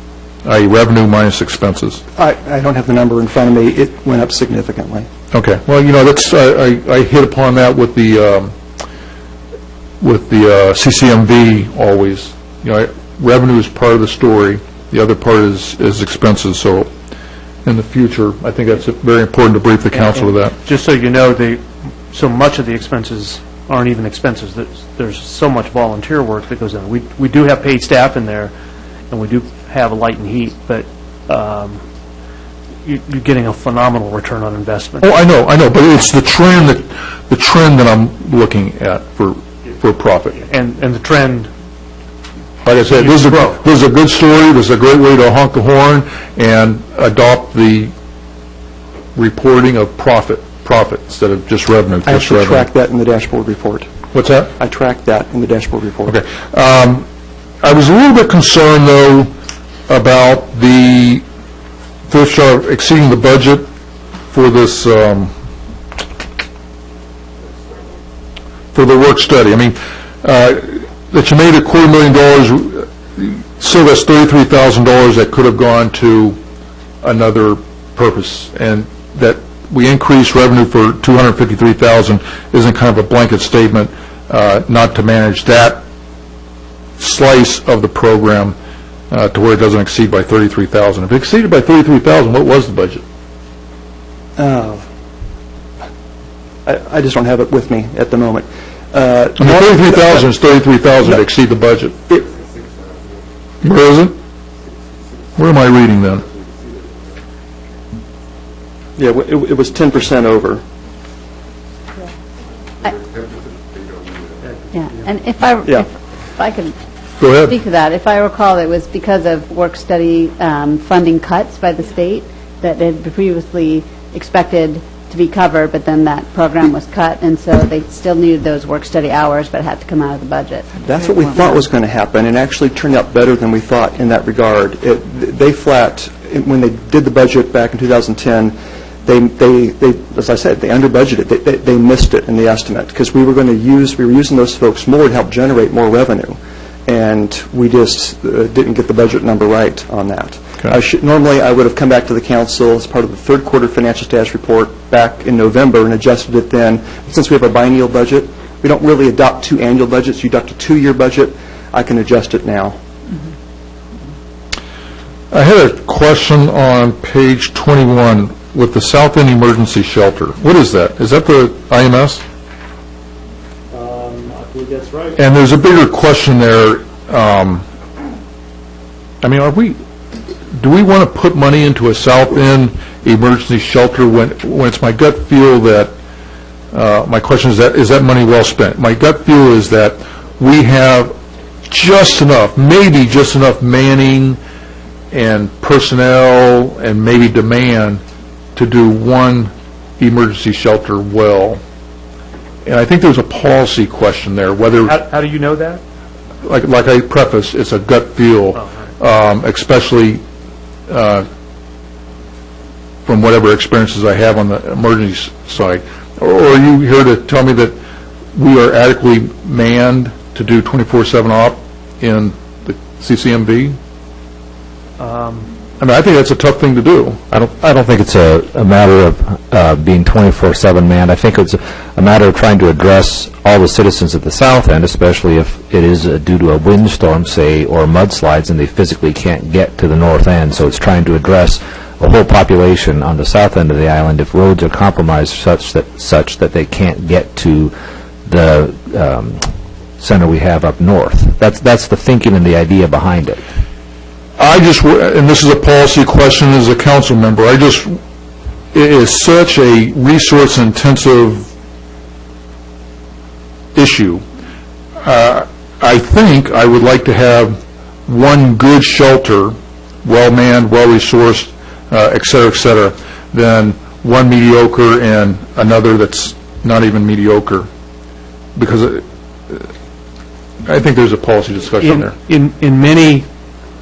i.e. revenue minus expenses? I don't have the number in front of me. It went up significantly. Okay. Well, that's I hit upon that with the CCMV always. Revenue is part of the story. The other part is expenses. So in the future, I think that's very important to brief the council of that. Just so you know, so much of the expenses aren't even expenses. There's so much volunteer work that goes in. We do have paid staff in there, and we do have a light and heat, but you're getting a phenomenal return on investment. Oh, I know, but it's the trend that I'm looking at for profit. And the trend. Like I said, this is a good story. This is a great way to honk the horn and adopt the reporting of profit instead of just revenue. I actually track that in the dashboard report. What's that? I track that in the dashboard report. Okay. I was a little bit concerned, though, about the thrift shop exceeding the budget for this, for the work study. I mean, that you made $250,000, still that's $33,000 that could have gone to another purpose, and that we increased revenue for $253,000 isn't kind of a blanket statement not to manage that slice of the program to where it doesn't exceed by $33,000. If it exceeded by $33,000, what was the budget? I just don't have it with me at the moment. I mean, $33,000 is $33,000 to exceed the budget. Where is it? Where am I reading then? Yeah, it was 10% over. Yeah, and if I could Go ahead. speak to that, if I recall, it was because of work-study funding cuts by the state that had previously expected to be covered, but then that program was cut, and so they still needed those work-study hours, but it had to come out of the budget. That's what we thought was going to happen, and actually turned out better than we thought in that regard. When they did the budget back in 2010, they as I said, they under-budgeted. They missed it in the estimate, because we were using those folks more to help generate more revenue, and we just didn't get the budget number right on that. Okay. Normally, I would have come back to the council as part of the third quarter financial status report back in November and adjusted it then. Since we have a biennial budget, we don't really adopt two annual budgets. You adopt a two-year budget. I can adjust it now. I had a question on page 21 with the South End Emergency Shelter. What is that? Is that the IMS? I believe that's right. And there's a bigger question there. I mean, do we want to put money into a South End emergency shelter when it's my gut feel that, my question is that money well spent? My gut feel is that we have just enough, maybe just enough manning and personnel and maybe demand to do one emergency shelter well. And I think there's a policy question there, whether... How do you know that? Like I preface, it's a gut feel, especially from whatever experiences I have on the emergency side. Or are you here to tell me that we are adequately manned to do 24/7 op in the CCMV? I mean, I think that's a tough thing to do. I don't think it's a matter of being 24/7 manned. I think it's a matter of trying to address all the citizens at the south end, especially if it is due to a windstorm, say, or mudslides, and they physically can't get to the north end. So it's trying to address a whole population on the south end of the island if roads are compromised such that they can't get to the center we have up north. That's the thinking and the idea behind it. And this is a policy question as a council member, it is such a resource-intensive issue. I think I would like to have one good shelter, well-manned, well-resourced, et cetera, than one mediocre and another that's not even mediocre. Because I think there's a policy discussion there. In many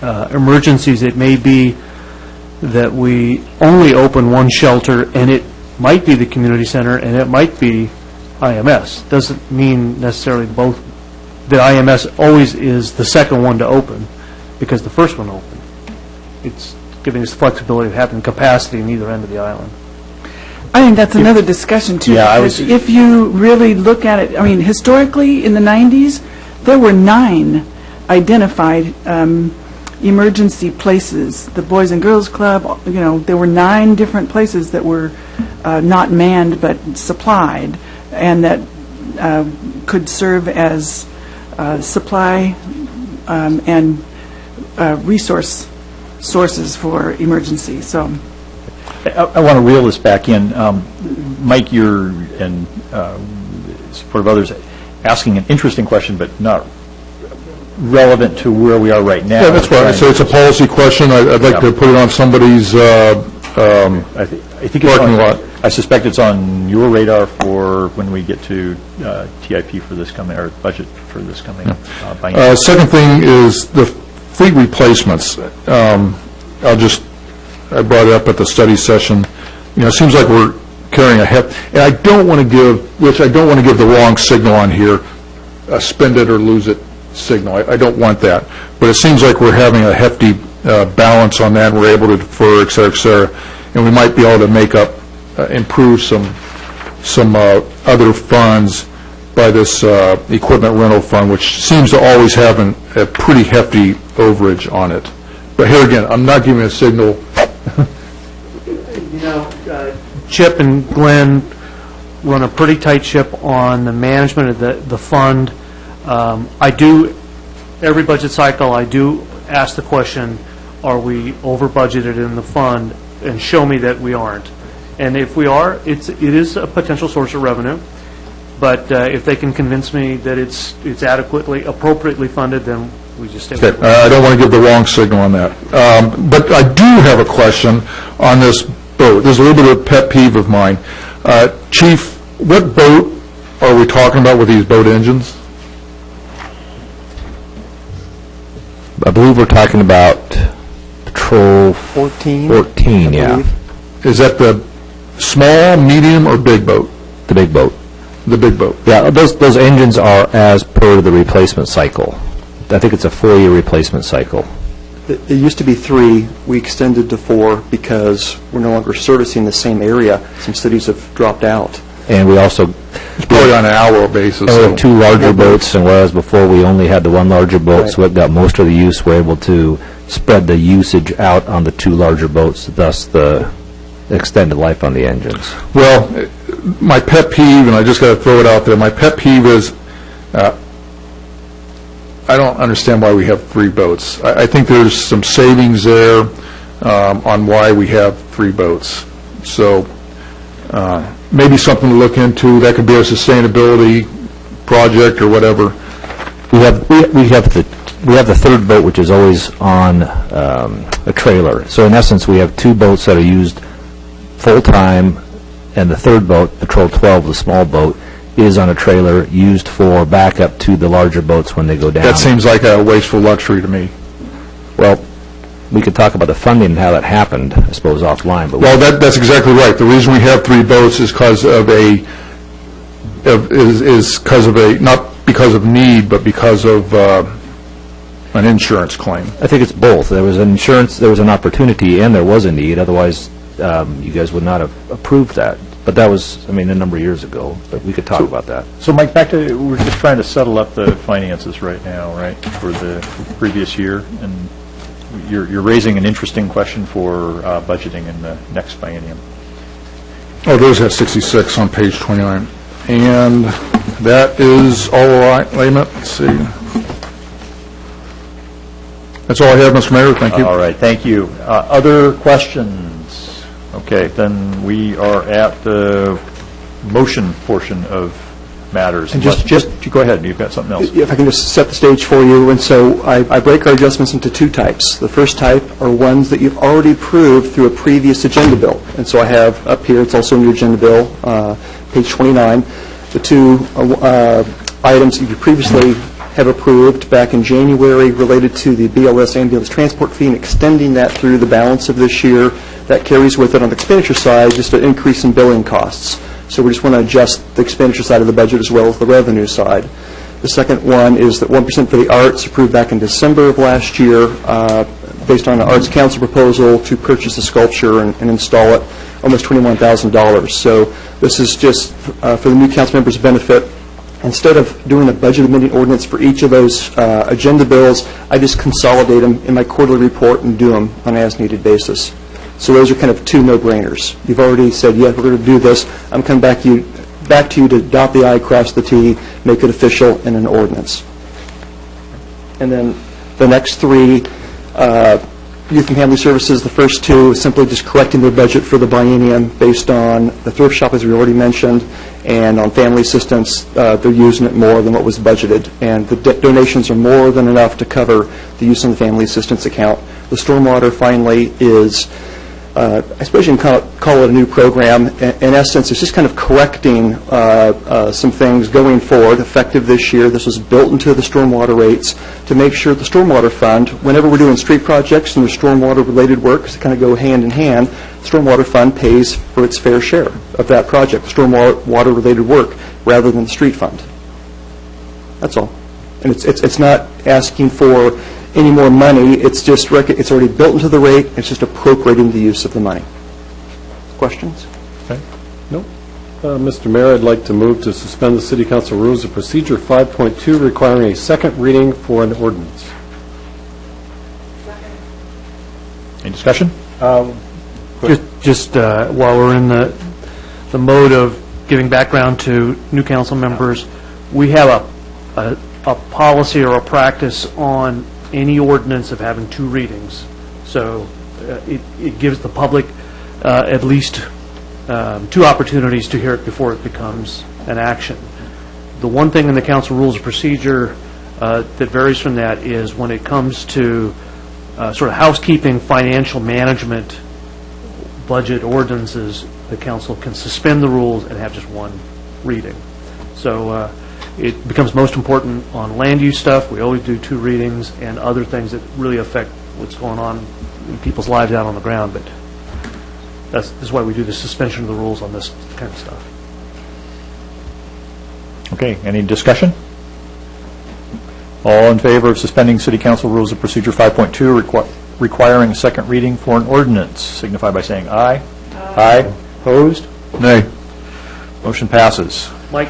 emergencies, it may be that we only open one shelter, and it might be the community center, and it might be IMS. Doesn't mean necessarily both, that IMS always is the second one to open, because the first one opened. It's giving us the flexibility of having capacity in either end of the island. I think that's another discussion, too. Yeah, because if you really look at it, I mean, historically, in the 90s, there were 9 identified emergency places. The Boys and Girls Club, there were 9 different places that were not manned but supplied, and that could serve as supply and resource sources for emergency. So, I want to reel this back in. Mike, you're, and support of others, asking an interesting question, but not relevant to where we are right now. Yeah, that's right. So it's a policy question. I'd like to put it on somebody's I think parking lot. I suspect it's on your radar for when we get to TIP for this coming, or budget for this coming. Second thing is the fleet replacements. I brought it up at the study session. It seems like we're carrying a and I don't want to give the wrong signal on here, a spend it or lose it signal. I don't want that. But it seems like we're having a hefty balance on that, and we're able to defer, et cetera, and we might be able to improve some other funds by this equipment rental fund, which seems to always have a pretty hefty overage on it. But here again, I'm not giving a signal. Chip and Glenn run a pretty tight ship on the management of the fund. Every budget cycle, I do ask the question, are we over budgeted in the fund, and show me that we aren't. And if we are, it is a potential source of revenue. But if they can convince me that it's appropriately funded, then we just stay with it. I don't want to give the wrong signal on that. But I do have a question on this boat. There's a little bit of a pet peeve of mine. Chief, what boat are we talking about with these boat engines? I believe we're talking about Patrol 14. 14, yeah. Is that the small, medium, or big boat? The big boat. The big boat. Yeah, those engines are as per the replacement cycle. I think it's a 4-year replacement cycle. It used to be 3. We extended to 4 because we're no longer servicing the same area. Some cities have dropped out. And we also... It's probably on an hour basis. And we have 2 larger boats, and whereas before we only had the 1 larger boat, so it got most of the use, we're able to spread the usage out on the 2 larger boats, thus the extended life on the engines. Well, my pet peeve, and I just got to throw it out there, my pet peeve is I don't understand why we have 3 boats. I think there's some savings there on why we have 3 boats. So maybe something to look into. That could be a sustainability project or whatever. We have the third boat, which is always on a trailer. So in essence, we have 2 boats that are used full-time, and the third boat, Patrol 12, the small boat, is on a trailer used for backup to the larger boats when they go down. That seems like a wasteful luxury to me. Well, we could talk about the funding and how that happened, I suppose, offline. But well, that's exactly right. The reason we have 3 boats is because of not because of need, but because of an insurance claim. I think it's both. There was an insurance, there was an opportunity, and there was a need. Otherwise, you guys would not have approved that. But that was, I mean, a number of years ago. But we could talk about that. So, Mike, back to, we're just trying to settle up the finances right now, right, for the previous year. And you're raising an interesting question for budgeting in the next biennium. Oh, there's that 66 on page 29. And that is all right. Wait a minute. Let's see. That's all I have, Mr. Mayor. Thank you. All right. Thank you. Other questions? Okay. Then we are at the motion portion of matters. And just go ahead. You've got something else. If I can just set the stage for you. And so I break our adjustments into 2 types. The first type are ones that you've already approved through a previous agenda bill. And so I have up here, it's also in your agenda bill, page 29, the 2 items that you previously have approved back in January related to the BLS ambulance transport fee and extending that through the balance of this year. That carries with it on the expenditure side just an increase in billing costs. So we just want to adjust the expenditure side of the budget as well as the revenue side. The second one is that 1% for the arts approved back in December of last year based on an Arts Council proposal to purchase the sculpture and install it, almost $21,000. So this is just for the new council members' benefit. Instead of doing a budget amending ordinance for each of those agenda bills, I just consolidate them in my quarterly report and do them on an as-needed basis. So those are kind of 2 no-brainers. You've already said, yeah, we're going to do this. I'm coming back to you to dot the I, cross the T, make it official in an ordinance. And then the next 3, Youth and Family Services, the first 2, simply just correcting their budget for the biennium based on the thrift shop, as we already mentioned, and on family assistance, they're using it more than what was budgeted. And the donations are more than enough to cover the use on the family assistance account. The stormwater, finally, is I suppose you can call it a new program. In essence, it's just kind of correcting some things going forward, effective this year. This was built into the stormwater rates to make sure the stormwater fund, whenever we're doing street projects and there's stormwater-related work, because they kind of go hand in hand, the stormwater fund pays for its fair share of that project, the stormwater-related work, rather than the street fund. That's all. And it's not asking for any more money. It's just it's already built into the rate. It's just appropriating the use of the money. Questions? Okay. No. Mr. Mayor, I'd like to move to suspend the City Council Rules of Procedure 5.2, requiring a second reading for an ordinance. Any discussion? Just while we're in the mode of giving background to new council members, we have a policy or a practice on any ordinance of having 2 readings. So it gives the public at least 2 opportunities to hear it before it becomes an action. The one thing in the council rules of procedure that varies from that is when it comes to sort of housekeeping, financial management, budget ordinances, the council can suspend the rules and have just 1 reading. So it becomes most important on land use stuff. We always do 2 readings, and other things that really affect what's going on in people's lives out on the ground. But this is why we do the suspension of the rules on this kind of stuff. Okay. Any discussion? All in favor of suspending City Council Rules of Procedure 5.2, requiring a second reading for an ordinance, signify by saying aye. Aye. Opposed? Nay. Motion passes. Mike?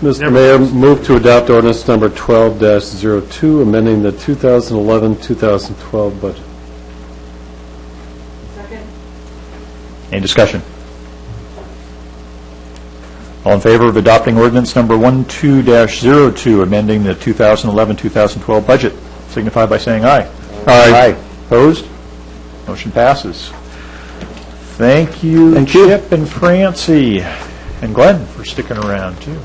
Mr. Mayor, move to adopt ordinance number 12-02, amending the 2011-2012 budget. Any discussion? All in favor of adopting ordinance number 12-02, amending the 2011-2012 budget, signify by saying aye. Aye. Opposed? Motion passes. Thank you, Chip and Francie, and Glenn for sticking around, too.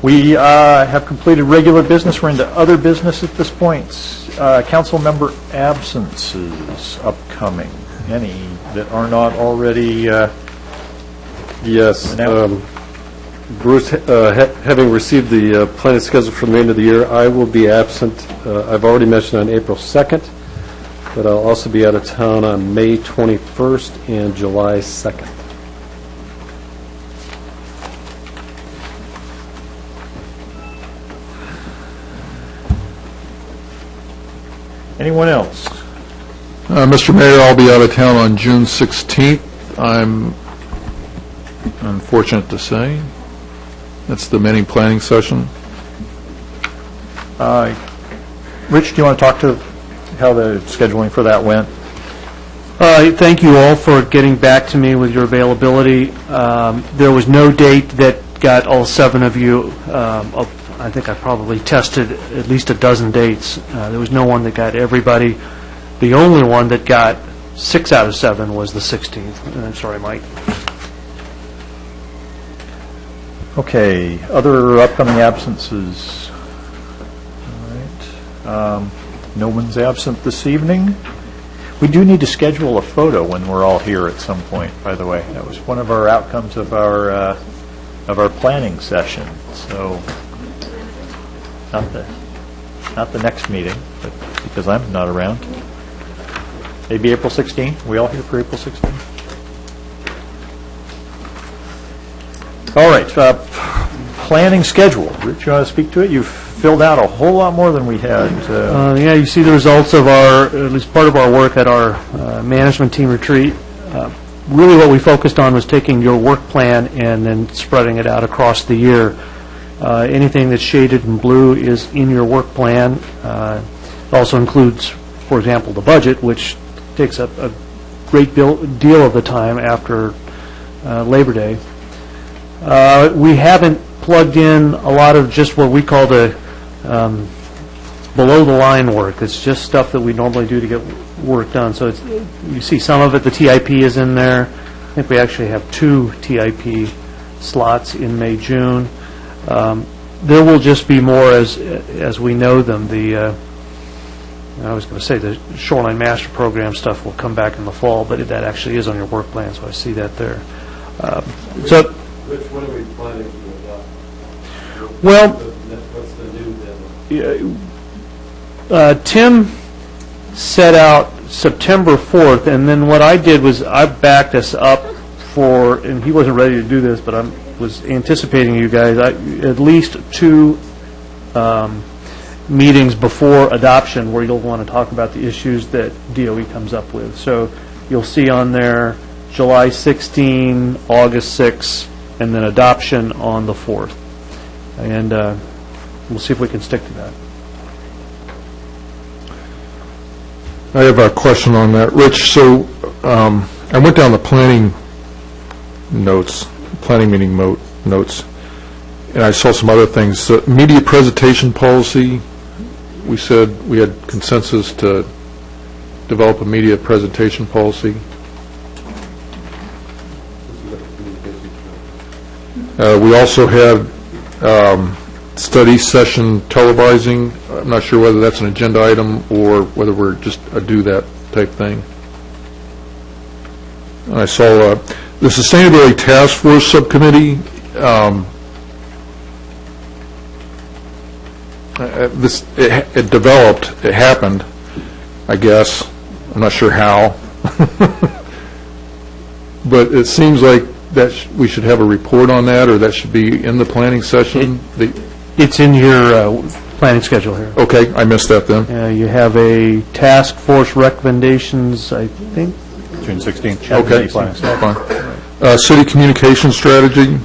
We have completed regular business. We're into other business at this point. Council member absences upcoming. Any that are not already Yes. Bruce, having received the planning schedule for the remainder of the year, I will be absent. I've already mentioned on April 2nd, but I'll also be out of town on May 21st and July 2nd. Anyone else? Mr. Mayor, I'll be out of town on June 16th. I'm unfortunate to say. That's the mini planning session. Rich, do you want to talk to how the scheduling for that went? Thank you all for getting back to me with your availability. There was no date that got all 7 of you. I think I probably tested at least a dozen dates. There was no one that got everybody. The only one that got 6 out of 7 was the 16th. I'm sorry, Mike. Okay, other upcoming absences. All right. No one's absent this evening. We do need to schedule a photo when we're all here at some point, by the way. That was one of our outcomes of our planning session. So not the next meeting, but because I'm not around. Maybe April 16th. We all here for April 16th? All right. Planning schedule. Rich, you want to speak to it? You've filled out a whole lot more than we had. Yeah, you see the results of at least part of our work at our management team retreat. Really what we focused on was taking your work plan and then spreading it out across the year. Anything that's shaded in blue is in your work plan. It also includes, for example, the budget, which takes up a great deal of the time after Labor Day. We haven't plugged in a lot of just what we call the below-the-line work. It's just stuff that we normally do to get work done. So you see some of it, the TIP is in there. I think we actually have 2 TIP slots in May, June. There will just be more as we know them. I was going to say the Shoreline Master Program stuff will come back in the fall, but that actually is on your work plan, so I see that there. Rich, what are we planning to adopt? Well, What's the new deadline? Tim set out September 4th, and then what I did was I backed us up and he wasn't ready to do this, but I was anticipating you guys, at least 2 meetings before adoption where you'll want to talk about the issues that DOE comes up with. So you'll see on there July 16, August 6, and then adoption on the 4th. And we'll see if we can stick to that. I have a question on that. Rich, so I went down the planning meeting notes, and I saw some other things. Media presentation policy, we said we had consensus to develop a media presentation policy. We also had study session televising. I'm not sure whether that's an agenda item or whether we're just a do that type thing. And I saw the Sustainability Task Force Subcommittee. It developed, it happened, I guess. I'm not sure how. But it seems like that we should have a report on that, or that should be in the planning session. It's in your planning schedule here. Okay, I missed that then. You have a task force recommendations, I think. June 16th. Okay, fine. City communication strategy.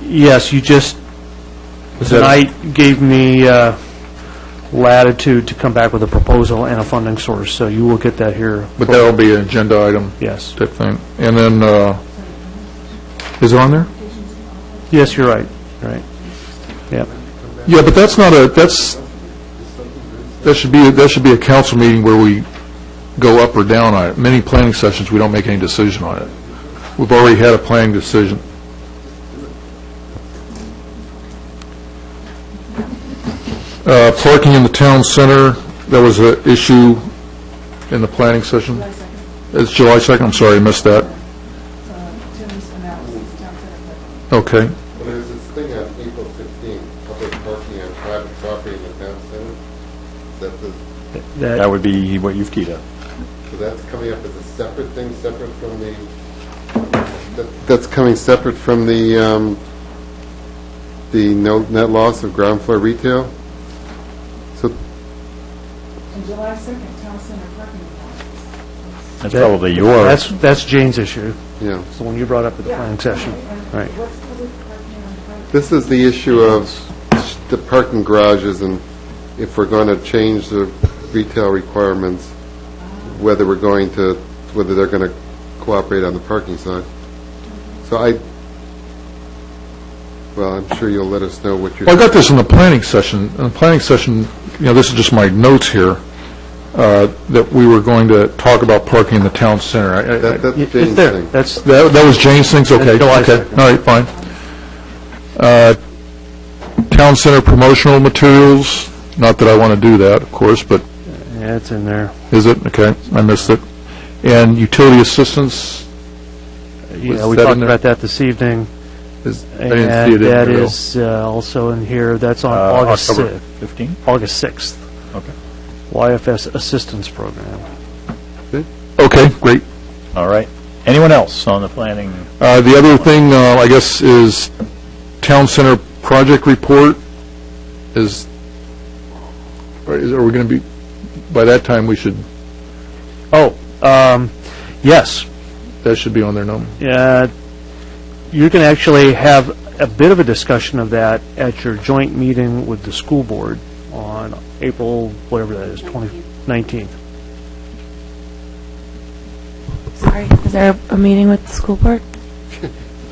Yes, you just tonight gave me latitude to come back with a proposal and a funding source, so you will get that here. But that will be an agenda item. Yes. Type thing. And then Is it on there? Yes, you're right, right. Yeah. Yeah, but that's not that should be a council meeting where we go up or down on it. Many planning sessions, we don't make any decision on it. We've already had a planning decision. Parking in the town center, that was an issue in the planning session. It's July 2nd, I'm sorry, I missed that. Okay. Well, there's this thing on April 15th, public parking on private property in the town center. That would be what you've teed up. So that's coming up as a separate thing, separate from the, that's coming separate from the no net loss of ground floor retail? So On July 2nd, town center parking lot. That's probably yours. That's Jane's issue. Yeah. It's the one you brought up at the planning session. Right. this is the issue of the parking garages, and if we're going to change the retail requirements, whether they're going to cooperate on the parking side. So I'm sure you'll let us know what you're... Well, I got this in the planning session. In the planning session, this is just my notes here, that we were going to talk about parking in the town center. That's Jane's thing. That was Jane's thing? Okay. Okay. All right, fine. Town center promotional materials, not that I want to do that, of course, but... Yeah, it's in there. Is it? Okay, I missed it. And utility assistance? Yeah, we talked about that this evening. I didn't see it in that there, is also in here. That's on August October 15th? August 6th. Okay. YFS Assistance Program. Okay, great. All right. Anyone else on the planning? The other thing, I guess, is town center project report. Are we going to be, by that time we should... Yes. That should be on there, no? Yeah. You can actually have a bit of a discussion of that at your joint meeting with the school board on April, whatever that is, 19th. Sorry, is there a meeting with the school board?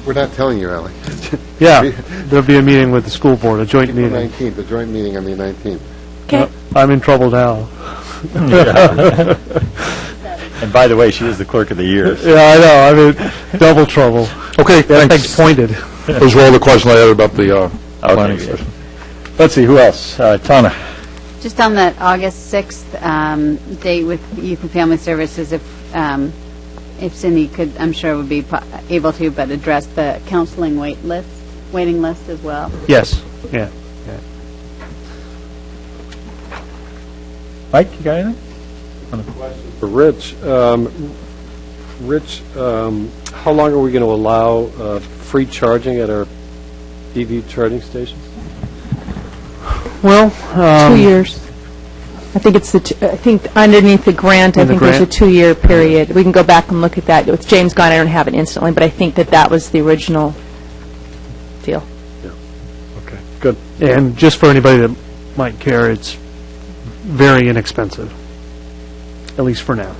We're not telling you, Ally. Yeah, there'll be a meeting with the school board, a joint April meeting. 19th, the joint meeting on the 19th. Okay. I'm in trouble now. And by the way, she is the clerk of the year. Yeah, I know. I mean, double trouble. Okay, That thanks. thing's pointed. Those were all the questions I had about the planning Okay. session. Let's see, who else? Tana? Just on that August 6th date with Youth and Family Services, if Cindy could, I'm sure would be able to, but address the counseling waiting list as well. Yes. Yeah. Mike, you got anything? For Rich, how long are we going to allow free charging at our EV charging stations? Well, 2 years. I think it's I think underneath the grant, I think there's a 2-year period. We can go back and look at that. With James gone, I don't have it instantly, but I think that was the original deal. Okay, good. And just for anybody that might care, it's very inexpensive, at least for now.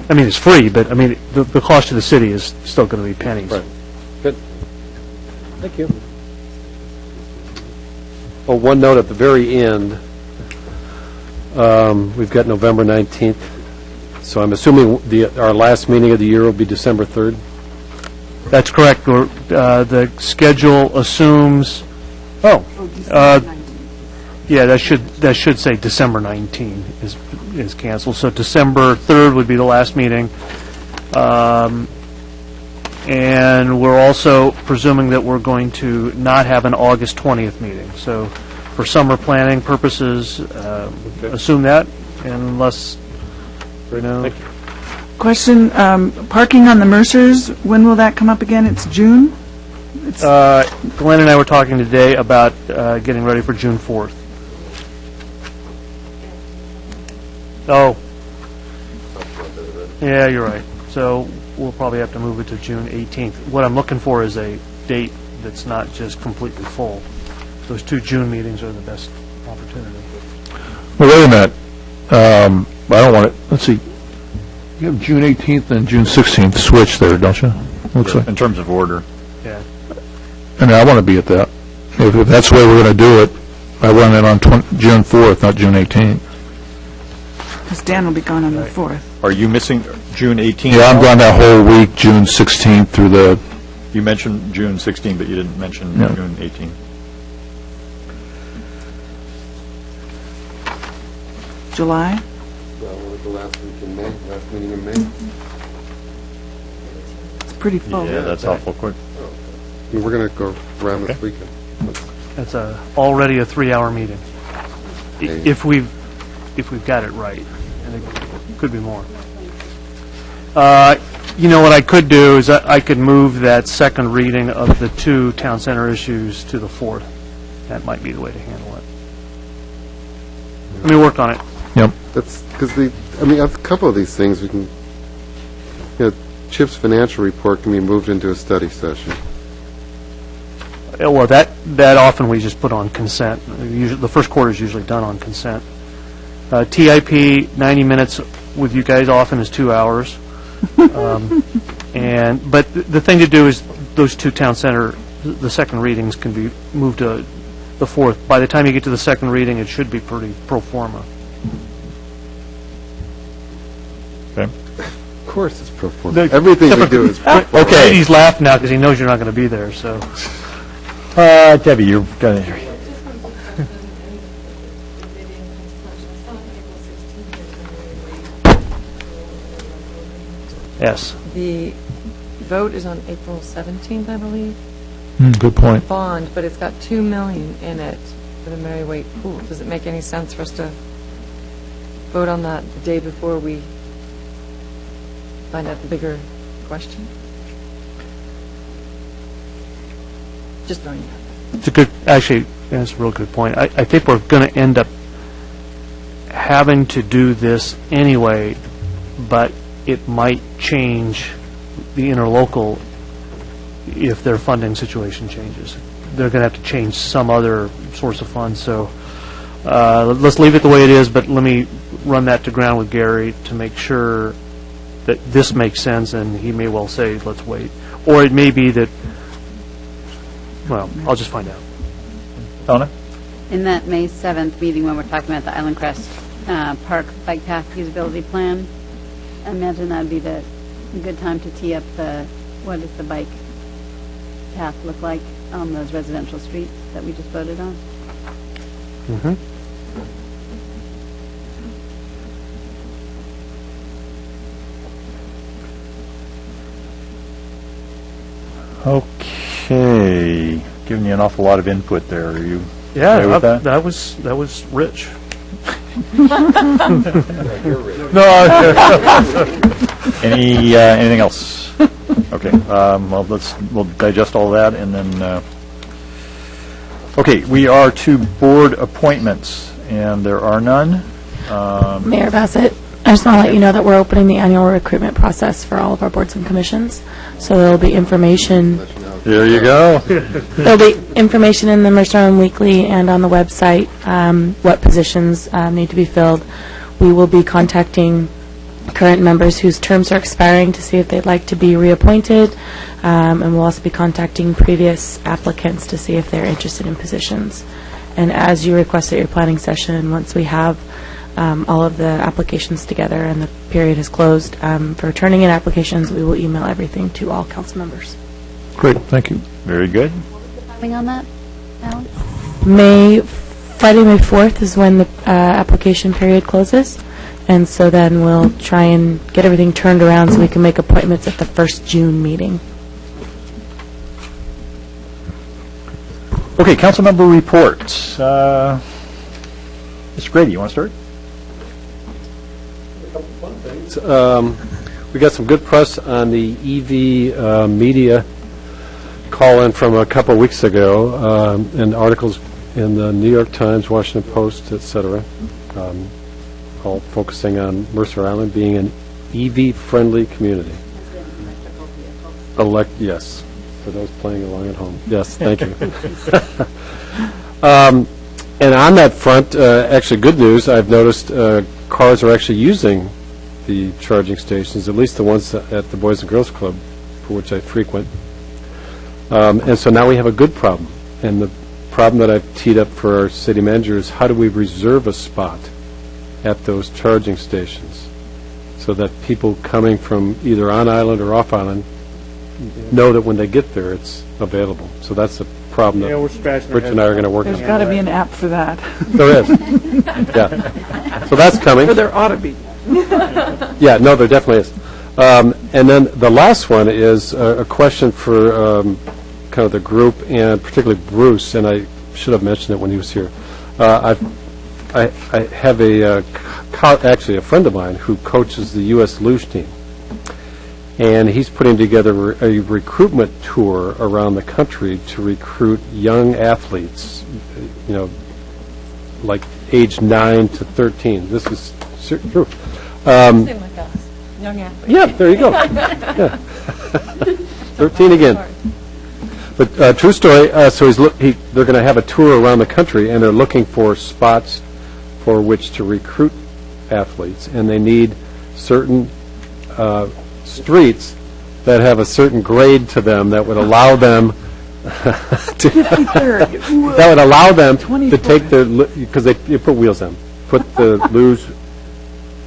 I mean, it's free, but I mean, the cost to the city is still going to be pennies. Right. Good. Thank you. Oh, one note at the very end. We've got November 19th, so I'm assuming our last meeting of the year will be December 3rd? That's correct. The schedule assumes, yeah, that should say December 19 is canceled. So December 3rd would be the last meeting. And we're also presuming that we're going to not have an August 20th meeting. So for summer planning purposes, assume that, unless, Question, parking on the Mercers, when will that come up again? It's June? Glenn and I were talking today about getting ready for June 4th. Oh. Yeah, you're right. So we'll probably have to move it to June 18th. What I'm looking for is a date that's not just completely full. Those 2 June meetings are the best opportunity. Well, wait a minute. I don't want it. Let's see. You have June 18th and June 16th switch there, don't you? looks like. In terms of order. Yeah. And I want to be at that. If that's the way we're going to do it, I run it on June 4th, not June 18th. Because Dan will be gone on the 4th. Are you missing June 18th? Yeah, I'm gone that whole week, June 16th through the... You mentioned June 16th, but you didn't mention Yeah. June 18th. July? The last week in May, last meeting in May. It's pretty full. Yeah, that's awful quick. We're going to go around this weekend. That's already a 3-hour meeting. If we've got it right, and it could be more. You know, what I could do is I could move that second reading of the 2 town center issues to the 4th. That might be the way to handle it. Let me work on it. Yep. That's because a couple of these things we can, Chip's financial report can be moved into a study session. Well, that often we just put on consent. Usually, the first quarter is usually done on consent. TIP, 90 minutes with you guys often is 2 hours. But the thing to do is those 2 town center, the second readings can be moved to the 4th. By the time you get to the second reading, it should be pretty pro forma. Okay. Of course it's pro forma. Everything we do is pro forma. Okay. He's laughing now because he knows you're not going to be there, so. Debbie, you're going to... Yes. The vote is on April 17th, I believe. Good point. Bond, but it's got $2 million in it for the Mary Waite pool. Does it make any sense for us to vote on that the day before we find out the bigger question? Just throwing it out there. It's a good, actually, that's a real good point. I think we're going to end up having to do this anyway, but it might change the interlocal if their funding situation changes. They're going to have to change some other source of funds. So let's leave it the way it is, but let me run that to ground with Gary to make sure that this makes sense, and he may well say, let's wait. Or it may be that, well, I'll just find out. Donna? In that May 7th meeting when we're talking about the Island Crest Park Bike Path Usability Plan, I imagine that would be a good time to tee up what does the bike path look like on those residential streets that we just voted on? Mm-hmm. Okay. Giving you an awful lot of input there. Are you Yeah, okay with that? that was rich. Anything else? Okay. Well, we'll digest all that and then. Okay, we are to board appointments, and there are none. Mayor Bassett, I just want to let you know that we're opening the annual recruitment process for all of our boards and commissions. So there'll be information. There you go. There'll be information in the Mercer Island Weekly and on the website what positions need to be filled. We will be contacting current members whose terms are expiring to see if they'd like to be reappointed, and we'll also be contacting previous applicants to see if they're interested in positions. And as you requested at your planning session, once we have all of the applications together and the period is closed for turning in applications, we will email everything to all council members. Great, thank you. Very good. Timing on that, Alan? Friday, May 4th is when the application period closes, and so then we'll try and get everything turned around so we can make appointments at the first June meeting. Okay, council member reports. Mr. Grady, you want to start? We got some good press on the EV media call-in from a couple of weeks ago, and articles in the New York Times, Washington Post, etc., all focusing on Mercer Island being an EV-friendly community. Yes, for those playing along at home. Yes, thank you. And on that front, actually good news, I've noticed cars are actually using the charging stations, at least the ones at the Boys and Girls Club for which I frequent. And so now we have a good problem. And the problem that I've teed up for our city manager is how do we reserve a spot at those charging stations so that people coming from either on island or off island know that when they get there it's available. So that's the problem that Rich and I are going to work on. There's got to be an app for that. There is. Yeah. So that's coming. Or there ought to be. Yeah, no, there definitely is. And then the last one is a question for kind of the group, and particularly Bruce, and I should have mentioned it when he was here. I have actually a friend of mine who coaches the U.S. luge team, and he's putting together a recruitment tour around the country to recruit young athletes, like age 9 to 13. This is true. Same like us, young athletes. Yeah, there you go. Yeah. 13 again. But true story, so they're going to have a tour around the country, and they're looking for spots for which to recruit athletes, and they need certain streets that have a certain grade to them that would allow them to take their, because you put wheels on, put the luge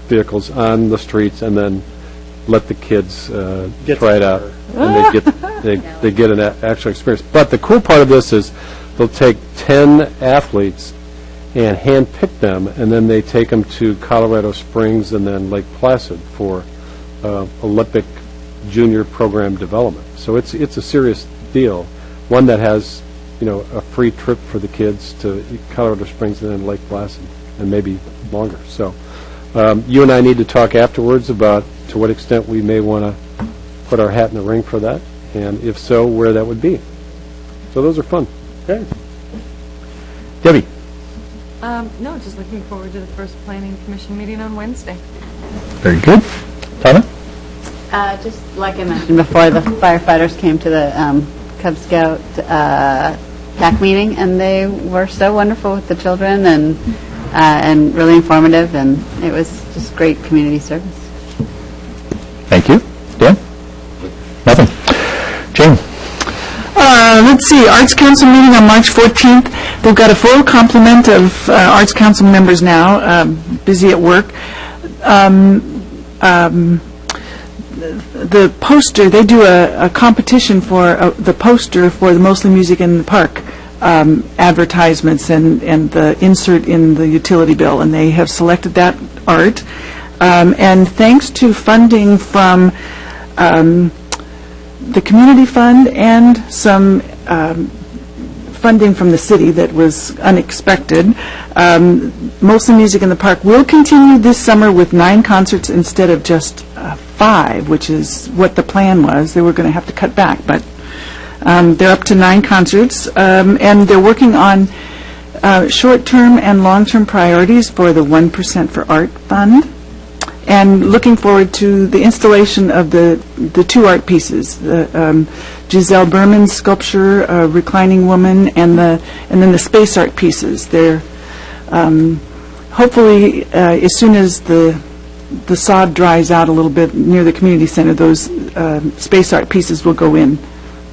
vehicles on the streets and then let the kids try it out, and they get an actual experience. But the cool part of this is they'll take 10 athletes and hand-pick them, and then they take them to Colorado Springs and then Lake Placid for Olympic junior program development. So it's a serious deal, one that has a free trip for the kids to Colorado Springs and then Lake Placid, and maybe longer. So you and I need to talk afterwards about to what extent we may want to put our hat in the ring for that, and if so, where that would be. So those are fun. Okay. Debbie. No, just looking forward to the first Planning Commission meeting on Wednesday. Very good. Tana? Just like I mentioned before, the firefighters came to the Cub Scout PAC meeting, and they were so wonderful with the children and really informative, and it was just great community service. Thank you. Dan? Nothing. Jane? Let's see, Arts Council meeting on March 14th. They've got a full complement of Arts Council members now, busy at work. The poster, they do a competition for the poster for the Mostly Music in the Park advertisements and the insert in the utility bill, and they have selected that art. And thanks to funding from the community fund and some funding from the city that was unexpected, Mostly Music in the Park will continue this summer with 9 concerts instead of just 5, which is what the plan was. They were going to have to cut back, but they're up to 9 concerts, and they're working on short-term and long-term priorities for the 1% for Art Fund, and looking forward to the installation of the 2 art pieces, the Giselle Berman's sculpture, Reclining Woman, and then the space art pieces. They're hopefully as soon as the sod dries out a little bit near the community center, those space art pieces will go in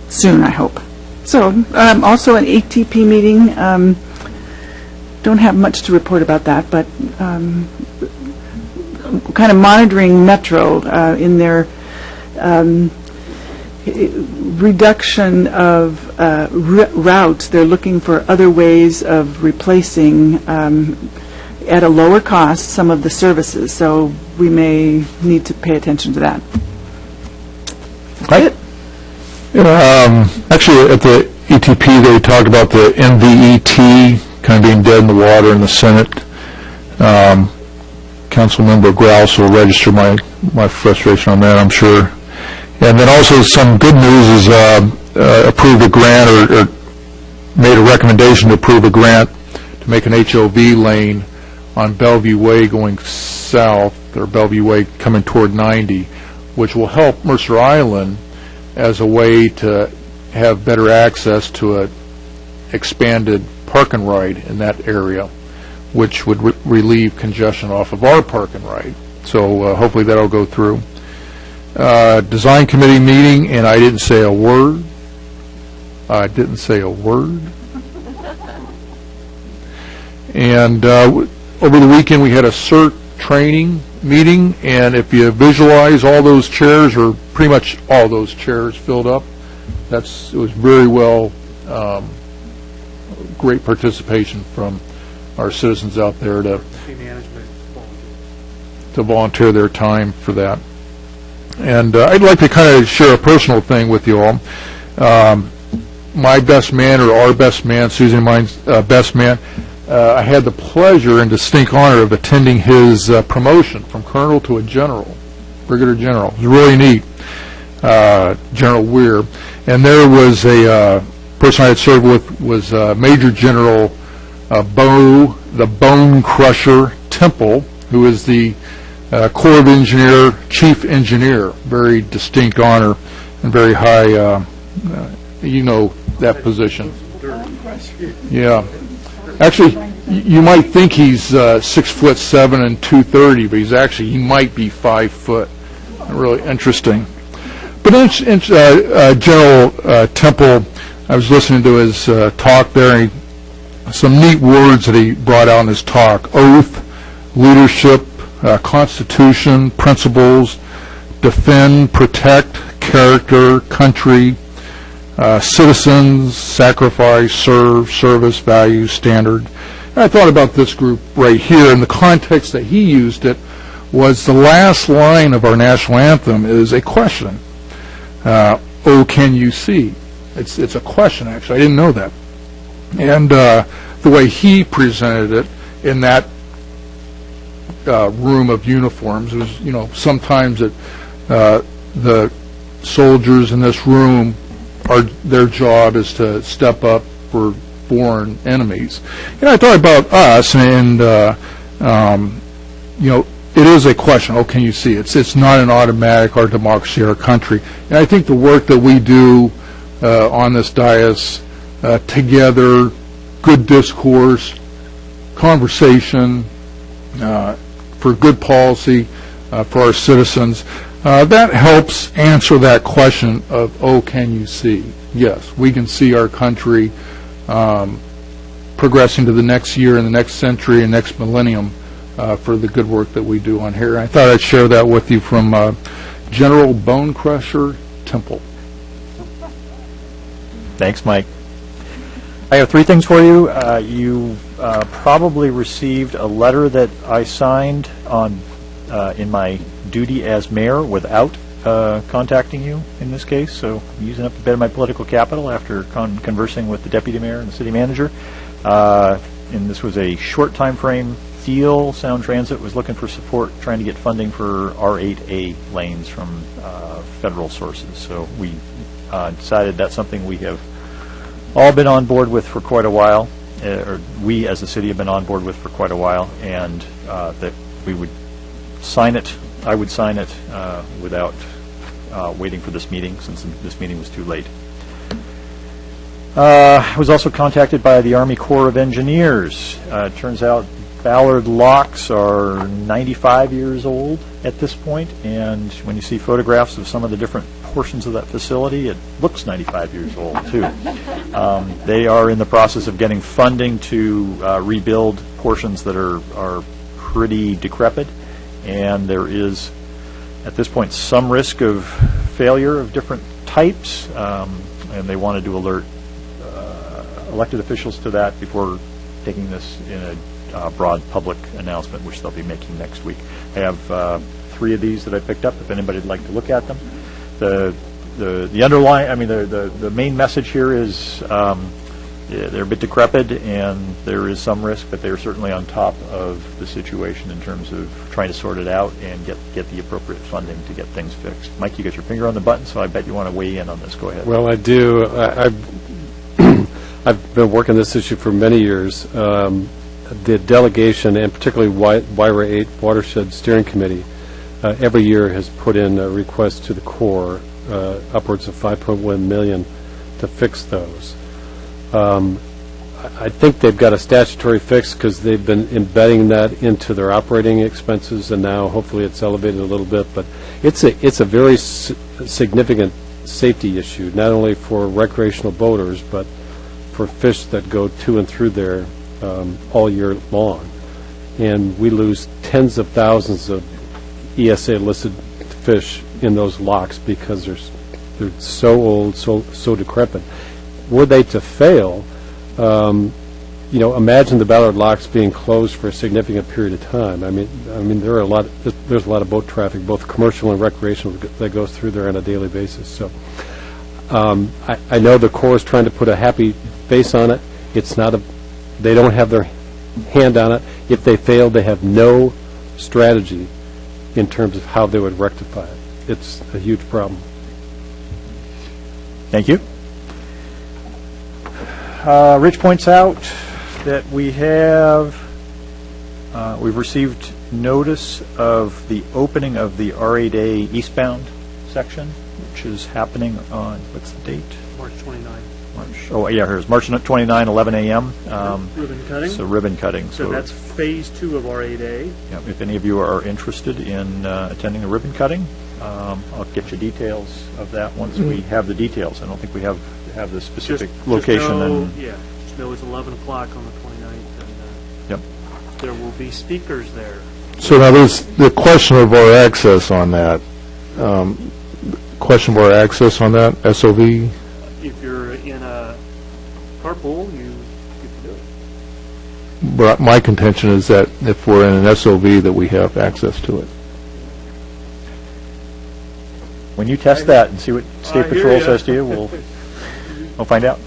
soon, I hope. So also an ATP meeting. Don't have much to report about that, but kind of monitoring Metro in their reduction of routes. They're looking for other ways of replacing at a lower cost some of the services, so we may need to pay attention to that. Right. Actually, at the ETP, they talked about the MVET kind of being dead in the water in the Senate. Councilmember Grouse will register my frustration on that, I'm sure. And then also some good news is approved a grant or made a recommendation to approve a grant to make an HOV lane on Bellevue Way going south, or Bellevue Way coming toward 90, which will help Mercer Island as a way to have better access to a expanded park and ride in that area, which would relieve congestion off of our park and ride. So hopefully that'll go through. design committee meeting, and I didn't say a word. I didn't say a word. And over the weekend, we had a CERT training meeting, and if you visualize all those chairs, or pretty much all those chairs filled up, it was very well, great participation from our citizens out there to volunteer their time for that. And I'd like to kind of share a personal thing with you all. My best man, or our best man, Susan and mine's best man, I had the pleasure and distinct honor of attending his promotion from colonel to a general, brigadier general. It was really neat, General Weir. And there was a person I had served with was Major General the Bone Crusher Temple, who is the Corps of Engineer Chief Engineer. Very distinct honor and very high, you know that position. Yeah. Actually, you might think he's 6'7" and 230, but he might be 5 foot. Really interesting. But General Temple, I was listening to his talk there, and some neat words that he brought out in his talk: oath, leadership, constitution, principles, defend, protect, character, country, citizens, sacrifice, serve, service, value, standard. And I thought about this group right here, and the context that he used it was the last line of our national anthem is a question. Oh, can you see? It's a question, actually. I didn't know that. And the way he presented it in that room of uniforms was, sometimes the soldiers in this room, their job is to step up for foreign enemies. And I thought about us, and it is a question. Oh, can you see? It's not an automatic, our democracy, our country. And I think the work that we do on this dais together, good discourse, conversation, for good policy for our citizens, that helps answer that question of, oh, can you see? Yes, we can see our country progressing to the next year and the next century and next millennium for the good work that we do on here. I thought I'd share that with you from General Bone Crusher Temple. Thanks, Mike. I have three things for you. You probably received a letter that I signed in my duty as mayor without contacting you in this case, so I'm using up a bit of my political capital after conversing with the deputy mayor and the city manager. And this was a short time frame deal. Sound Transit was looking for support, trying to get funding for R8A lanes from federal sources. So we decided that's something we have all been on board with for quite a while, or we as a city have been on board with for quite a while, and that we would sign it. I would sign it without waiting for this meeting, since this meeting was too late. I was also contacted by the Army Corps of Engineers. It turns out Ballard locks are 95 years old at this point, and when you see photographs of some of the different portions of that facility, it looks 95 years old too. They are in the process of getting funding to rebuild portions that are pretty decrepit, and there is at this point some risk of failure of different types, and they wanted to alert elected officials to that before taking this in a broad public announcement, which they'll be making next week. I have 3 of these that I picked up if anybody would like to look at them. The underlying, the main message here is they're a bit decrepit and there is some risk, but they're certainly on top of the situation in terms of trying to sort it out and get the appropriate funding to get things fixed. Mike, you got your finger on the button, so I bet you want to weigh in on this. Go ahead. Well, I do. I've been working this issue for many years. The delegation, and particularly WIRA 8 Watershed Steering Committee, every year has put in a request to the Corps, upwards of $5.1 million, to fix those. I think they've got a statutory fix because they've been embedding that into their operating expenses, and now hopefully it's elevated a little bit. But it's a very significant safety issue, not only for recreational boaters, but for fish that go to and through there all year long. And we lose tens of thousands of ESA-listed fish in those locks because they're so old, so decrepit. Were they to fail, imagine the Ballard locks being closed for a significant period of time. I mean, there's a lot of boat traffic, both commercial and recreational, that goes through there on a daily basis. So, I know the Corps is trying to put a happy face on it. It's not they don't have their hand on it. If they fail, they have no strategy in terms of how they would rectify it. It's a huge problem. Thank you. Rich points out that we've received notice of the opening of the R8A eastbound section, which is happening on, what's the date? March 29. Here's March 29, 11 a.m. Ribbon cutting. So ribbon cutting. So that's phase 2 of R8A. Yeah, if any of you are interested in attending the ribbon cutting, I'll get you details of that once we have the details. I don't think we have the specific location. Just know it's 11 o'clock on the 29th, and yep. There will be speakers there. So now there's the question of our access on that. SOV? If you're in a carpool, you get to do it. But my contention is that if we're in an SOV, that we have access to it. When you test that and see what State Patrol says to you, we'll find out.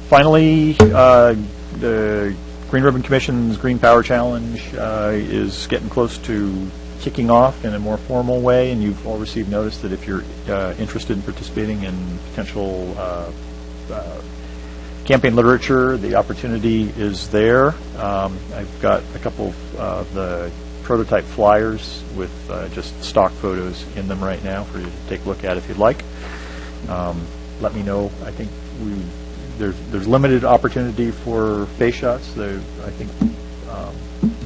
Finally, the Green Ribbon Commission's Green Power Challenge is getting close to kicking off in a more formal way, and you've all received notice that if you're interested in participating in potential campaign literature, the opportunity is there. I've got a couple of the prototype flyers with just stock photos in them right now for you to take a look at if you'd like. Let me know. I think there's limited opportunity for face shots. I think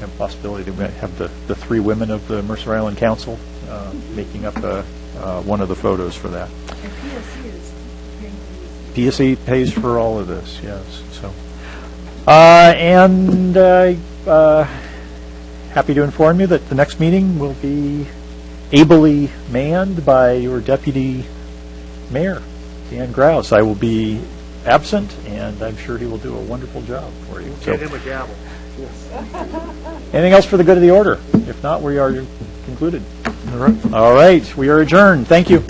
have a possibility to have the 3 women of the Mercer Island Council making up one of the photos for that. PSE pays for all of this, yes. So, happy to inform you that the next meeting will be ably manned by your Deputy Mayor, Dan Grouse. I will be absent, and I'm sure he will do a wonderful job for you. Get him a gavel. Anything else for the good of the order? If not, we are concluded. All right, we are adjourned. Thank you.